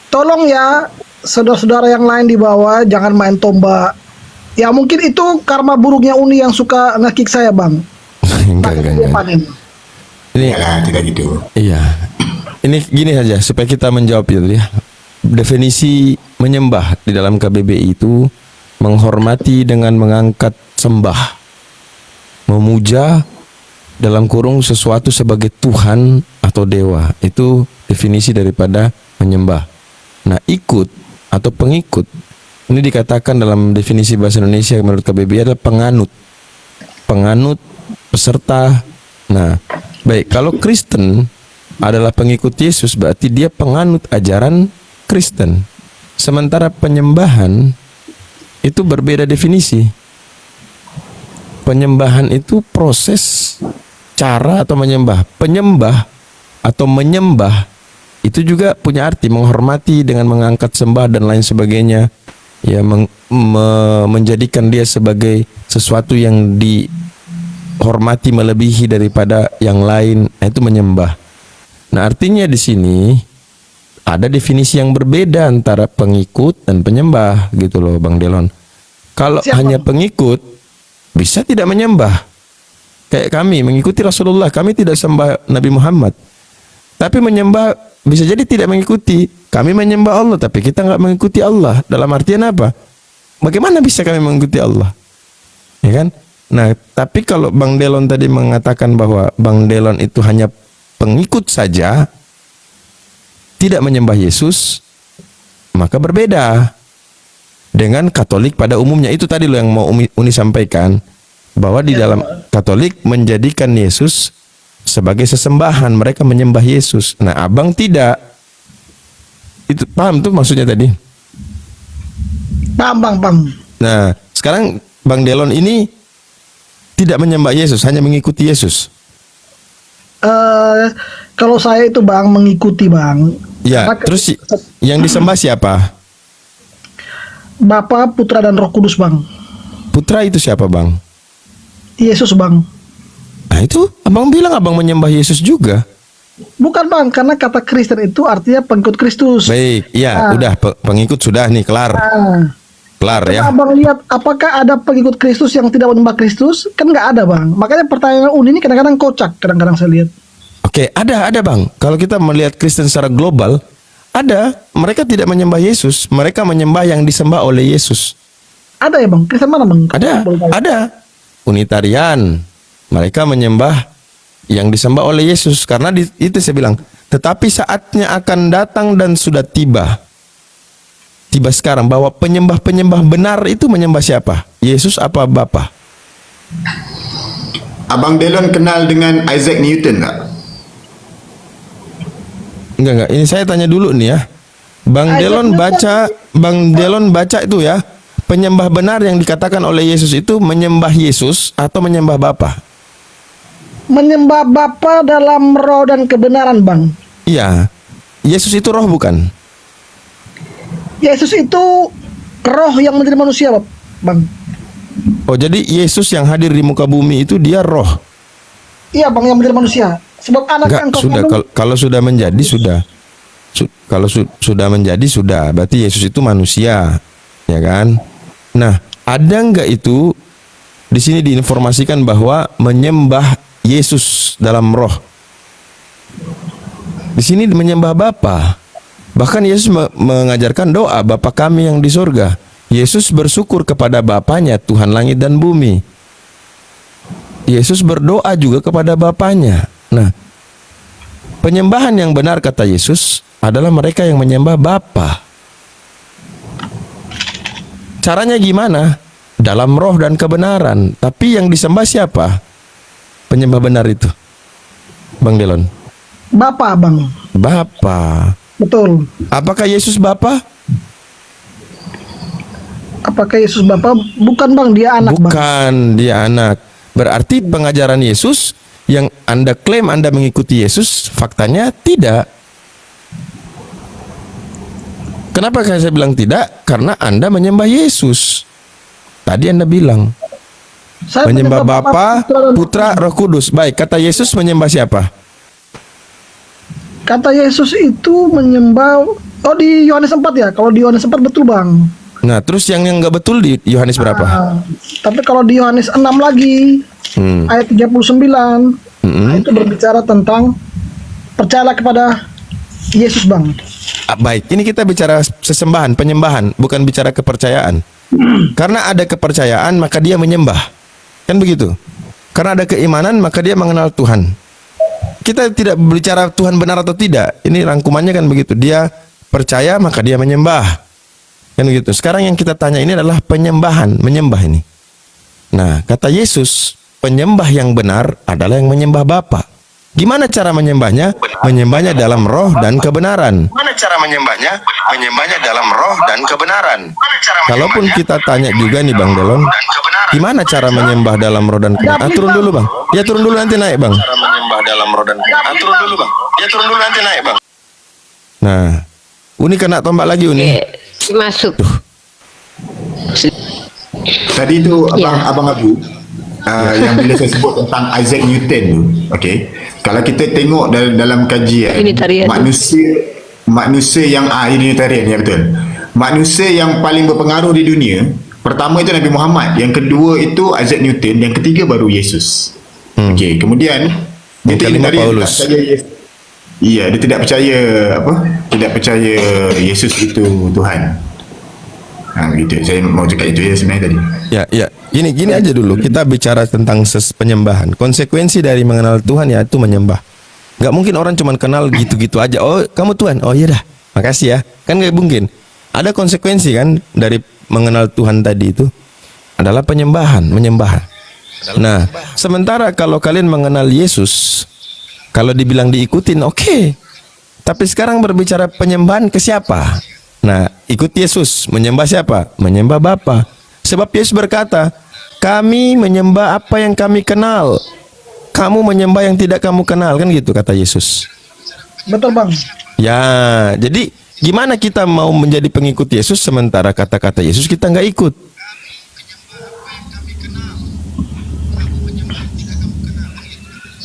A: Tolong ya, saudara-saudara yang lain di bawah jangan main tombak. Ya mungkin itu karma buruknya Uni yang suka nge-kick saya bang.
F: Enggak. Ini
C: Tidak gitu.
F: iya. Ini gini saja supaya kita menjawab itu ya. Definisi menyembah di dalam KBBI itu menghormati dengan mengangkat sembah, memuja dalam kurung sesuatu sebagai Tuhan atau dewa. Itu definisi daripada menyembah. Nah, ikut atau pengikut ini dikatakan dalam definisi bahasa Indonesia menurut KBBI adalah penganut. Penganut, peserta. Nah, baik, kalau Kristen adalah pengikut Yesus, berarti dia penganut ajaran Kristen. Sementara penyembahan itu berbeda definisi. Penyembahan itu proses, cara atau menyembah. Penyembah atau menyembah itu juga punya arti menghormati dengan mengangkat sembah dan lain sebagainya. Ya, menjadikan dia sebagai sesuatu yang dihormati melebihi daripada yang lain. Nah, itu menyembah. Nah, artinya di sini ada definisi yang berbeda antara pengikut dan penyembah gitu loh, Bang Delon. Kalau hanya pengikut bisa tidak menyembah. Kayak kami mengikuti Rasulullah, kami tidak sembah Nabi Muhammad. Tapi menyembah bisa jadi tidak mengikuti. Kami menyembah Allah tapi kita nggak mengikuti Allah. Dalam artian apa? Bagaimana bisa kami mengikuti Allah? Ya kan? Nah, tapi kalau Bang Delon tadi mengatakan bahwa Bang Delon itu hanya pengikut saja, tidak menyembah Yesus, maka berbeda dengan Katolik pada umumnya. Itu tadi lo yang mau Uni sampaikan, bahwa di dalam Katolik menjadikan Yesus sebagai sesembahan, mereka menyembah Yesus. Nah, Abang tidak. Itu paham tuh maksudnya tadi?
A: Paham, Bang, paham.
F: Nah, sekarang Bang Delon ini tidak menyembah Yesus, hanya mengikuti Yesus.
A: Kalau saya itu, Bang, mengikuti, Bang.
F: Ya,
A: Karena
F: terus yang disembah siapa?
A: Bapa, Putra, dan Roh Kudus, Bang.
F: Putra itu siapa, Bang?
A: Yesus, Bang.
F: Nah, itu Abang bilang Abang menyembah Yesus juga.
A: Bukan, Bang, karena kata Kristen itu artinya pengikut Kristus.
F: Baik, ya, udah pengikut sudah nih, kelar. Kelar ya.
A: Abang lihat apakah ada pengikut Kristus yang tidak menyembah Kristus? Kan nggak ada, Bang. Makanya pertanyaan Uni ini kadang-kadang kocak, kadang-kadang saya lihat.
F: Oke, ada Bang. Kalau kita melihat Kristen secara global, ada. Mereka tidak menyembah Yesus, mereka menyembah yang disembah oleh Yesus.
A: Ada ya, Bang? Kristen mana, Bang?
F: Ada. Unitarian, mereka menyembah yang disembah oleh Yesus. Karena itu saya bilang, tetapi saatnya akan datang dan sudah tiba sekarang bahwa penyembah-penyembah benar itu menyembah siapa? Yesus apa Bapa?
C: Abang Delon kenal dengan Isaac Newton tak?
F: Enggak. Ini saya tanya dulu nih ya. Bang Delon baca itu ya. Penyembah benar yang dikatakan oleh Yesus itu menyembah Yesus atau menyembah Bapa?
A: Menyembah Bapa dalam roh dan kebenaran, Bang.
F: Iya. Yesus itu roh bukan?
A: Yesus itu roh yang menjadi manusia, Bang.
F: Oh, jadi Yesus yang hadir di muka bumi itu dia roh.
A: Iya, Bang, yang menjadi manusia. Sebab anak
F: Enggak,
A: yang kau
F: sudah
A: kandung,
F: kalau sudah menjadi sudah. Kalau sudah menjadi sudah, berarti Yesus itu manusia, ya kan? Nah, ada enggak itu di sini diinformasikan bahwa menyembah Yesus dalam roh? Di sini menyembah Bapa. Bahkan Yesus mengajarkan doa Bapa kami yang di surga. Yesus bersyukur kepada Bapanya, Tuhan langit dan bumi. Yesus berdoa juga kepada Bapanya. Nah, penyembahan yang benar kata Yesus adalah mereka yang menyembah Bapa. Caranya gimana? Dalam roh dan kebenaran. Tapi yang disembah siapa? Penyembah benar itu, Bang Delon.
A: Bapa, Bang.
F: Bapa.
A: Betul.
F: Apakah Yesus Bapa?
A: Apakah Yesus Bapa? Bukan, Bang, dia anak, Bang.
F: Bukan, dia anak. Berarti pengajaran Yesus yang Anda klaim Anda mengikuti Yesus, faktanya tidak. Kenapa saya bilang tidak? Karena Anda menyembah Yesus. Tadi Anda bilang
A: Saya
F: menyembah Bapa,
A: dan
F: Putra, Roh Kudus. Baik, kata Yesus menyembah siapa?
A: Kata Yesus itu menyembah, oh di Yohanes 4 ya. Kalau di Yohanes 4 betul, Bang.
F: Nah, terus yang enggak betul di Yohanes berapa?
A: Tapi kalau di Yohanes 6 lagi, ayat 39, nah, itu berbicara tentang percayalah kepada Yesus, Bang.
F: Baik, ini kita bicara sesembahan, penyembahan, bukan bicara kepercayaan. Karena ada kepercayaan, maka dia menyembah. Kan begitu? Karena ada keimanan, maka dia mengenal Tuhan. kita tidak berbicara Tuhan benar atau tidak. Ini rangkumannya kan begitu. Dia percaya maka dia menyembah. Kan gitu. Sekarang yang kita tanya ini adalah penyembahan, menyembah ini. Nah, kata Yesus, penyembah yang benar adalah yang menyembah Bapa. Gimana cara menyembahnya? Menyembahnya dalam roh dan kebenaran. Gimana cara menyembahnya? Menyembahnya dalam roh dan kebenaran. Kalaupun kita tanya juga nih Bang Delon, gimana cara menyembah dalam roh dan kebenaran? Turun dulu Bang. Ya turun dulu nanti naik Bang. Cara menyembah dalam roh dan kebenaran. Turun dulu Bang. Ya turun dulu nanti naik Bang. Nah, Uni kena tombak lagi Uni.
B: Masuk.
C: Tadi tu
B: Ya.
C: Abang Abu yang bila saya sebut tentang Isaac Newton tu, okey. Kalau kita tengok dalam kajian
B: Unitarian.
C: manusia yang Unitarian, ya betul. Manusia yang paling berpengaruh di dunia, pertama itu Nabi Muhammad, yang kedua itu Isaac Newton, yang ketiga baru Yesus. Okey, kemudian dia
F: kelima Paulus.
C: tak percaya Yesus. Iya, dia tidak percaya tidak percaya Yesus itu Tuhan. Gitu. Saya mau cakap itu ya sebenarnya tadi.
F: Ya. Gini aja dulu. Kita bicara tentang penyembahan. Konsekuensi dari mengenal Tuhan yaitu menyembah. Gak mungkin orang cuma kenal gitu-gitu aja. Oh, kamu Tuhan. Oh iya dah. Makasih ya. Kan gak mungkin. Ada konsekuensi kan dari mengenal Tuhan tadi itu adalah penyembahan, menyembah. Nah, sementara kalau kalian mengenal Yesus, kalau dibilang diikutin, oke. Tapi sekarang berbicara penyembahan ke siapa? Nah, ikut Yesus. Menyembah siapa? Menyembah Bapa. Sebab Yesus berkata, kami menyembah apa yang kami kenal. Kamu menyembah yang tidak kamu kenal. Kan gitu kata Yesus.
A: Betul Bang.
F: Ya, jadi gimana kita mau menjadi pengikut Yesus sementara kata-kata Yesus kita nggak ikut?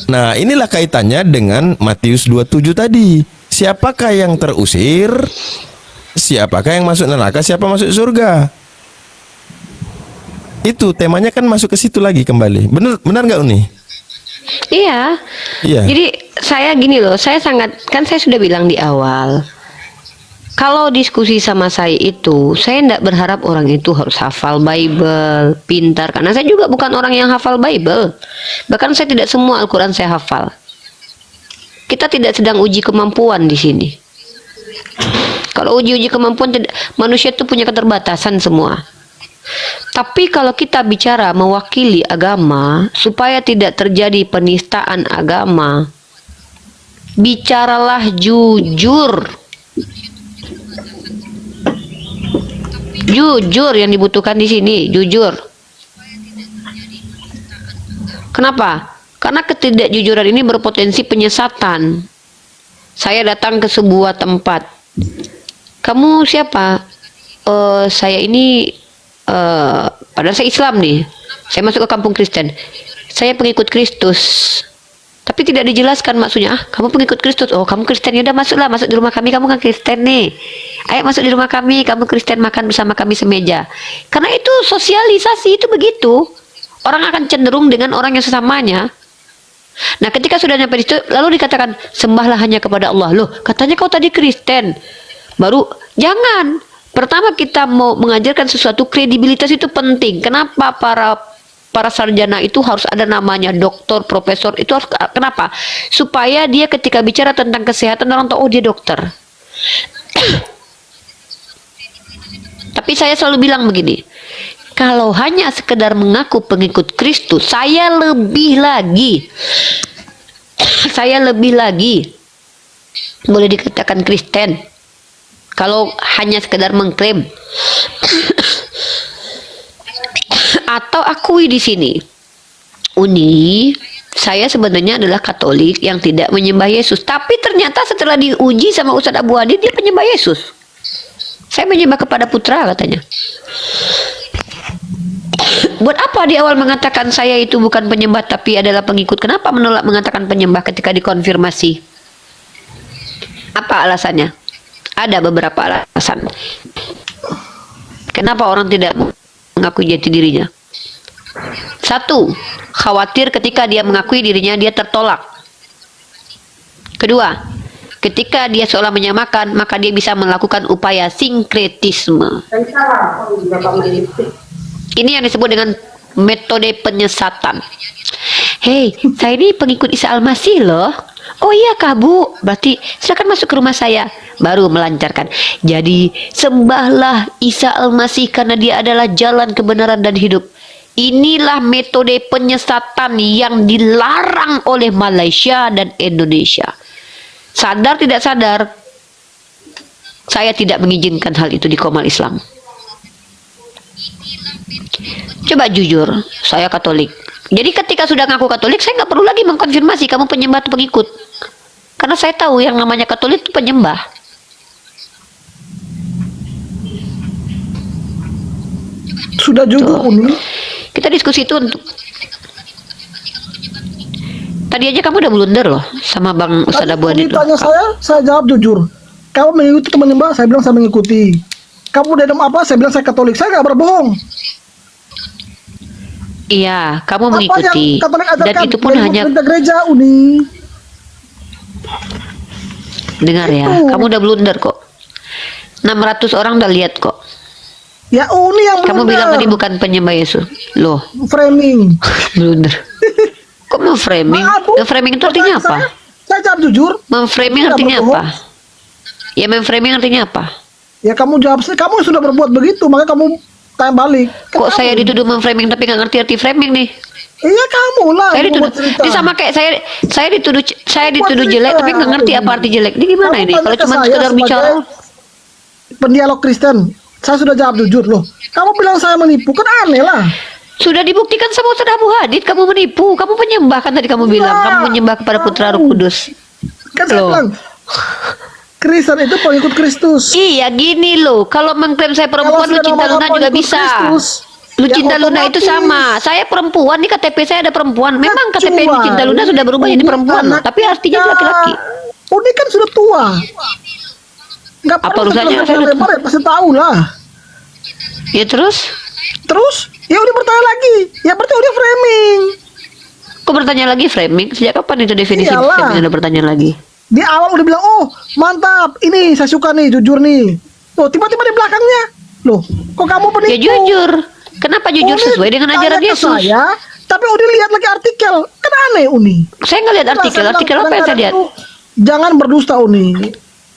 F: Nah, inilah kaitannya dengan Matius 27 tadi. Siapakah yang terusir? Siapakah yang masuk neraka? Siapa masuk surga? Itu temanya kan masuk ke situ lagi kembali. Benar nggak Uni?
B: Iya.
F: Iya.
B: Jadi saya gini loh, saya sudah bilang di awal. Kalau diskusi sama saya itu, saya tidak berharap orang itu harus hafal Bible, pintar. Karena saya juga bukan orang yang hafal Bible. Bahkan saya tidak semua Al-Quran saya hafal. Kita tidak sedang uji kemampuan di sini. Kalau uji kemampuan, manusia itu punya keterbatasan semua. Tapi kalau kita bicara mewakili agama, supaya tidak terjadi penistaan agama, bicaralah jujur. Jujur yang dibutuhkan di sini, jujur. Kenapa? Karena ketidakjujuran ini berpotensi penyesatan. Saya datang ke sebuah tempat. Kamu siapa? Saya ini padahal saya Islam nih. Saya masuk ke kampung Kristen. Saya pengikut Kristus. Tapi tidak dijelaskan maksudnya. Kamu pengikut Kristus. Oh, kamu Kristen. Ya udah masuklah, masuk di rumah kami. Kamu kan Kristen nih. Ayo masuk di rumah kami. Kamu Kristen, makan bersama kami semeja. Karena itu sosialisasi itu begitu. Orang akan cenderung dengan orang yang sesamanya. Nah, ketika sudah nyampe di situ, lalu dikatakan sembahlah hanya kepada Allah. Loh, katanya kau tadi Kristen. Baru jangan. Pertama kita mau mengajarkan sesuatu, kredibilitas itu penting. Kenapa para sarjana itu harus ada namanya, doktor, profesor, itu harus kenapa? Supaya dia ketika bicara tentang kesehatan orang tahu oh dia dokter. Tapi saya selalu bilang begini. Kalau hanya sekedar mengaku pengikut Kristus, saya lebih lagi boleh dikatakan Kristen. Kalau hanya sekedar mengklaim atau akui di sini, Uni, saya sebenarnya adalah Katolik yang tidak menyembah Yesus. Tapi ternyata setelah diuji sama Ustadz Abu Hadi, dia penyembah Yesus. Saya menyembah kepada putra katanya. Buat apa di awal mengatakan saya itu bukan penyembah tapi adalah pengikut? Kenapa menolak mengatakan penyembah ketika dikonfirmasi? Apa alasannya? Ada beberapa alasan. Kenapa orang tidak mengakui jati dirinya? Satu, khawatir ketika dia mengakui dirinya dia tertolak. Kedua, ketika dia seolah menyamakan, maka dia bisa melakukan upaya sinkretisme. Ini yang disebut dengan metode penyesatan. Hei, saya ini pengikut Isa Al-Masih loh. Oh iya kah Bu? Berarti silakan masuk ke rumah saya. Baru melancarkan. Jadi sembahlah Isa Al-Masih karena dia adalah jalan kebenaran dan hidup. Inilah metode penyesatan yang dilarang oleh Malaysia dan Indonesia. Sadar tidak sadar, saya tidak mengizinkan hal itu di Komal Islam. Coba jujur, saya Katolik. Jadi ketika sudah ngaku Katolik, saya nggak perlu lagi mengkonfirmasi kamu penyembah atau pengikut. Karena saya tahu yang namanya Katolik itu penyembah.
A: Sudah jujur Uni.
B: Kita diskusi itu untuk... Tadi aja kamu udah blunder loh sama Bang Ustadz Abu
A: Uni
B: Adit loh.
A: tanya saya jawab jujur. Kamu mengikuti teman menyembah, saya bilang saya mengikuti. Kamu dalam apa? Saya bilang saya Katolik. Saya nggak berbohong.
B: Iya, kamu
A: Apa
B: mengikuti.
A: yang Katolik
B: Dan
A: ajarkan?
B: itu pun
A: Dari
B: hanya...
A: pemerintah gereja Uni.
B: Dengar ya,
A: Itu.
B: kamu udah blunder kok. 600 orang udah lihat kok.
A: Ya Uni yang
B: Kamu
A: blunder.
B: bilang tadi bukan penyembah Yesus. Loh,
A: Framing.
B: blunder. Kok memframing?
A: Maaf, Bu.
B: Memframing itu artinya apa?
A: Saya jawab jujur.
B: Memframing
A: Tidak
B: artinya
A: berbohong.
B: apa? Ya memframing artinya apa?
A: Ya kamu jawab, kamu sudah berbuat begitu, makanya kamu tanya balik. Kan
B: Kok
A: kamu.
B: saya dituduh memframing tapi nggak ngerti arti framing nih?
A: Iya kamu lah.
B: Saya
A: yang
B: dituduh,
A: membuat cerita.
B: ini sama kayak saya dituduh
A: Buat
B: jelek
A: cerita.
B: tapi nggak ngerti apa arti jelek. Ini gimana
A: Kamu
B: ini?
A: tanya
B: Kalau
A: ke
B: cuma
A: saya
B: sekedar
A: sebagai
B: bicara,
A: pendialog Kristen, saya sudah jawab jujur loh. Kamu bilang saya menipu, kan aneh lah.
B: sudah dibuktikan sama Ustadz Abu Hadid kamu menipu, kamu penyembah kan tadi kamu bilang,
A: Nah.
B: kamu menyembah kepada Putra Roh Kudus.
A: Kan saya
B: Loh.
A: bilang, Kristen itu pengikut Kristus.
B: Iya gini loh, kalau mengklaim saya perempuan,
A: Kalau
B: lu
A: sudah
B: cinta
A: nama
B: Luna juga
A: pengikut
B: bisa.
A: Kristus,
B: Lu
A: ya
B: cinta Luna itu
A: otomatis.
B: sama. Saya perempuan, nih KTP saya ada perempuan. Memang KTP lu cinta Luna sudah berubah jadi perempuan loh, tapi artinya itu laki-laki.
A: Uni kan sudah tua. Nggak
B: Apa
A: perlu
B: urusannya?
A: saya lebar ya, pasti tahu lah.
B: Ya terus,
A: Terus, ya udah bertanya lagi. Ya berarti udah framing.
B: kok bertanya lagi framing? Sejak kapan itu definisi
A: Iyalah.
B: framing ada bertanya lagi?
A: Di awal udah bilang, oh mantap, ini saya suka nih, jujur nih. Loh, tiba-tiba di belakangnya, loh, kok kamu penipu?
B: Ya jujur. Kenapa jujur
A: Uni
B: sesuai dengan ajaran
A: tanya ke
B: Yesus?
A: Saya, tapi udah lihat lagi artikel, kan aneh Uni.
B: Saya nggak lihat artikel.
A: Saya
B: Artikel
A: bilang,
B: apa yang saya lihat?
A: kadang-kadang jangan berdusta Uni.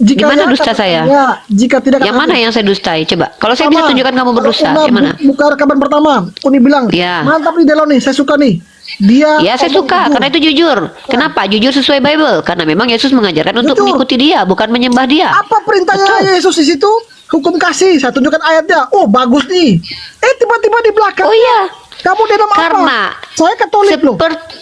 B: Di mana dusta saya?
A: Jika tidak
B: Yang mana yang saya dustai? Coba. Kalau saya bisa tunjukkan kamu berdusta,
A: Una
B: yang mana?
A: Buka rekaman pertama, Uni bilang,
B: Ya.
A: mantap nih Delon nih, saya suka nih. Dia
B: Ya saya
A: ngomong
B: suka,
A: jujur.
B: karena itu jujur. Kenapa? Jujur sesuai Bible. Karena memang Yesus mengajarkan untuk
A: Jujur.
B: mengikuti dia, bukan menyembah dia.
A: Apa perintahnya
B: Betul.
A: Yesus di situ? Hukum kasih. Saya tunjukkan ayatnya. Oh bagus nih. Tiba-tiba di belakang.
B: Oh iya.
A: Kamu dalam
B: Karena
A: apa? Saya Katolik loh.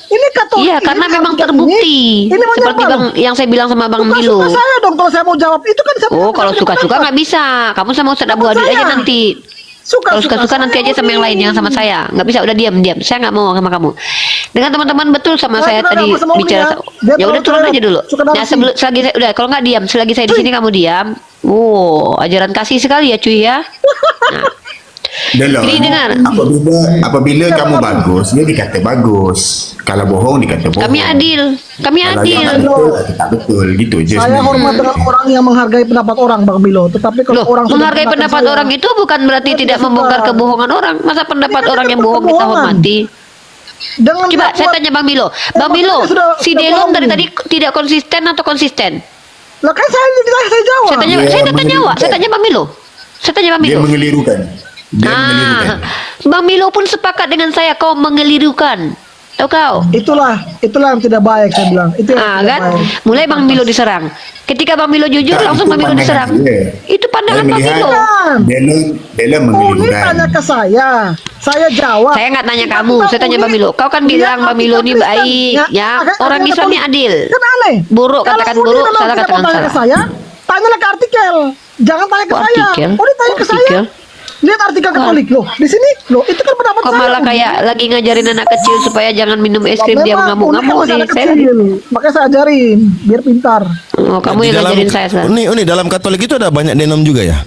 A: Ini Katolik.
B: Iya,
A: Ini
B: karena memang
A: artikel
B: terbukti.
A: Ini mau
B: Seperti
A: nyapa
B: Bang
A: loh.
B: yang saya bilang sama Bang
A: Bukan
B: Milo.
A: suka saya dong kalau saya mau jawab itu kan saya.
B: Oh, kalau suka-suka nggak bisa. Kamu sama Ustadz Abu Adit aja nanti. Kalau suka-suka nanti aja sama yang lain, yang sama saya. Nggak bisa, udah diam. Saya nggak mau sama kamu. Dengan teman-teman betul sama
A: Saya
B: saya
A: sudah
B: tadi
A: nggak mau sama Uni
B: bicara.
A: ya. Dia
B: Ya udah
A: terlalu
B: turun
A: cerewet.
B: aja dulu.
A: Suka
B: Nah,
A: narasi.
B: selagi saya udah, kalau nggak diam, selagi saya di sini kamu diam. Oh, ajaran kasih sekali ya cuy ya. Nah,
C: Delon,
B: Jadi dengar.
C: apabila kamu bagus, dia dikata bagus. Kalau bohong dikata bohong.
B: kami adil. Kami
C: Kalau
B: adil.
C: yang betul, tak betul. Gitu je
A: Saya
C: sebenarnya.
A: hormat dengan orang yang menghargai pendapat orang, Bang Milo. Tetapi kalau
B: Loh,
A: orang sudah
B: menghargai
A: mengatakan
B: pendapat
A: saya,
B: orang itu bukan berarti
A: saya
B: tidak
A: tidak
B: membongkar
A: suka.
B: kebohongan orang. Masa pendapat
A: Ini kan
B: orang yang
A: tidak
B: bohong kita
A: kebohongan.
B: hormati?
A: dengan
B: Coba
A: dia
B: saya
A: buat-
B: tanya Bang Milo. Bang
A: maksudnya
B: Milo,
A: sudah-
B: si
A: sudah
B: Delon
A: bohong
B: dari
A: nih.
B: tadi tidak konsisten atau konsisten?
A: Lah kan saya jawab.
B: Saya tanya,
C: Dia
B: saya tanya
C: mengelirukan.
B: Wak. Saya tanya Bang Milo. Saya tanya Bang
C: Dia
B: Milo.
C: mengelirukan. Dia mengelirukan.
B: Bang Milo pun sepakat dengan saya, kau mengelirukan. Tahu kau?
A: Itulah yang tidak baik saya bilang. Itu yang tidak
B: Kan?
A: baik.
B: Mulai Bang Milo diserang. Ketika Bang Milo jujur,
C: Tak,
B: langsung
C: itu
B: Bang Milo
C: pandangan
B: diserang.
C: dia.
B: Itu pandangan
C: Saya
B: Bang
C: melihat
B: Milo.
C: Delon
A: Uni
C: mengelirukan.
A: tanya ke saya jawab.
B: Saya nggak tanya kamu, saya tanya Bang Milo. Kau kan bilang Bang Milo ini baik, ya. Orang Islam ini adil.
A: Kan aneh.
B: Buruk
A: Kalau
B: katakan
A: Uni
B: buruk,
A: memang
B: salah
A: tidak
B: katakan
A: mau tanya ke
B: salah.
A: saya, tanyalah ke artikel. Jangan tanya ke
B: Kok
A: saya.
B: artikel?
A: Uni tanya
B: Kok
A: ke saya.
B: artikel?
A: Lihat artikel Katolik loh. Di sini loh, itu kan pendapat
B: Kok
A: saya.
B: malah
A: Uni.
B: kayak lagi ngajarin anak kecil supaya jangan minum es krim, dia
A: Memang Uni kan
B: mengamuk-ngamuk
A: masih
B: nih.
A: anak
B: Saya
A: kecil. Makanya saya ajarin biar pintar.
B: Oh, kamu yang ngajarin saya.
F: Uni dalam Katolik itu ada banyak denom juga ya.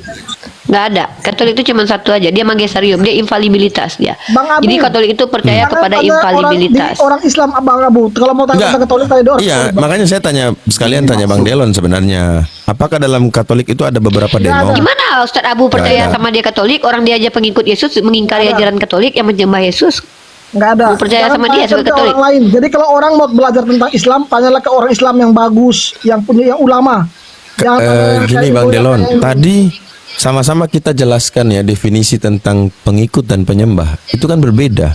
B: Nggak ada. Katolik itu cuma satu aja. Dia magisterium. Dia infalibilitas dia.
A: Bang Abu.
B: Jadi Katolik itu percaya kepada infalibilitas.
A: Orang Islam Abang Abu. Kalau mau tanya tentang Katolik tanya dia orang
F: Iya,
A: Katolik, Bang.
F: makanya saya tanya sekalian tanya Bang Delon sebenarnya. Apakah dalam Katolik itu ada beberapa denom?
B: Gimana Ustadz Abu percaya
F: ada.
B: sama dia Katolik, orang dia aja pengikut Yesus, mengingkari ajaran Katolik yang menyembah Yesus?
A: Nggak ada.
B: Mau percaya
A: Jangan
B: sama dia
A: tanyakan
B: sebagai
A: ke
B: Katolik.
A: orang lain. Jadi kalau orang mau belajar tentang Islam, tanyalah ke orang Islam yang bagus, yang punya yang ulama. Jangan tanya
F: Gini
A: kayak
F: Bang
A: goyang
F: Delon,
A: kayak ini.
F: tadi sama-sama kita jelaskan ya definisi tentang pengikut dan penyembah. Itu kan berbeda.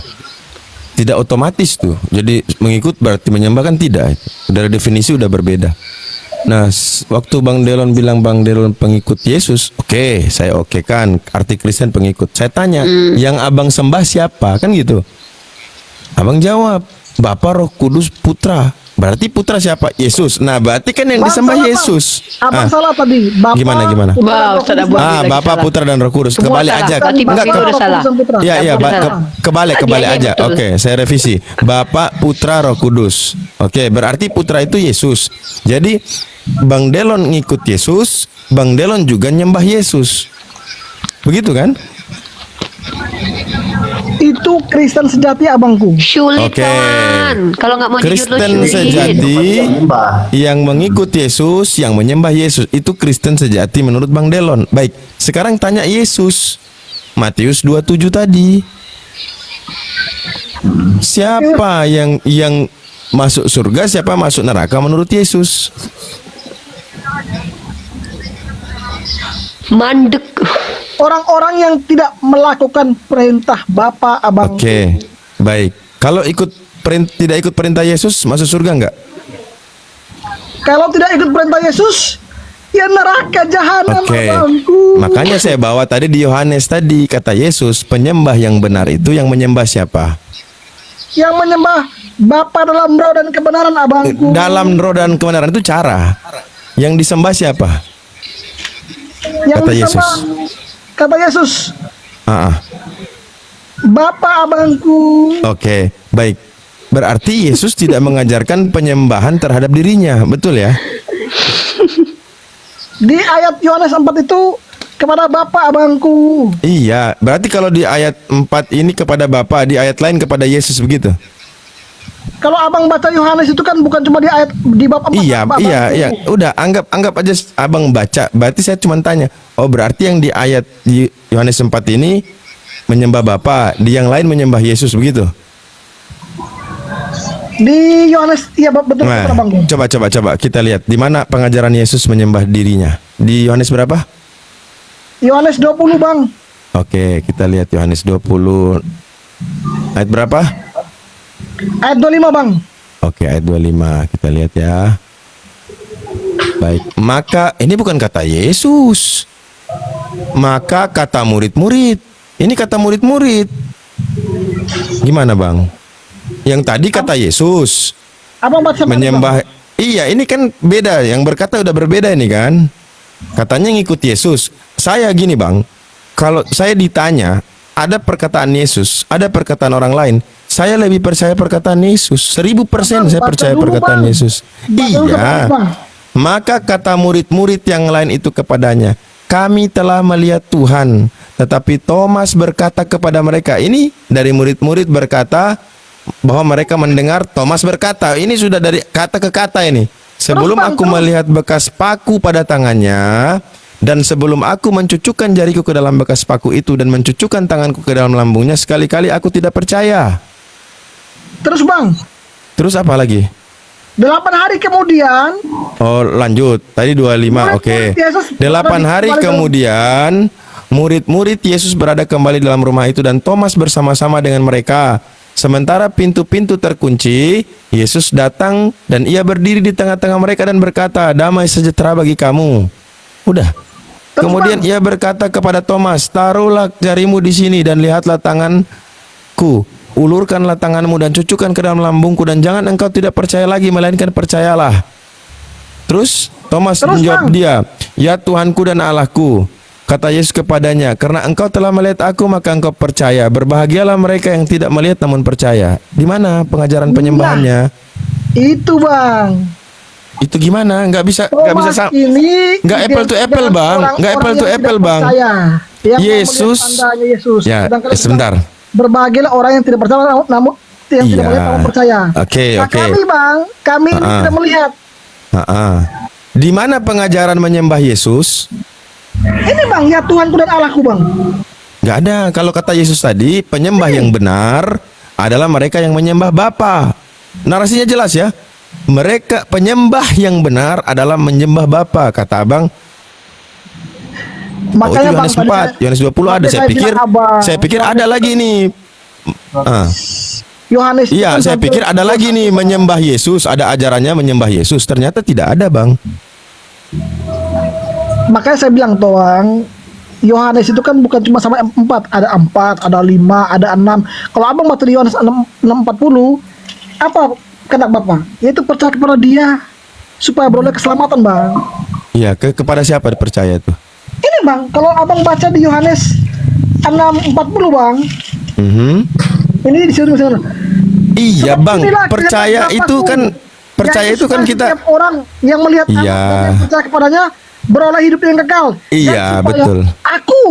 F: Tidak otomatis tuh. Jadi mengikut berarti menyembah kan tidak. Dari definisi udah berbeda. Nah, waktu Bang Delon bilang Bang Delon pengikut Yesus, oke, saya oke kan, arti Kristen pengikut. Saya tanya, yang abang sembah siapa? Kan gitu. Abang jawab, Bapa, Roh Kudus, Putra. Berarti putra siapa? Yesus. Nah, berarti kan yang
A: Bang,
F: disembah
A: salah, Bang.
F: Yesus.
A: Abang
F: Ah,
A: salah tadi. Bapa,
F: Gimana?
A: Putra,
B: Wow,
A: dan Roh
B: sudah
A: Kudus.
B: buat
F: Ah,
B: lagi
F: Bapa,
B: salah.
F: Putra dan Roh Kudus.
B: Semua
F: Kebalik
B: salah.
F: aja.
B: Berarti
A: Bapa,
F: Enggak,
B: Bang
A: Roh
B: udah salah.
A: Kudus dan Putra.
F: Iya, iya,
B: Betul.
F: kebalik
B: Dia
F: aja.
B: betul.
F: Oke, saya revisi. Bapak, Putra, Roh Kudus. Oke, berarti Putra itu Yesus. Jadi Bang Delon ngikut Yesus, Bang Delon juga nyembah Yesus. Begitu kan?
A: Itu Kristen sejati abangku.
B: Sulit
F: Oke.
B: kawan. Kalau nggak mau jujur lo
F: Kristen
B: sulit.
F: sejati
C: Menyembah.
F: yang mengikut Yesus, yang menyembah Yesus, itu Kristen sejati menurut Bang Delon. Baik, sekarang tanya Yesus. Matius 27 tadi. Siapa yang masuk surga, siapa masuk neraka menurut Yesus?
B: Mandek.
A: Orang-orang yang tidak melakukan perintah Bapa abangku.
F: Oke, baik. Kalau tidak ikut perintah Yesus, masuk surga enggak?
A: Kalau tidak ikut perintah Yesus, ya neraka jahanam
F: Oke.
A: abangku.
F: Makanya saya bawa tadi di Yohanes tadi, kata Yesus, penyembah yang benar itu yang menyembah siapa?
A: Yang menyembah Bapa dalam roh dan kebenaran abangku.
F: Dalam roh dan kebenaran itu cara. Yang disembah siapa?
A: Yang
F: kata
A: disembah, kata Yesus,
F: Ah, ah.
A: Bapa abangku.
F: Oke, baik. Berarti Yesus tidak mengajarkan penyembahan terhadap dirinya, betul ya?
A: Di ayat Yohanes 4 itu kepada Bapa abangku.
F: Iya, berarti kalau di ayat 4 ini kepada Bapa, di ayat lain kepada Yesus begitu.
A: Kalau abang baca Yohanes itu kan bukan cuma di ayat di bab 4.
F: Iya,
A: Bapa
F: iya,
A: abangku.
F: iya. Udah, anggap aja abang baca. Berarti saya cuma tanya. Oh, berarti yang di ayat di Yohanes 4 ini menyembah Bapa, di yang lain menyembah Yesus begitu.
A: Di Yohanes, iya betul
F: Nah,
A: betul abangku.
F: coba kita lihat di mana pengajaran Yesus menyembah dirinya. Di Yohanes berapa?
A: Yohanes 20 bang.
F: Oke, kita lihat Yohanes 20 ayat berapa?
A: Ayat 25 bang.
F: Oke, ayat 25 kita lihat ya. Baik, maka ini bukan kata Yesus. Maka kata murid-murid. Ini kata murid-murid. Gimana, Bang? Yang tadi kata Yesus
A: Abang baca apa,
F: menyembah.
A: Bang?
F: Iya, ini kan beda. Yang berkata udah berbeda ini kan. Katanya ngikut Yesus. Saya gini, Bang. Kalau saya ditanya, ada perkataan Yesus, ada perkataan orang lain, saya lebih percaya perkataan Yesus. 1000% saya
A: Baca
F: percaya
A: dulu,
F: perkataan
A: Bang.
F: Yesus.
A: Baca dulu
F: Iya.
A: kata Bang.
F: Maka kata murid-murid yang lain itu kepadanya, kami telah melihat Tuhan. Tetapi Thomas berkata kepada mereka, ini dari murid-murid berkata bahwa mereka mendengar Thomas berkata, ini sudah dari kata ke kata ini. Sebelum
A: Bang,
F: aku
A: terus.
F: melihat bekas paku pada tangannya, dan sebelum aku mencucukkan jariku ke dalam bekas paku itu dan mencucukkan tanganku ke dalam lambungnya, sekali-kali aku tidak percaya.
A: Terus bang,
F: Terus apa lagi?
A: 8 hari kemudian
F: Oh, lanjut. Tadi 25. Oke.
A: Murid-murid Yesus
F: 8 hari
A: kembali dalam-
F: kemudian murid-murid Yesus berada kembali dalam rumah itu dan Thomas bersama-sama dengan mereka. Sementara pintu-pintu terkunci, Yesus datang dan ia berdiri di tengah-tengah mereka dan berkata, "Damai sejahtera bagi kamu." Udah. Kemudian ia berkata kepada Thomas, "Taruhlah jarimu di sini dan lihatlah tanganku. Ulurkanlah tanganmu dan cucukkan ke dalam lambungku dan jangan engkau tidak percaya lagi melainkan percayalah." Terus Thomas menjawab
A: Bang.
F: dia, "Ya Tuhanku dan Allahku." Kata Yesus kepadanya, "Karena engkau telah melihat aku maka engkau percaya. Berbahagialah mereka yang tidak melihat namun percaya." Di mana pengajaran penyembahannya?
A: itu bang.
F: Itu gimana? Nggak bisa
A: Thomas ini
F: nggak apple to
A: identik
F: apple,
A: dengan
F: Bang.
A: orang-orang
F: Nggak apple to
A: yang
F: apple,
A: tidak
F: Bang.
A: percaya, yang
F: Yesus.
A: mau melihat tandanya Yesus.
F: Ya,
A: Sedangkan
F: sebentar.
A: Berbahagialah orang yang tidak percaya namun yang tidak
F: Iya.
A: melihat namun percaya.
F: Oke,
A: Nah,
F: oke.
A: kami bang, kami ini
F: Ah.
A: tidak melihat.
F: Di mana pengajaran menyembah Yesus?
A: Ini bang, ya Tuhanku dan Allahku bang.
F: Nggak ada. Kalau kata Yesus tadi, penyembah yang benar adalah mereka yang menyembah Bapa. Narasinya jelas ya. Mereka penyembah yang benar adalah menyembah Bapa, kata Abang. Oh, itu Yohanes 4, Yohanes 20 ada. Saya pikir ada lagi nih.
A: Yohanes.
F: Iya, saya pikir ada lagi nih menyembah Yesus, ada ajarannya menyembah Yesus. Ternyata tidak ada, Bang.
A: Makanya saya bilang tuh, Bang, Yohanes itu kan bukan cuma sampai 4, ada 5, ada 6. Kalau Abang baca di Yohanes 6:40, apa kata Bapak? Yaitu percaya kepada Dia supaya beroleh keselamatan, Bang.
F: Iya, kepada siapa dipercaya itu?
A: Ini, Bang, kalau Abang baca di Yohanes 6:40, Bang. Ini di situ.
F: Iya,
A: Sebab
F: Bang,
A: inilah
F: percaya
A: kehendak
F: itu
A: Bapakku,
F: kan percaya
A: yaitu
F: itu kan
A: supaya
F: kita.
A: setiap orang yang melihat
F: Iya.
A: anak dan yang percaya kepadanya beroleh hidup yang kekal. Dan
F: Iya,
A: supaya
F: betul.
A: Aku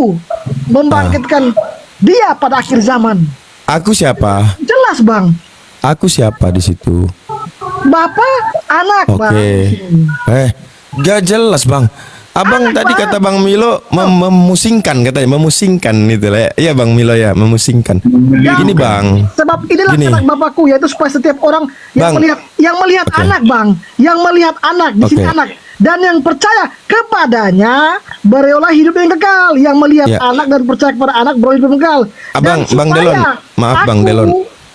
A: membangkitkan dia pada akhir zaman.
F: Aku siapa?
A: Jelas, Bang.
F: Aku siapa di situ?
A: Bapak, anak, Bang.
F: Oke. Gak jelas, Bang. Abang
A: Anak,
F: tadi
A: Bang.
F: kata Bang Milo memusingkan katanya, memusingkan itu lah. Iya, Bang Milo ya, memusingkan. Gini, Bang.
A: Sebab inilah
F: Gini.
A: anak Bapakku, yaitu supaya setiap orang yang
F: Bang.
A: melihat
F: Oke.
A: anak, Bang, yang melihat anak di sini
F: Oke.
A: anak dan yang percaya kepadanya beroleh hidup yang kekal. Yang melihat
F: Ya.
A: anak dan percaya kepada anak beroleh hidup yang kekal.
F: Abang,
A: Dan
F: Bang
A: supaya
F: Delon. Maaf, Bang
A: aku
F: Delon.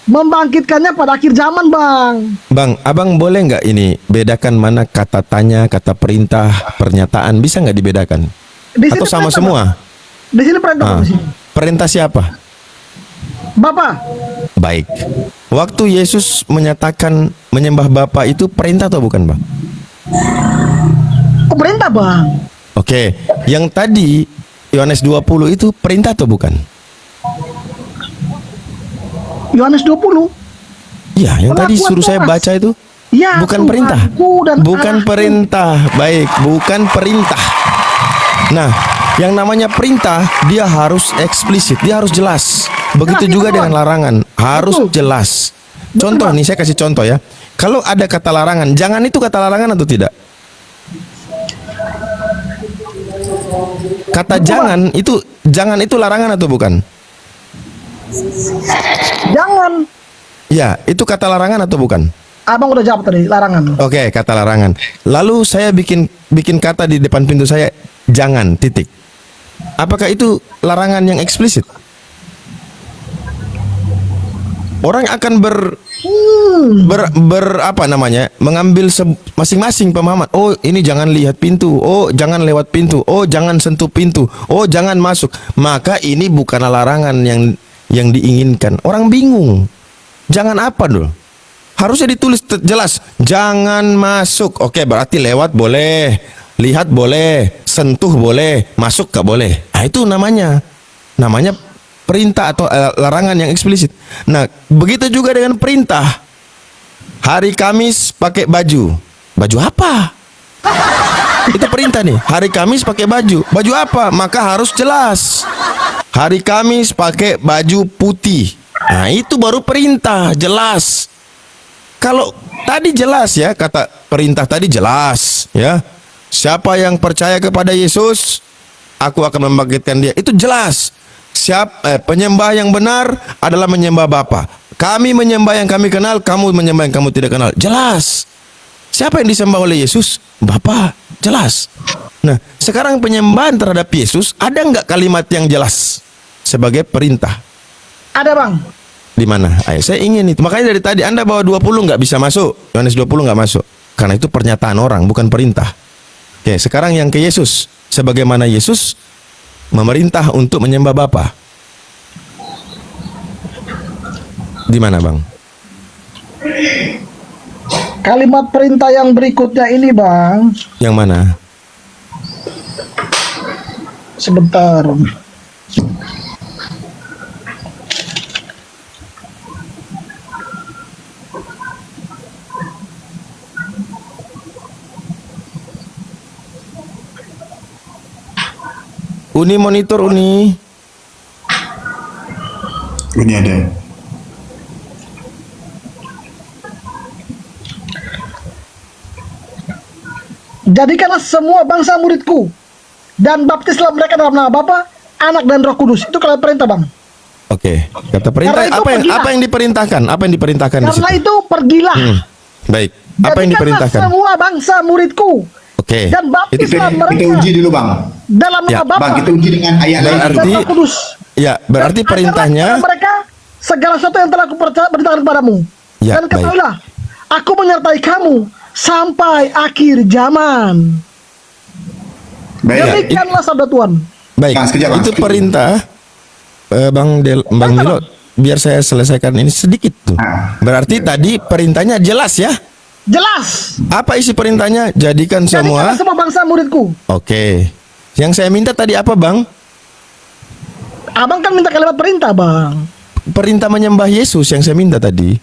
A: membangkitkannya pada akhir zaman, Bang.
F: Bang, Abang boleh nggak ini bedakan mana kata tanya, kata perintah, pernyataan, bisa nggak dibedakan?
A: Di
F: Atau sama
A: perintah,
F: semua?
A: Bang. Di sini perintah,
F: Ah.
A: Bang, di sini.
F: Perintah siapa?
A: Bapak,
F: Baik. Waktu Yesus menyatakan menyembah Bapa itu perintah atau bukan, Bang?
A: oh, perintah, Bang.
F: Oke. Yang tadi Yohanes 20 itu perintah atau bukan?
A: Yohanes 20.
F: Iya, yang tadi
A: Pengakuan
F: suruh saya
A: keras.
F: baca itu
A: Ya,
F: bukan perintah.
A: Tuhanku dan
F: Bukan
A: Allahku.
F: perintah. Baik, bukan perintah. Nah, yang namanya perintah dia harus eksplisit, dia harus jelas. Begitu
A: Jelas,
F: juga
A: betul.
F: dengan larangan, harus
A: Betul.
F: jelas.
A: Betul,
F: Contoh
A: Bang.
F: nih, saya kasih contoh ya. Kalau ada kata larangan, jangan itu kata larangan atau tidak? Kata jangan itu larangan atau bukan?
A: Jangan.
F: Ya, itu kata larangan atau bukan?
A: Abang udah jawab tadi, larangan.
F: Oke, kata larangan. Lalu saya bikin kata di depan pintu saya, jangan, titik. Apakah itu larangan yang eksplisit? Orang akan apa namanya? Mengambil masing-masing pemahaman. Oh, ini jangan lihat pintu. Oh, jangan lewat pintu. Oh, jangan sentuh pintu. Oh, jangan masuk. Maka ini bukanlah larangan yang diinginkan. Orang bingung. Jangan apa dulu? Harusnya ditulis jelas, jangan masuk. Oke, berarti lewat boleh, lihat boleh, sentuh boleh, masuk gak boleh. Nah, itu namanya perintah atau larangan yang eksplisit. Nah, begitu juga dengan perintah. Hari Kamis pakai baju. Baju apa? Itu perintah nih. Hari Kamis pakai baju. Baju apa? Maka harus jelas. Hari Kamis pakai baju putih. Nah, itu baru perintah, jelas. Kalau tadi jelas ya, kata perintah tadi jelas ya. Siapa yang percaya kepada Yesus, aku akan membangkitkan dia. Itu jelas. Penyembah yang benar adalah menyembah Bapa. Kami menyembah yang kami kenal, kamu menyembah yang kamu tidak kenal. Jelas. Siapa yang disembah oleh Yesus? Bapa. Jelas. Nah, sekarang penyembahan terhadap Yesus, ada nggak kalimat yang jelas sebagai perintah?
A: Ada, Bang.
F: Di mana? Ayo, saya ingin itu. Makanya dari tadi Anda bawa 20 nggak bisa masuk. Yohanes 20 nggak masuk. Karena itu pernyataan orang, bukan perintah. Oke, sekarang yang ke Yesus. Sebagaimana Yesus memerintah untuk menyembah Bapa. Di mana, Bang?
A: Kalimat perintah yang berikutnya ini, Bang.
F: Yang mana?
A: Sebentar.
F: Uni monitor Uni.
C: Ini ada.
A: Jadikanlah semua bangsa muridku dan baptislah mereka dalam nama Bapa, Anak dan Roh Kudus. Itu kalau perintah, Bang.
F: Oke. Kata perintah
A: Karena itu
F: apa yang
A: pergilah.
F: apa yang diperintahkan? Apa yang diperintahkan di
A: Karena
F: situ?
A: itu pergilah.
F: Baik. Apa yang
A: Jadikanlah
F: diperintahkan?
A: semua bangsa muridku.
F: Oke.
A: Dan
C: Kita,
A: baptislah
C: kita
A: mereka
C: uji dulu bang.
A: dalam
F: Ya,
A: nama Bapa
C: Bang, kita uji dengan ayat lain.
F: Berarti-
A: dan Roh Kudus.
F: Ya, berarti
A: Dan
F: perintahnya
A: ajarlah kepada mereka segala sesuatu yang telah kuperintahkan kepadamu.
F: Ya,
A: Dan ketahuilah, aku menyertai kamu sampai akhir zaman.
C: Baik.
A: Demikianlah sabda Tuhan.
F: baik.
C: Bang, sekejap, Bang.
F: Itu perintah Bang Milo, biar saya selesaikan ini sedikit tuh. Berarti tadi perintahnya jelas ya?
A: Jelas.
F: Apa isi perintahnya? Jadikan
A: Jadikanlah
F: semua.
A: semua bangsa muridku.
F: Oke. Yang saya minta tadi apa, Bang?
A: Abang kan minta kalimat perintah, Bang.
F: Perintah menyembah Yesus yang saya minta tadi.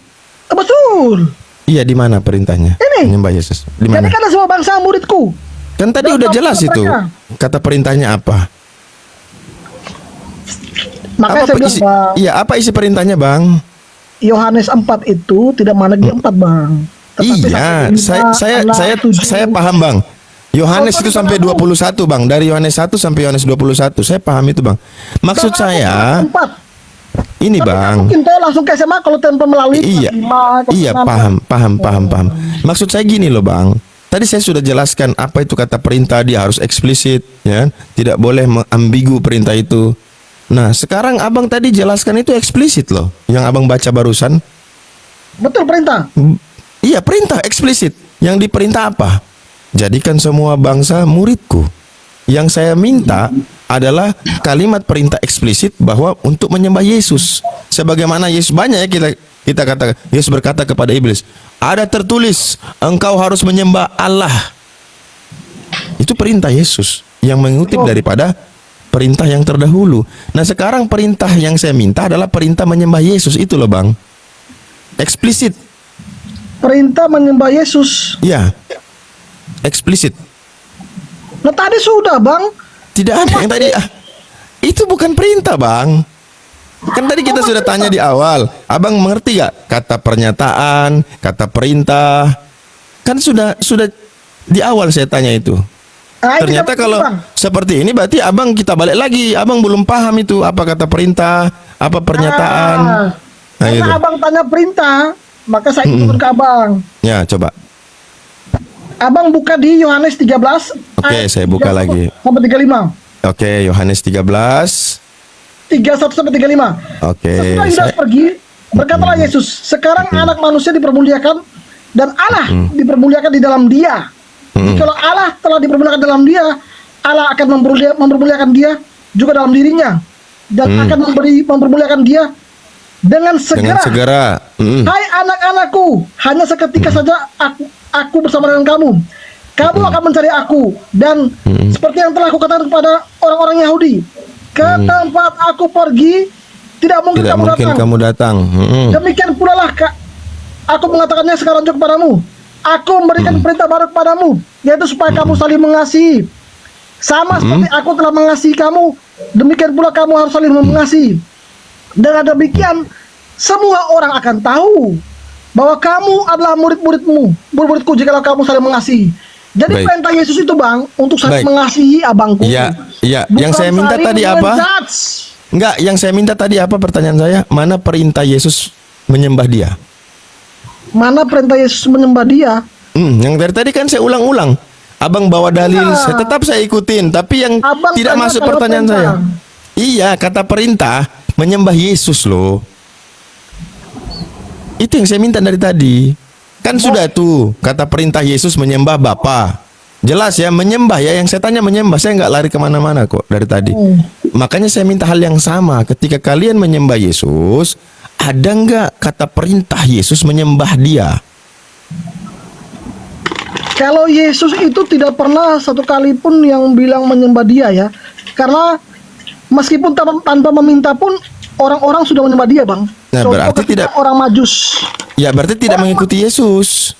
A: Betul.
F: Iya, di mana perintahnya?
A: Ini.
F: Menyembah Yesus. Di mana?
A: Jadikanlah semua bangsa muridku.
F: Kan tadi
A: Dan
F: udah
A: baptislah
F: jelas itu.
A: mereka.
F: Kata perintahnya apa?
A: Makanya saya bilang, Bang,
F: Iya, apa isi perintahnya, Bang?
A: Yohanes 4 itu tidak managi 4, Bang. Tetapi
F: Iya,
A: 1, 5, 6, 7.
F: saya paham, Bang. Yohanes
A: Oh,
F: itu sampai
A: paham.
F: 21, Bang. Dari Yohanes 1 sampai Yohanes 21. Saya paham itu, Bang. Maksud
A: Bang,
F: saya
A: 4.
F: ini,
A: Tapi
F: Bang.
A: mungkin saya langsung ke SMA kalau tanpa melalui
F: Iya.
A: kelas 5, kelas
F: Iya,
A: 6.
F: paham. Maksud saya gini loh, Bang. Tadi saya sudah jelaskan apa itu kata perintah, dia harus eksplisit, ya. Tidak boleh ambigu perintah itu. Nah, sekarang Abang tadi jelaskan itu eksplisit loh. Yang Abang baca barusan.
A: Betul perintah.
F: Iya, perintah eksplisit. Yang diperintah apa? Jadikan semua bangsa muridku. Yang saya minta adalah kalimat perintah eksplisit bahwa untuk menyembah Yesus. Sebagaimana Yesus banyak ya kita katakan. Yesus berkata kepada iblis, ada tertulis engkau harus menyembah Allah. Itu perintah Yesus yang mengutip daripada perintah yang terdahulu. Nah, sekarang perintah yang saya minta adalah perintah menyembah Yesus. Itu loh, Bang. Eksplisit.
A: Perintah menyembah Yesus.
F: Ya. Eksplisit.
A: Nah tadi sudah, Bang.
F: Tidak ada yang tadi. Itu bukan perintah, Bang. Kan tadi kita sudah tanya di awal. Abang mengerti gak kata pernyataan, kata perintah? Kan sudah di awal saya tanya itu.
A: Nah, ini
F: Ternyata
A: dapat,
F: kalau
A: Bang.
F: seperti ini berarti Abang kita balik lagi. Abang belum paham itu apa kata perintah, apa pernyataan. Nah,
A: Karena
F: gitu.
A: Abang tanya perintah, maka saya ikut ke Abang.
F: Ya, coba.
A: Abang buka di Yohanes 13.
F: Oke,
A: ayat
F: saya buka
A: 30
F: lagi.
A: Sampai 35.
F: Oke, Yohanes 13.
A: 31 sampai 35.
F: Oke,
A: Setelah Yudas pergi, berkatalah Yesus, sekarang anak manusia dipermuliakan dan Allah dipermuliakan di dalam dia. Kalau Allah telah dipermuliakan dalam dia, Allah akan mempermuliakan dia juga dalam dirinya dan akan mempermuliakan dia dengan
F: dengan
A: segera.
F: segera.
A: Hai anak-anakku, hanya seketika saja aku bersama dengan kamu. Kamu akan mencari aku dan seperti yang telah aku katakan kepada orang-orang Yahudi, ke tempat aku pergi tidak mungkin
F: Tidak
A: kamu
F: mungkin
A: datang.
F: kamu datang.
A: Demikian pula lah aku mengatakannya sekarang juga kepadamu. Aku memberikan perintah baru kepadamu, yaitu supaya kamu saling mengasihi. Sama seperti aku telah mengasihi kamu, demikian pula kamu harus saling mengasihi. Dengan demikian, semua orang akan tahu bahwa kamu adalah murid-muridku jikalau kamu saling mengasihi. Jadi
F: Baik.
A: perintah Yesus itu, Bang, untuk saling
F: Baik.
A: mengasihi abangku.
F: Iya, iya.
A: Bukan
F: Yang saya minta
A: saling
F: tadi apa?
A: menjudge.
F: Enggak, yang saya minta tadi apa pertanyaan saya? Mana perintah Yesus menyembah dia?
A: Mana perintah Yesus menyembah dia?
F: Yang dari tadi kan saya ulang-ulang. Abang bawa dalil,
A: Iya.
F: tetap saya ikutin. Tapi yang
A: Abang
F: tidak
A: tanya
F: masuk
A: kalau
F: pertanyaan
A: perintah.
F: saya. Iya, kata perintah menyembah Yesus loh. Itu yang saya minta dari tadi. Kan sudah tuh kata perintah Yesus menyembah Bapa. Jelas ya, menyembah ya. Yang saya tanya menyembah, saya nggak lari kemana-mana kok dari tadi. Makanya saya minta hal yang sama. Ketika kalian menyembah Yesus, ada nggak kata perintah Yesus menyembah dia?
A: Kalau Yesus itu tidak pernah satu kali pun yang bilang menyembah dia ya. Karena meskipun tanpa meminta pun orang-orang sudah menyembah dia, Bang.
F: Nah,
A: Contoh
F: berarti
A: ketika
F: tidak-
A: orang Majus.
F: Ya berarti tidak mengikuti Yesus.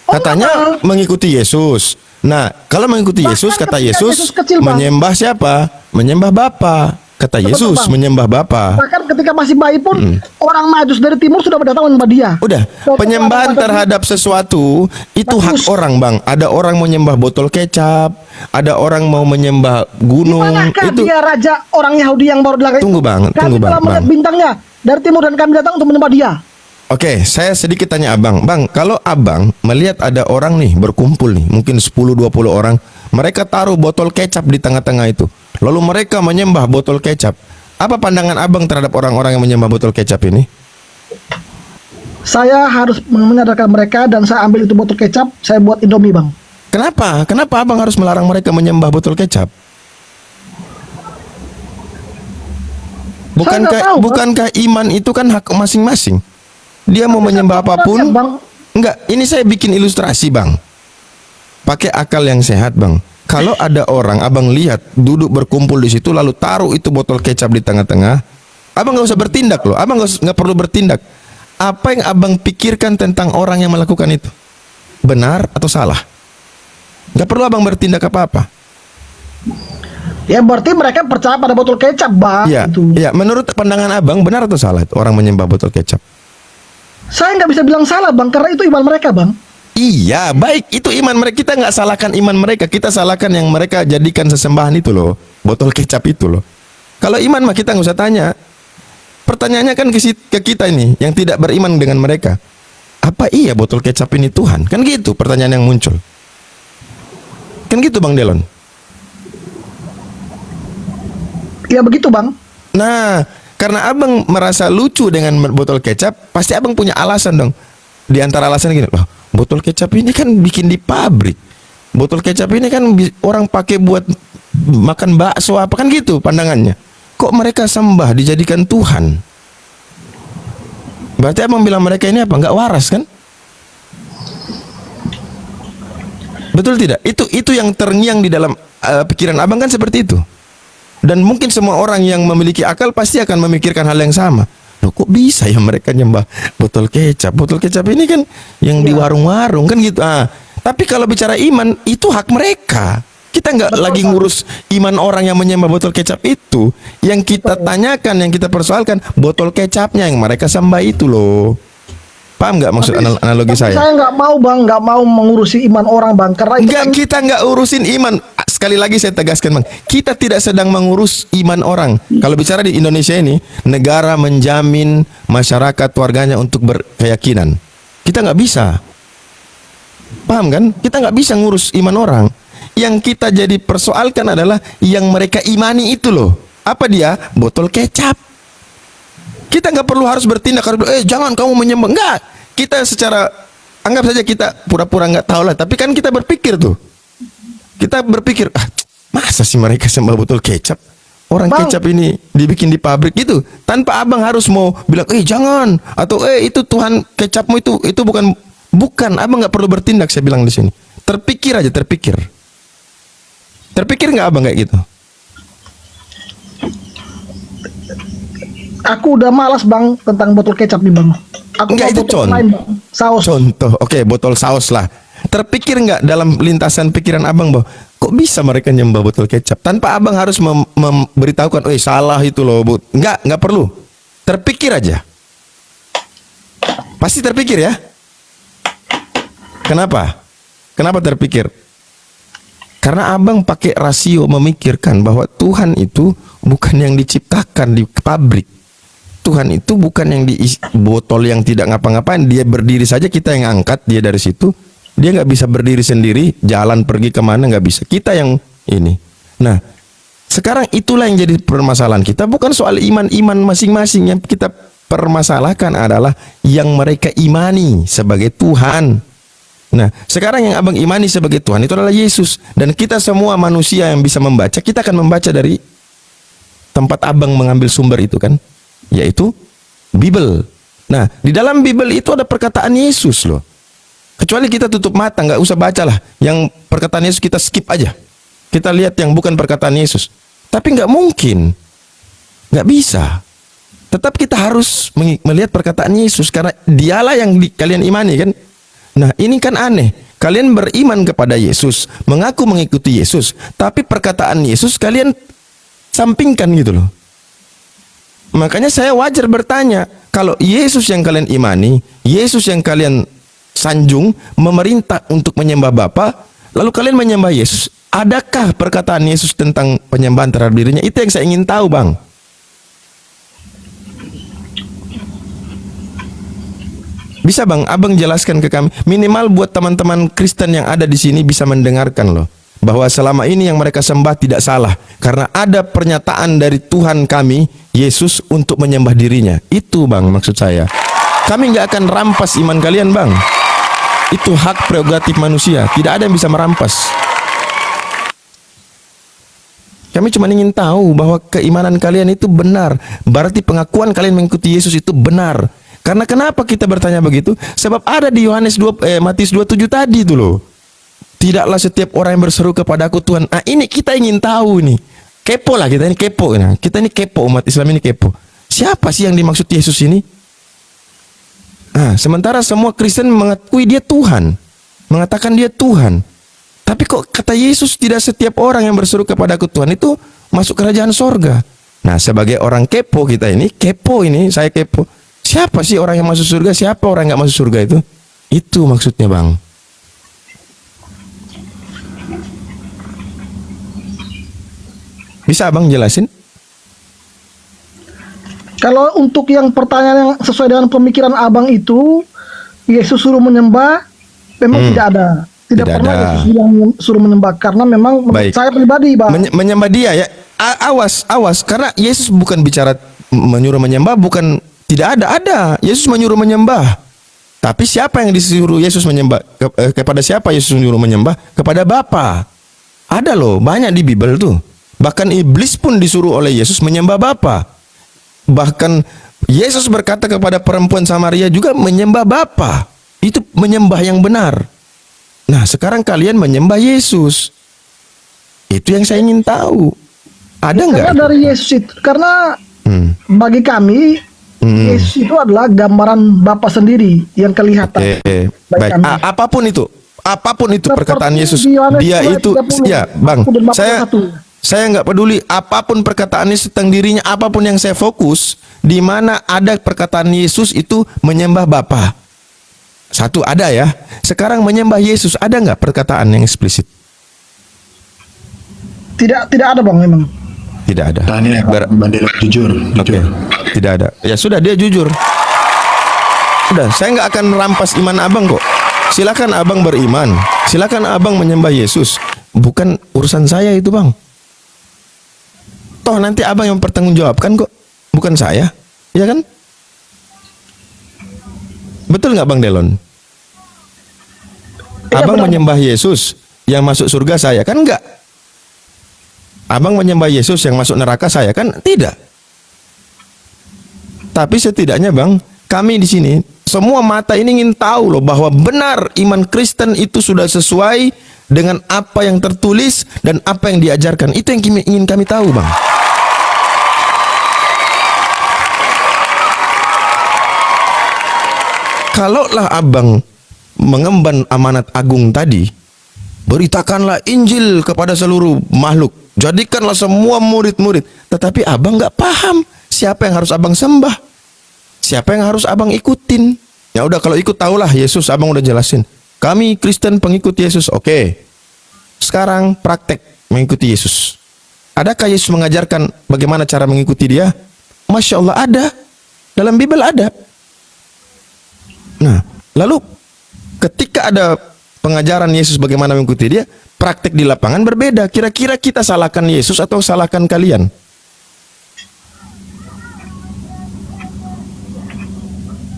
F: Katanya mengikuti Yesus. Nah, kalau mengikuti
A: Bahkan
F: Yesus, kata
A: ketika
F: Yesus
A: Yesus kecil, Bang.
F: menyembah siapa? Menyembah Bapa. Kata
A: Betul,
F: Yesus
A: Bang.
F: menyembah Bapa.
A: Bahkan ketika masih bayi pun orang Majus dari timur sudah berdatang menyembah dia.
F: Udah,
A: Contoh
F: penyembahan
A: orang
F: terhadap sesuatu itu hak
A: Bagus.
F: orang, Bang. Ada orang mau menyembah botol kecap, ada orang mau menyembah gunung.
A: Dimanakah
F: Itu
A: dia raja orang Yahudi yang baru dilahirkan?
F: Tunggu, Bang.
A: Kami
F: Tunggu, Bang.
A: telah melihat
F: Bang.
A: bintangnya dari timur dan kami datang untuk menyembah dia.
F: Oke, saya sedikit tanya Abang. Bang, kalau Abang melihat ada orang nih berkumpul nih, mungkin 10-20 orang, mereka taruh botol kecap di tengah-tengah itu. Lalu mereka menyembah botol kecap. Apa pandangan Abang terhadap orang-orang yang menyembah botol kecap ini?
A: Saya harus menyadarkan mereka dan saya ambil itu botol kecap, saya buat Indomie, Bang.
F: Kenapa? Kenapa Abang harus melarang mereka menyembah botol kecap?
A: Saya nggak tahu, Bang.
F: Bukankah iman itu kan hak masing-masing? Dia mau menyembah apapun.
A: Ya, Bang.
F: Enggak, ini saya bikin ilustrasi, Bang. Pakai akal yang sehat, Bang. Kalau ada orang Abang lihat duduk berkumpul di situ lalu taruh itu botol kecap di tengah-tengah, Abang nggak usah bertindak loh. Abang nggak perlu bertindak. Apa yang Abang pikirkan tentang orang yang melakukan itu? Benar atau salah? Nggak perlu Abang bertindak apa-apa.
A: Ya berarti mereka percaya pada botol kecap, Bang.
F: Iya,
A: Itu.
F: iya. Menurut pandangan Abang benar atau salah itu orang menyembah botol kecap?
A: Saya nggak bisa bilang salah, Bang, karena itu iman mereka, Bang.
F: Iya, baik, itu iman mereka. Kita nggak salahkan iman mereka, kita salahkan yang mereka jadikan sesembahan itu loh, botol kecap itu loh. Kalau iman mah kita nggak usah tanya. Pertanyaannya kan ke kita ini yang tidak beriman dengan mereka. Apa iya botol kecap ini Tuhan? Kan gitu pertanyaan yang muncul. Kan gitu Bang Delon.
A: Ya begitu, Bang.
F: Nah, karena Abang merasa lucu dengan botol kecap, pasti Abang punya alasan dong. Di antara alasan gini, loh, botol kecap ini kan bikin di pabrik. Botol kecap ini kan orang pakai buat makan bakso apa kan gitu pandangannya. Kok mereka sembah dijadikan Tuhan? Berarti Abang bilang mereka ini apa? Nggak waras kan? Betul tidak? Itu yang terngiang di dalam pikiran Abang kan seperti itu. Dan mungkin semua orang yang memiliki akal pasti akan memikirkan hal yang sama. Loh, kok bisa ya mereka nyembah botol kecap? Botol kecap ini kan yang di warung-warung kan gitu. Tapi kalau bicara iman, itu hak mereka. Kita nggak lagi ngurus iman orang yang menyembah botol kecap itu. Yang kita tanyakan, yang kita persoalkan, botol kecapnya yang mereka sembah itu loh. Paham nggak maksud analogi saya?
A: Saya nggak mau, Bang, nggak mau mengurusi iman orang, Bang, karena itu
F: Enggak, kita nggak urusin iman. Sekali lagi saya tegaskan, Bang, kita tidak sedang mengurus iman orang. Kalau bicara di Indonesia ini, negara menjamin masyarakat warganya untuk berkeyakinan. Kita nggak bisa. Paham kan? Kita nggak bisa ngurus iman orang. Yang kita jadi persoalkan adalah yang mereka imani itu loh. Apa dia? Botol kecap. Kita nggak perlu harus bertindak, jangan kamu menyembah. Enggak. Kita secara, anggap saja kita pura-pura nggak tahu lah. Tapi kan kita berpikir tuh. Kita berpikir, masa sih mereka sembah botol kecap? Orang
A: Bang,
F: kecap ini dibikin di pabrik gitu. Tanpa Abang harus mau bilang, jangan. Atau itu Tuhan kecapmu itu bukan. Bukan, Abang nggak perlu bertindak, saya bilang di sini. Terpikir aja, terpikir. Terpikir nggak Abang kayak gitu?
A: aku udah malas, Bang, tentang botol kecap nih, Bang. Aku
F: Enggak,
A: mau
F: itu
A: botol lain, Bang. Saus.
F: Contoh, oke, botol saus lah. Terpikir nggak dalam lintasan pikiran Abang bahwa kok bisa mereka nyembah botol kecap tanpa Abang harus memberitahukan, salah itu loh, Bu. Nggak perlu. Terpikir aja. Pasti terpikir ya. Kenapa? Kenapa terpikir? Karena Abang pakai rasio memikirkan bahwa Tuhan itu bukan yang diciptakan di pabrik. Tuhan itu bukan yang di botol yang tidak ngapa-ngapain. Dia berdiri saja, kita yang angkat dia dari situ. Dia nggak bisa berdiri sendiri, jalan pergi kemana nggak bisa. Kita yang ini. Nah, sekarang itulah yang jadi permasalahan kita. Bukan soal iman-iman masing-masing. Yang kita permasalahkan adalah yang mereka imani sebagai Tuhan. Nah, sekarang yang Abang imani sebagai Tuhan itu adalah Yesus. Dan kita semua manusia yang bisa membaca, kita akan membaca dari tempat Abang mengambil sumber itu kan, yaitu Bible. Nah, di dalam Bible itu ada perkataan Yesus loh. Kecuali kita tutup mata, nggak usah baca lah. Yang perkataan Yesus kita skip aja. Kita lihat yang bukan perkataan Yesus. Tapi nggak mungkin, nggak bisa. Tetap kita harus melihat perkataan Yesus karena dialah yang kalian imani kan. Nah, ini kan aneh. Kalian beriman kepada Yesus, mengaku mengikuti Yesus, tapi perkataan Yesus kalian sampingkan gitu loh. Makanya saya wajar bertanya, kalau Yesus yang kalian imani, Yesus yang kalian sanjung, memerintah untuk menyembah Bapa, lalu kalian menyembah Yesus, adakah perkataan Yesus tentang penyembahan terhadap dirinya? Itu yang saya ingin tahu, Bang. Bisa Bang, Abang jelaskan ke kami, minimal buat teman-teman Kristen yang ada di sini bisa mendengarkan loh, bahwa selama ini yang mereka sembah tidak salah, karena ada pernyataan dari Tuhan kami, Yesus, untuk menyembah dirinya. Itu Bang maksud saya. Kami nggak akan rampas iman kalian Bang. Itu hak prerogatif manusia, tidak ada yang bisa merampas. Kami cuma ingin tahu bahwa keimanan kalian itu benar, berarti pengakuan kalian mengikuti Yesus itu benar. Karena kenapa kita bertanya begitu? Sebab ada di Matius 27 tadi itu loh. Tidaklah setiap orang yang berseru kepadaku Tuhan. Ah, ini kita ingin tahu nih. Kepo lah kita ini, kepo. Nah, kita ini kepo, umat Islam ini kepo. Siapa sih yang dimaksud Yesus ini? Nah, sementara semua Kristen mengakui dia Tuhan, mengatakan dia Tuhan. Tapi kok kata Yesus tidak setiap orang yang berseru kepadaku Tuhan itu masuk kerajaan sorga. Nah, sebagai orang kepo kita ini, kepo ini, saya kepo. Siapa sih orang yang masuk surga? Siapa orang yang nggak masuk surga itu? Itu maksudnya Bang. Bisa Abang jelasin?
A: Kalau untuk yang pertanyaan yang sesuai dengan pemikiran Abang itu, Yesus suruh menyembah, memang tidak ada. Tidak pernah
F: ada.
A: Yesus bilang suruh menyembah, karena memang menurut saya pribadi, Bang.
F: Menyembah dia ya. Awas, karena Yesus bukan bicara menyuruh menyembah, bukan, tidak ada. Yesus menyuruh menyembah. Tapi siapa yang disuruh Yesus menyembah? Kepada siapa Yesus menyuruh menyembah? Kepada Bapa. Ada loh, banyak di Bible tuh. Bahkan iblis pun disuruh oleh Yesus menyembah Bapa. Bahkan Yesus berkata kepada perempuan Samaria juga menyembah Bapa. Itu menyembah yang benar. Nah, sekarang kalian menyembah Yesus. Itu yang saya ingin tahu. Ada nggak?
A: Karena dari Yesus itu, karena bagi kami Yesus itu adalah gambaran Bapa sendiri yang kelihatan.
F: Baik. Apapun itu
A: Seperti
F: perkataan Yesus,
A: di Yohanes
F: dia
A: 2:30,
F: itu, ya Bang,
A: aku dan Bapa satu.
F: saya nggak peduli apapun perkataan Yesus tentang dirinya, apapun yang saya fokus, di mana ada perkataan Yesus itu menyembah Bapa. Satu ada ya. Sekarang menyembah Yesus, ada nggak perkataan yang eksplisit?
A: Tidak ada Bang memang.
F: Tidak ada.
C: Tanya Bandel jujur.
F: Oke. Tidak ada. Ya sudah, dia jujur. Sudah, saya nggak akan rampas iman Abang kok. Silakan Abang beriman. Silakan Abang menyembah Yesus. Bukan urusan saya itu Bang. Toh nanti Abang yang pertanggungjawabkan kok, bukan saya. Ya kan? Betul nggak Bang Delon? Abang menyembah Yesus, yang masuk surga saya kan enggak? Abang menyembah Yesus, yang masuk neraka saya kan tidak? Tapi setidaknya Bang, kami di sini semua mata ini ingin tahu loh bahwa benar iman Kristen itu sudah sesuai dengan apa yang tertulis dan apa yang diajarkan. Itu yang ingin kami tahu Bang. Kalaulah Abang mengemban amanat agung tadi, beritakanlah Injil kepada seluruh makhluk, jadikanlah semua murid-murid. Tetapi Abang nggak paham siapa yang harus Abang sembah, siapa yang harus Abang ikutin. Ya udah, kalau ikut tahulah Yesus, Abang udah jelasin. Kami Kristen pengikut Yesus, oke. Sekarang praktek mengikuti Yesus. Adakah Yesus mengajarkan bagaimana cara mengikuti Dia? Masya Allah ada, dalam Bible ada. Nah, lalu ketika ada pengajaran Yesus bagaimana mengikuti Dia, praktek di lapangan berbeda. Kira-kira kita salahkan Yesus atau salahkan kalian?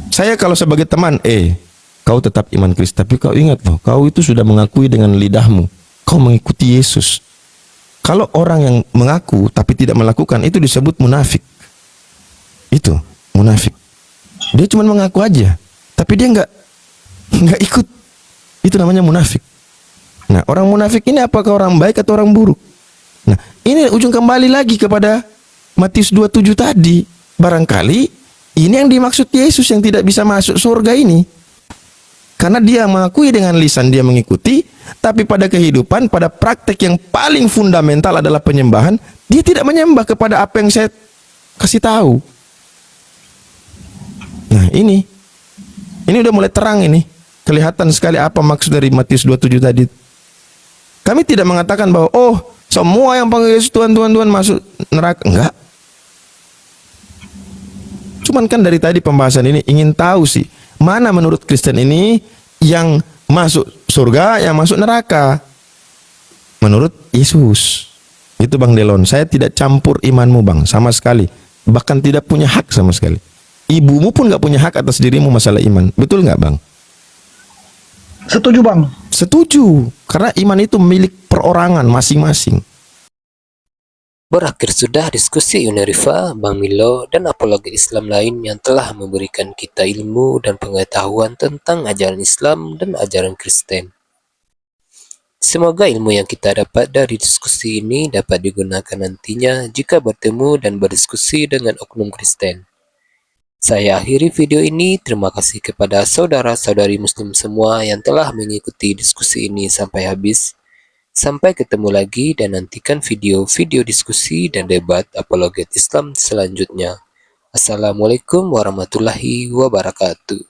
F: Saya kalau sebagai teman, kau tetap iman Kristus, tapi kau ingat loh, kau itu sudah mengakui dengan lidahmu, kau mengikuti Yesus. Kalau orang yang mengaku tapi tidak melakukan, itu disebut munafik. Itu munafik. Dia cuma mengaku aja, tapi dia nggak ikut. Itu namanya munafik. Nah, orang munafik ini apakah orang baik atau orang buruk? Nah, ini ujung kembali lagi kepada Matius 27 tadi. Barangkali ini yang dimaksud Yesus yang tidak bisa masuk surga ini. Karena dia mengakui dengan lisan dia mengikuti, tapi pada kehidupan, pada praktek yang paling fundamental adalah penyembahan, dia tidak menyembah kepada apa yang saya kasih tahu. Ini udah mulai terang ini. Kelihatan sekali apa maksud dari Matius 27 tadi. Kami tidak mengatakan bahwa semua yang panggil Yesus Tuhan, Tuhan, Tuhan masuk neraka. Enggak. Cuman kan dari tadi pembahasan ini ingin tahu sih, mana menurut Kristen ini yang masuk surga, yang masuk neraka. Menurut Yesus. Itu Bang Delon, saya tidak campur imanmu Bang, sama sekali. Bahkan tidak punya hak sama sekali. Ibumu pun gak punya hak atas dirimu masalah iman. Betul gak Bang?
A: Setuju Bang.
F: Setuju, karena iman itu milik perorangan masing-masing.
E: Berakhir sudah diskusi Uneriva, Bang Milo, dan apologet Islam lain yang telah memberikan kita ilmu dan pengetahuan tentang ajaran Islam dan ajaran Kristen. Semoga ilmu yang kita dapat dari diskusi ini dapat digunakan nantinya jika bertemu dan berdiskusi dengan oknum Kristen. Saya akhiri video ini. Terima kasih kepada saudara-saudari Muslim semua yang telah mengikuti diskusi ini sampai habis. Sampai ketemu lagi dan nantikan video-video diskusi dan debat apologet Islam selanjutnya. Assalamualaikum warahmatullahi wabarakatuh.